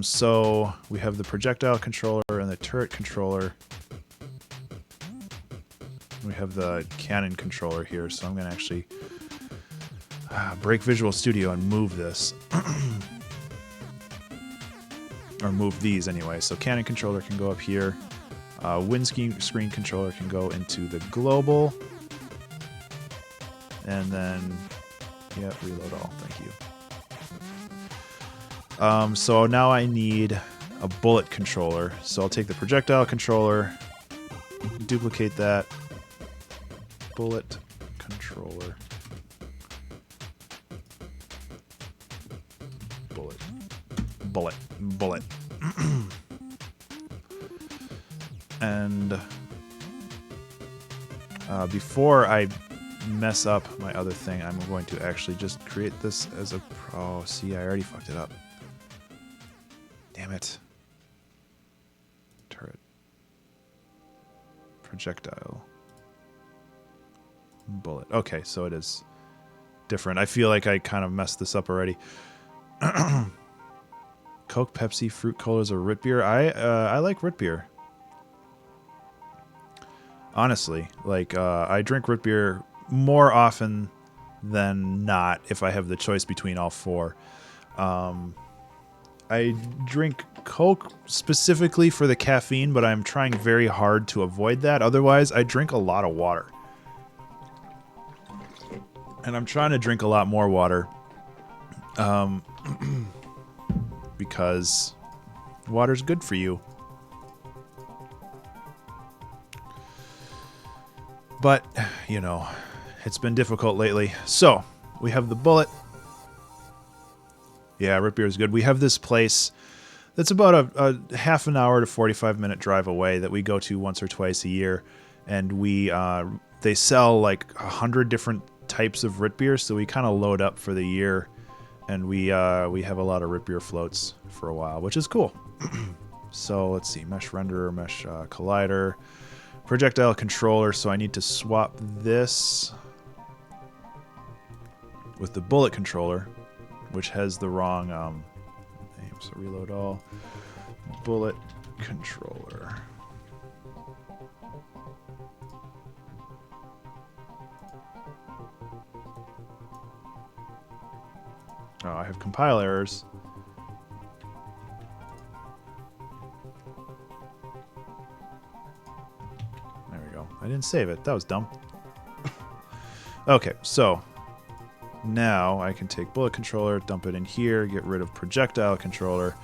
So we have the projectile controller and the turret controller. We have the cannon controller here, so I'm going to actually break Visual Studio and move this. Or move these anyway. So cannon controller can go up here. Windscreen controller can go into the global. And then, yeah, reload all. Thank you. So now I need a bullet controller. So I'll take the projectile controller, duplicate that. Bullet controller. Bullet. And before I mess up my other thing, I'm going to actually just create this as a... Oh, see, I already fucked it up. Damn it. Turret. Projectile. Bullet. Okay, so it is different. I feel like I kind of messed this up already. Coke, Pepsi, fruit colas, or root beer. I like root beer. Honestly, like I drink root beer more often than not if I have the choice between all 4. I drink Coke specifically for the caffeine, but I'm trying very hard to avoid that. Otherwise, I drink a lot of water. And I'm trying to drink a lot more water. Because water's good for you. But, you know, it's been difficult lately. So, we have the bullet. Yeah, root beer is good. We have this place that's about a half an hour to 45-minute drive away that we go to once or twice a year. And they sell like 100 different types of root beer, so we kind of load up for the year. And we have a lot of root beer floats for a while, which is cool. So let's see, mesh renderer, mesh collider, projectile controller. So I need to swap this with the bullet controller, which has the wrong name. So reload all, bullet controller. Oh, I have compile errors. There we go. I didn't save it. That was dumb. Okay, so now I can take bullet controller, dump it in here, get rid of projectile controller.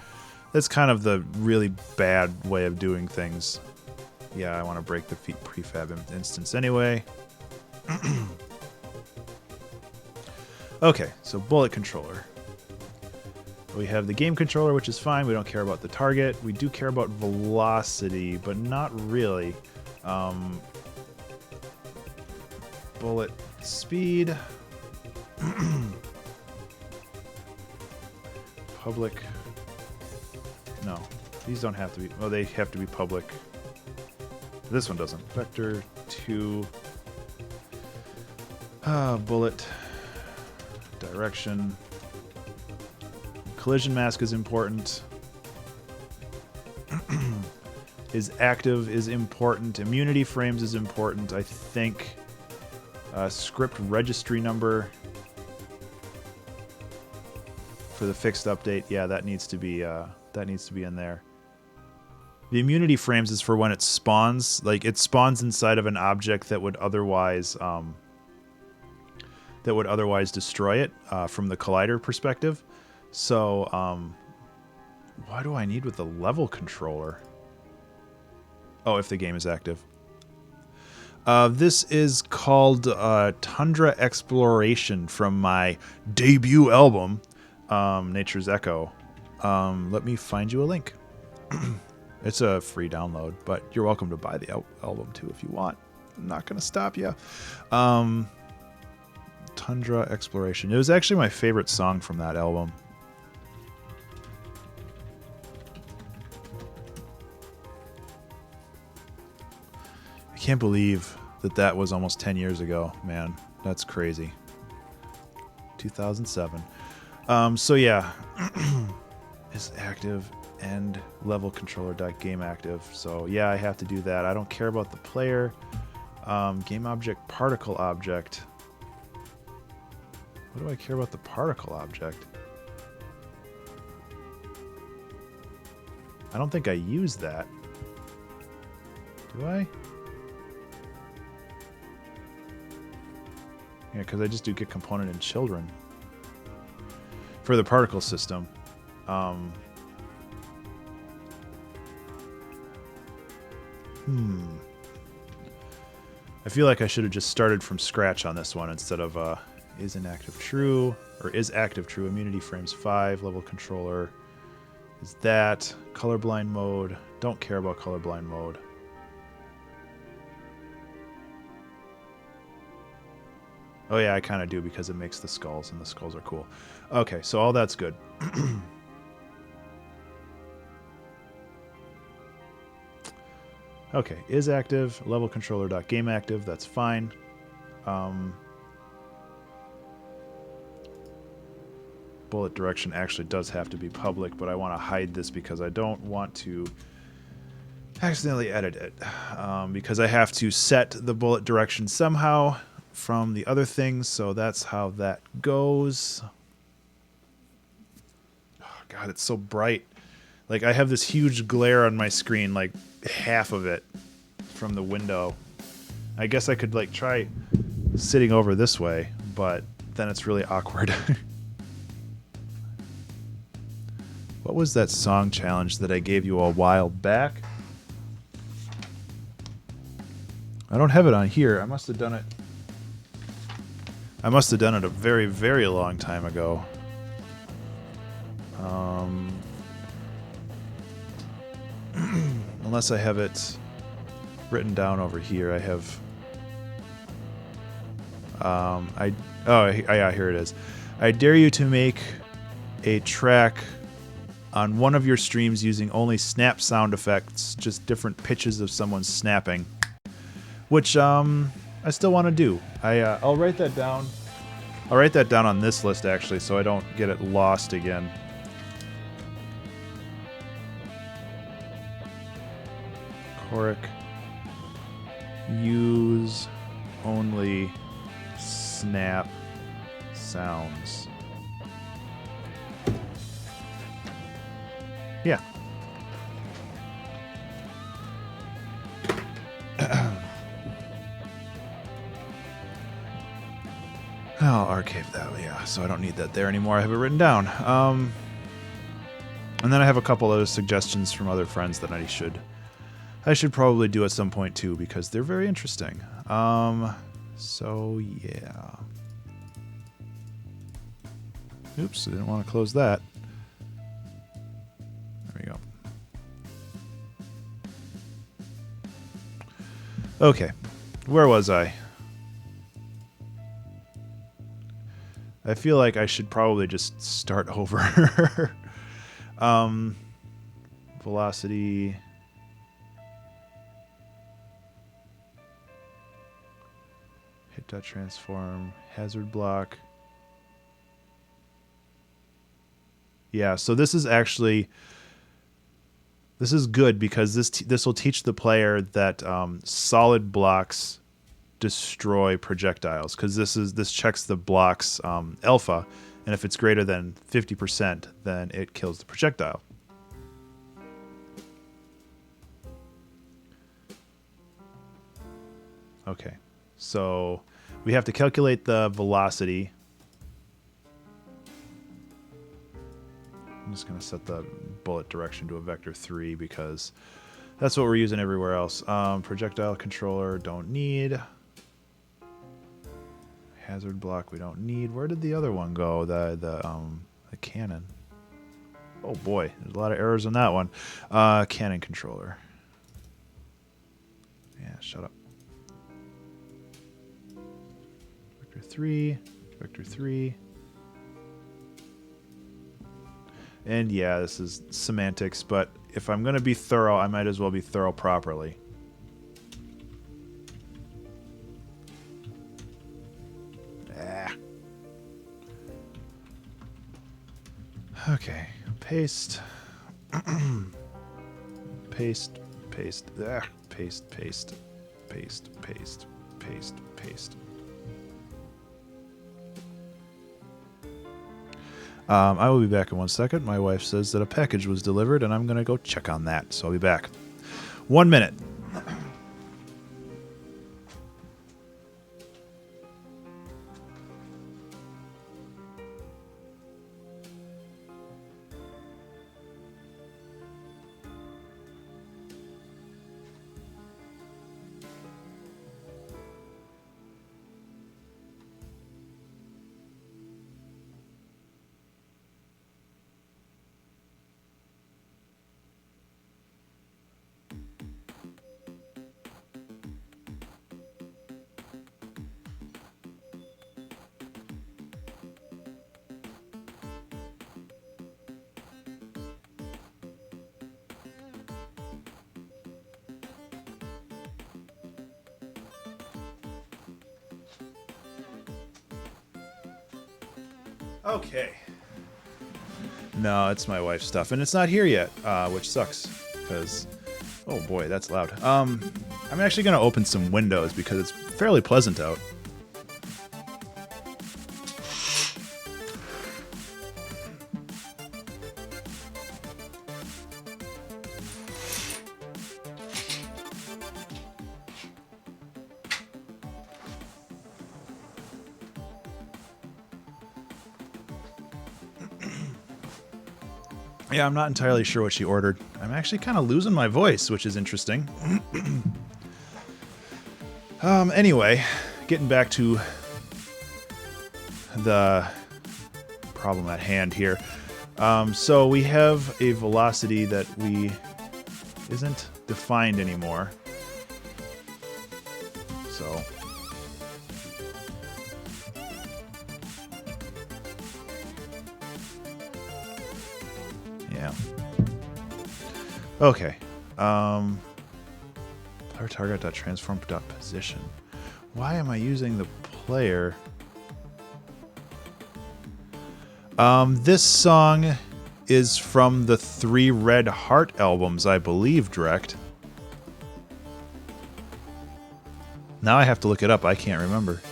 That's kind of the really bad way of doing things. Yeah, I want to break the prefab instance anyway. Okay, so bullet controller. We have the game controller, which is fine. We don't care about the target. We do care about velocity, but not really. Bullet speed. Public. No, these don't have to be. Oh, they have to be public. This one doesn't. Vector 2. Bullet. Direction. Collision mask is important. Is active is important. Immunity frames is important. I think script registry number for the fixed update. Yeah, that needs to be in there. The immunity frames is for when it spawns. Like it spawns inside of an object that would otherwise destroy it from the collider perspective. So, what do I need with the level controller? Oh, if the game is active. This is called Tundra Exploration from my debut album, Nature's Echo. Let me find you a link. It's a free download, but you're welcome to buy the album too if you want. I'm not going to stop you. Tundra Exploration. It was actually my favorite song from that album. I can't believe that was almost 10 years ago, man. That's crazy. 2007. So yeah, is active and level controller game active. So yeah, I have to do that. I don't care about the player. Game object, particle object. What do I care about the particle object? I don't think I use that. Do I? Yeah, because I just do get component in children. For the particle system. I feel like I should have just started from scratch on this one instead of is inactive true, or is active true, immunity frames 5, level controller is that, colorblind mode, don't care about colorblind mode. Oh yeah, I kind of do because it makes the skulls, and the skulls are cool. Okay, so all that's good. Okay, is active, level controller.game active, that's fine. Bullet direction actually does have to be public, but I want to hide this because I don't want to accidentally edit it. Because I have to set the bullet direction somehow from the other things, so that's how that goes. Oh god, it's so bright. Like I have this huge glare on my screen, like half of it from the window. I guess I could like try sitting over this way, but then it's really awkward. What was that song challenge that I gave you a while back? I don't have it on here. I must have done it. I must have done it a very, very long time ago. Unless I have it written down over here. I have... yeah, here it is. I dare you to make a track on one of your streams using only snap sound effects, just different pitches of someone snapping, which I still want to do. I'll write that down. I'll write that down on this list actually, so I don't get it lost again. Coric. Use only snap sounds. Yeah. I'll archive that, yeah, so I don't need that there anymore. I have it written down. And then I have a couple other suggestions from other friends that I should probably do at some point too, because they're very interesting. So yeah. Oops, I didn't want to close that. There we go. Okay, where was I? I feel like I should probably just start over. Velocity. Hit.transform. Hazard block. Yeah, so this is good because this will teach the player that solid blocks destroy projectiles, because this checks the block's alpha, and if it's greater than 50%, then it kills the projectile. Okay, so we have to calculate the velocity. I'm just going to set the bullet direction to a vector 3 because that's what we're using everywhere else. Projectile controller, don't need. Hazard block, we don't need. Where did the other one go? The cannon. Oh boy, there's a lot of errors in that one. Cannon controller. Yeah, shut up. Vector 3, vector 3. And yeah, this is semantics, but if I'm going to be thorough, I might as well be thorough properly. Okay, paste. Paste, paste, paste, paste, paste, paste, paste, paste. I will be back in 1 second. My wife says that a package was delivered, and I'm going to go check on that. So I'll be back. 1 minute. Okay. No, it's my wife's stuff, and it's not here yet, which sucks, because... Oh boy, that's loud. I'm actually going to open some windows, because it's fairly pleasant out. Yeah, I'm not entirely sure what she ordered. I'm actually kind of losing my voice, which is interesting. Anyway, getting back to the problem at hand here. So we have a velocity that isn't defined anymore. So yeah. Okay. Player target transform position. Why am I using the player? This song is from the 3 Red Heart albums, I believe, Direct. Now I have to look it up. I can't remember.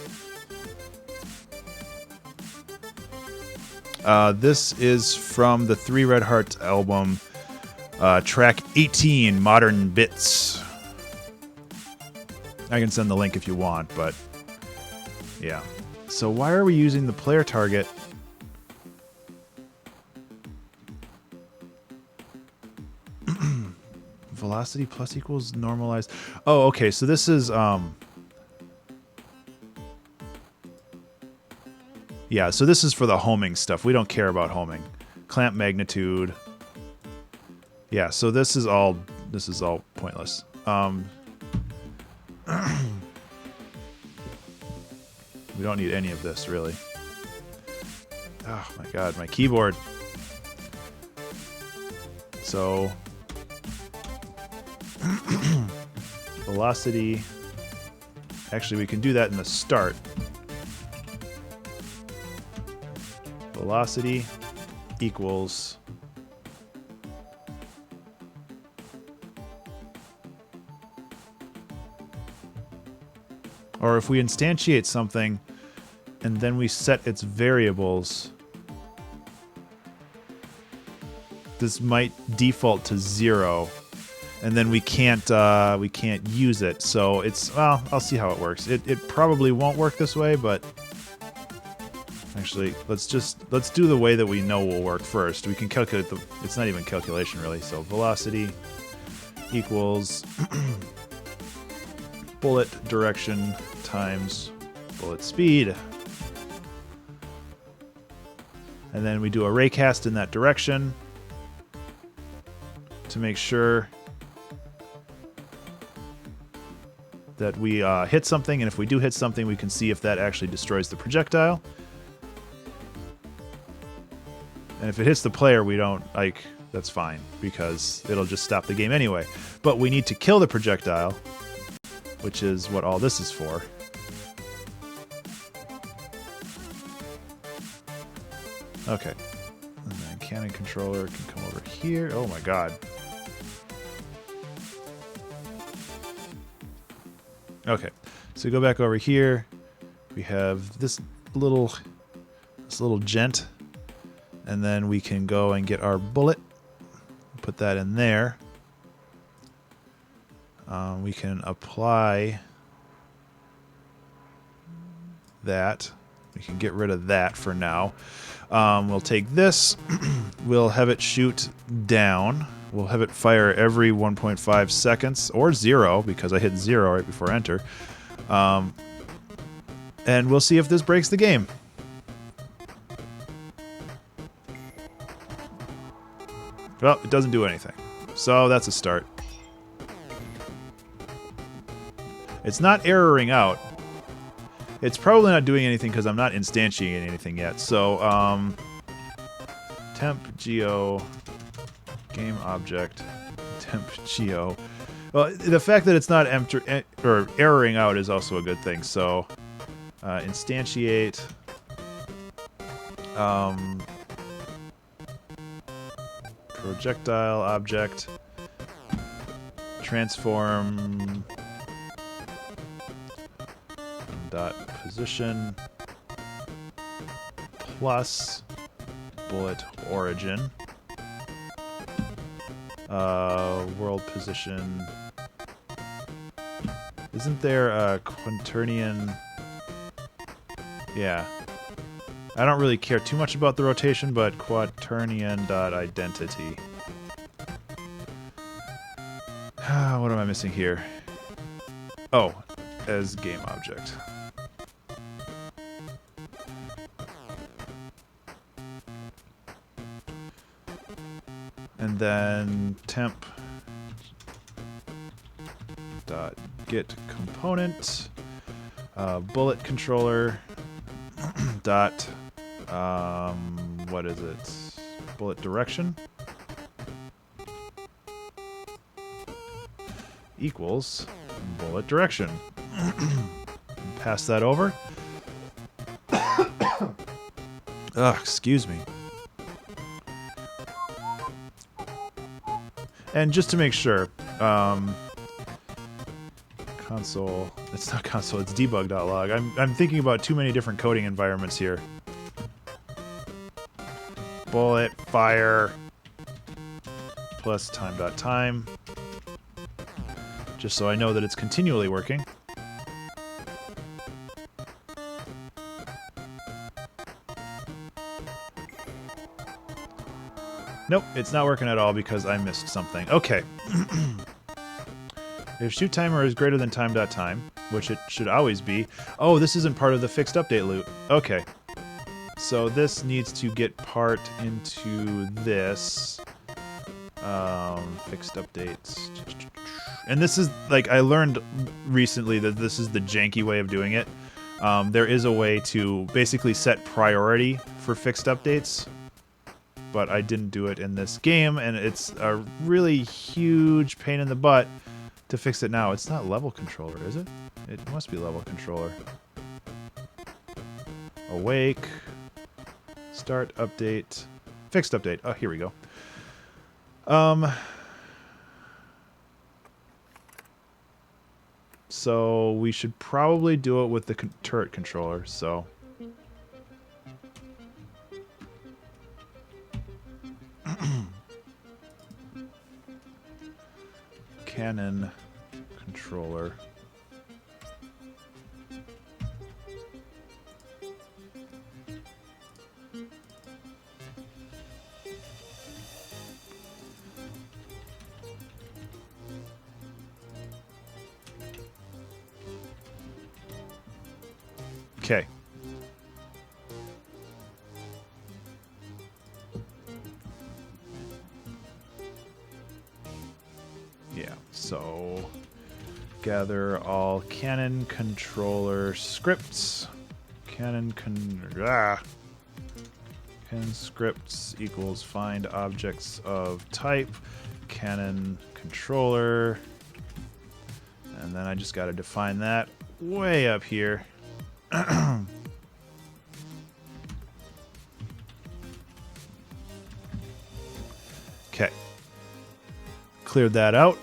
This is from the 3 Red Hearts album, track 18, Modern Bits. I can send the link if you want, but yeah. So why are we using the player target? Velocity plus equals normalized. Oh, okay. So this is yeah, so this is for the homing stuff. We don't care about homing. Clamp magnitude. Yeah, so this is all pointless. We don't need any of this, really. Oh my god, my keyboard. So velocity. Actually, we can do that in the start. Velocity equals or if we instantiate something and then we set its variables, this might default to 0, and then we can't use it. So it's, well, I'll see how it works. It probably won't work this way, but actually, let's do the way that we know will work first. We can calculate it's not even calculation really. So velocity equals bullet direction times bullet speed. And then we do a raycast in that direction to make sure that we hit something, and if we do hit something, we can see if that actually destroys the projectile. And if it hits the player, we don't, that's fine, because it'll just stop the game anyway. But we need to kill the projectile, which is what all this is for. Okay. And then cannon controller can come over here. Oh my god. Okay. So go back over here. We have this little gent. And then we can go and get our bullet. Put that in there. We can apply that. We can get rid of that for now. We'll take this. We'll have it shoot down. We'll have it fire every 1.5 seconds, or 0, because I hit 0 right before enter. And we'll see if this breaks the game. Well, it doesn't do anything. So that's a start. It's not erroring out. It's probably not doing anything because I'm not instantiating anything yet. So, temp geo game object temp geo. Well, the fact that it's not erroring out is also a good thing. So, instantiate projectile object transform dot position plus bullet origin world position. Isn't there a quaternion? Yeah, I don't really care too much about the rotation, but quaternion dot identity. What am I missing here? Oh, as game object. And then temp dot get component bullet controller dot what is it? Bullet direction equals bullet direction. Pass that over. Ugh, excuse me. And just to make sure, console, it's not console, it's debug.log. I'm thinking about too many different coding environments here. Bullet, fire, plus time.time. Just so I know that it's continually working. Nope, it's not working at all because I missed something. Okay. If shoot timer is greater than time.time, which it should always be. Oh, this isn't part of the fixed update loop. Okay. So this needs to get part into this. Fixed updates. And this is, like, I learned recently that this is the janky way of doing it. There is a way to basically set priority for fixed updates, but I didn't do it in this game, and it's a really huge pain in the butt to fix it now. It's not level controller, is it? It must be level controller. Awake. Start update. Fixed update. Oh, here we go. So we should probably do it with the turret controller, so... Cannon controller. Okay. Yeah, so gather all cannon controller scripts. Cannon scripts equals find objects of type cannon controller. And then I just got to define that way up here. Okay. Cleared that out.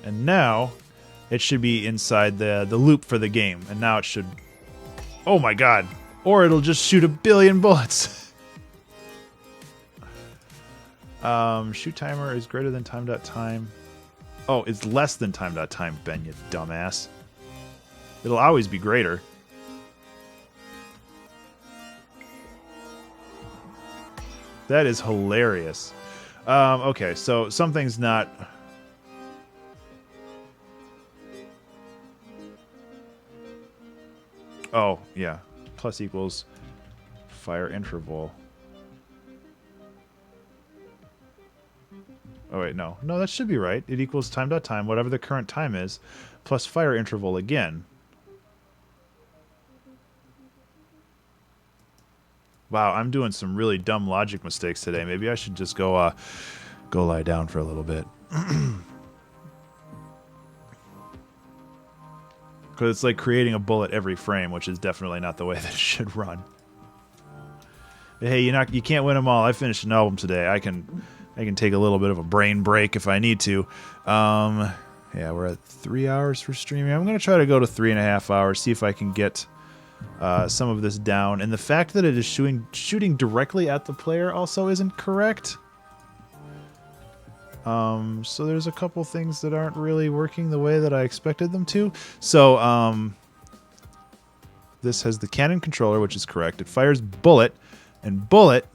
And now it should be inside the loop for the game. And now it should... Oh my god. Or it'll just shoot a billion bullets. Shoot timer is greater than time.time. Oh, it's less than time.time, Ben, you dumbass. It'll always be greater. That is hilarious. Okay, so something's not... Oh, yeah. Plus equals fire interval. Oh, wait, no. No, that should be right. It equals time.time, whatever the current time is, plus fire interval again. Wow, I'm doing some really dumb logic mistakes today. Maybe I should just go lie down for a little bit. Because it's like creating a bullet every frame, which is definitely not the way that it should run. But hey, you can't win them all. I finished an album today. I can take a little bit of a brain break if I need to. Yeah, we're at 3 hours for streaming. I'm going to try to go to 3.5 hours, see if I can get some of this down. And the fact that it is shooting directly at the player also isn't correct. So there's a couple things that aren't really working the way that I expected them to. So this has the cannon controller, which is correct. It fires bullet, and bullet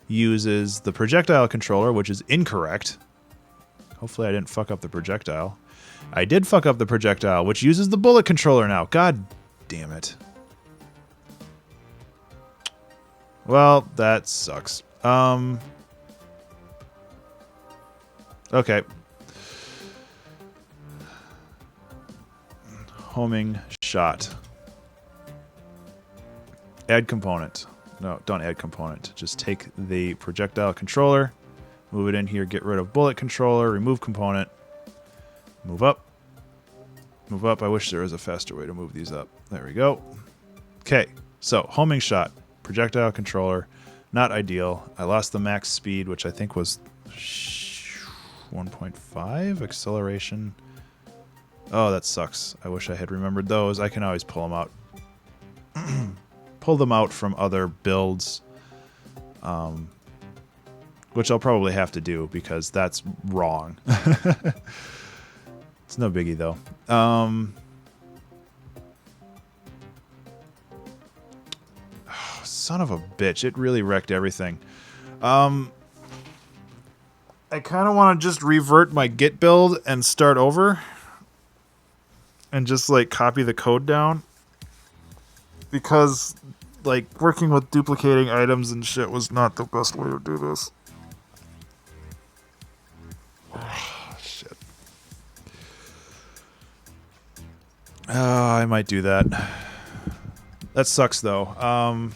uses the projectile controller, which is incorrect. Hopefully I didn't fuck up the projectile. I did fuck up the projectile, which uses the bullet controller now. God damn it. Well, that sucks. Okay. Homing shot. Add component. No, don't add component. Just take the projectile controller, move it in here, get rid of bullet controller, remove component, move up. Move up. I wish there was a faster way to move these up. There we go. Okay, so homing shot, projectile controller, not ideal. I lost the max speed, which I think was 1.5 acceleration. Oh, that sucks. I wish I had remembered those. I can always pull them out. Pull them out from other builds, which I'll probably have to do because that's wrong. It's no biggie, though. Oh, son of a bitch. It really wrecked everything. I kind of want to just revert my Git build and start over. And just, like, copy the code down. Because, like, working with duplicating items and shit was not the best way to do this. Shit. I might do that. That sucks, though.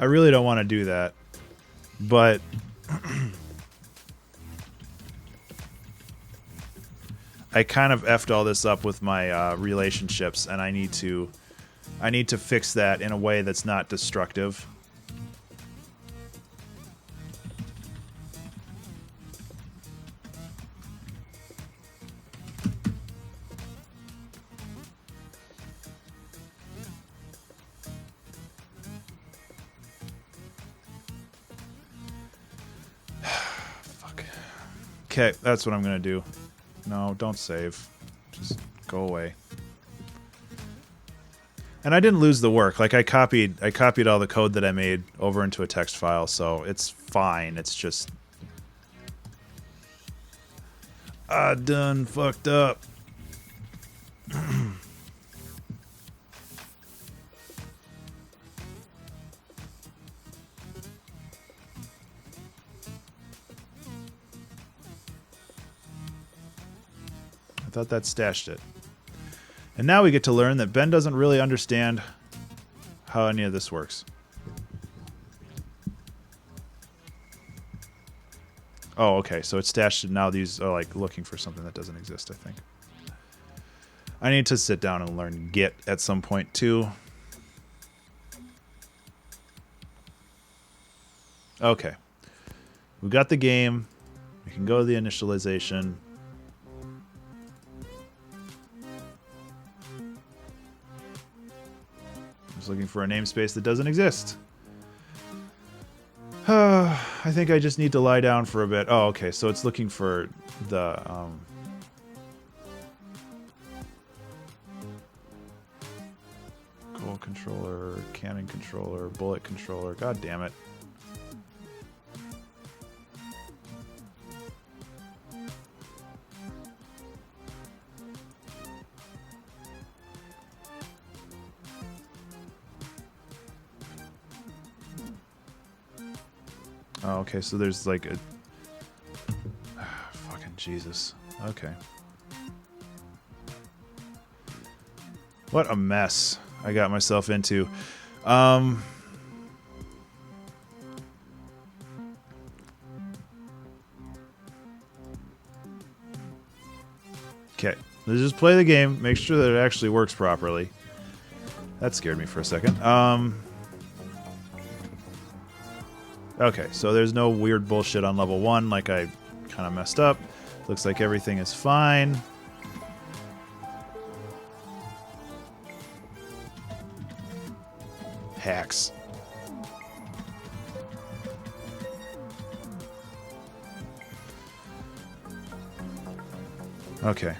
I really don't want to do that, but I kind of effed all this up with my relationships, and I need to fix that in a way that's not destructive. Okay, that's what I'm gonna do. No, don't save. Just go away. And I didn't lose the work. Like I copied all the code that I made over into a text file, so it's fine. It's just I done fucked up. I thought that stashed it. And now we get to learn that Ben doesn't really understand how any of this works. Oh, okay. So it's stashed and now these are like looking for something that doesn't exist, I think. I need to sit down and learn Git at some point too. Okay. We got the game. We can go to the initialization. Looking for a namespace that doesn't exist. I think I just need to lie down for a bit. Oh, okay. So it's looking for the goal controller, cannon controller, bullet controller. God damn it. Oh, okay, so there's like a... fucking Jesus. Okay. What a mess I got myself into. Okay, let's just play the game, make sure that it actually works properly. That scared me for a second. Okay, so there's no weird bullshit on level 1 like I kind of messed up. Looks like everything is fine. Hacks. Okay.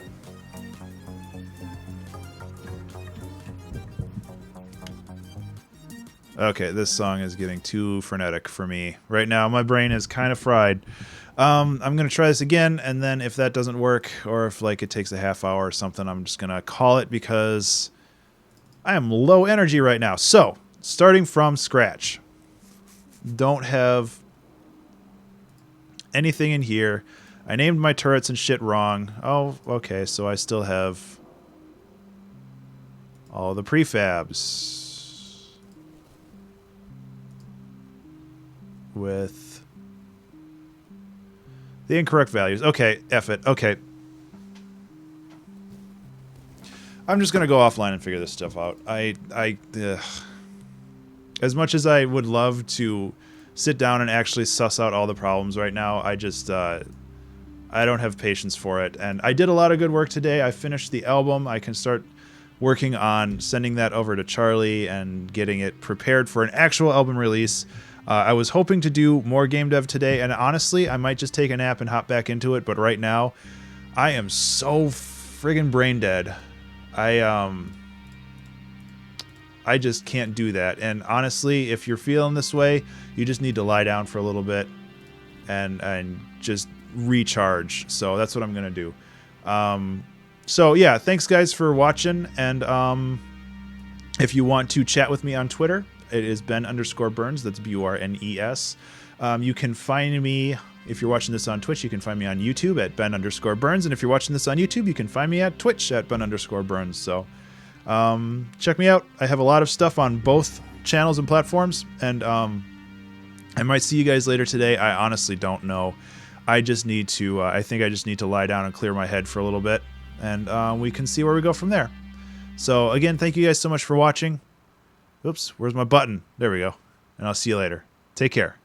Okay, this song is getting too frenetic for me. Right now, my brain is kind of fried. I'm going to try this again, and then if that doesn't work, or if like it takes a half hour or something, I'm just going to call it because I am low energy right now. So, starting from scratch. Don't have anything in here. I named my turrets and shit wrong. Oh, okay, so I still have all the prefabs with the incorrect values. Okay, F it. Okay. I'm just going to go offline and figure this stuff out. As much as I would love to sit down and actually suss out all the problems right now, I just, I don't have patience for it. And I did a lot of good work today. I finished the album. I can start working on sending that over to Charlie and getting it prepared for an actual album release. I was hoping to do more game dev today, and honestly, I might just take a nap and hop back into it, but right now, I am so friggin' brain dead. I just can't do that. And honestly, if you're feeling this way, you just need to lie down for a little bit and just recharge. So that's what I'm going to do. So yeah, thanks guys for watching. And if you want to chat with me on Twitter, it is Ben_Burns. That's BURNES. You can find me, if you're watching this on Twitch, you can find me on YouTube at Ben_Burns. And if you're watching this on YouTube, you can find me at Twitch at Ben_Burns. So check me out. I have a lot of stuff on both channels and platforms. And I might see you guys later today. I honestly don't know. I just need to, I think I just need to lie down and clear my head for a little bit. And we can see where we go from there. So again, thank you guys so much for watching. Oops, where's my button? There we go. And I'll see you later. Take care.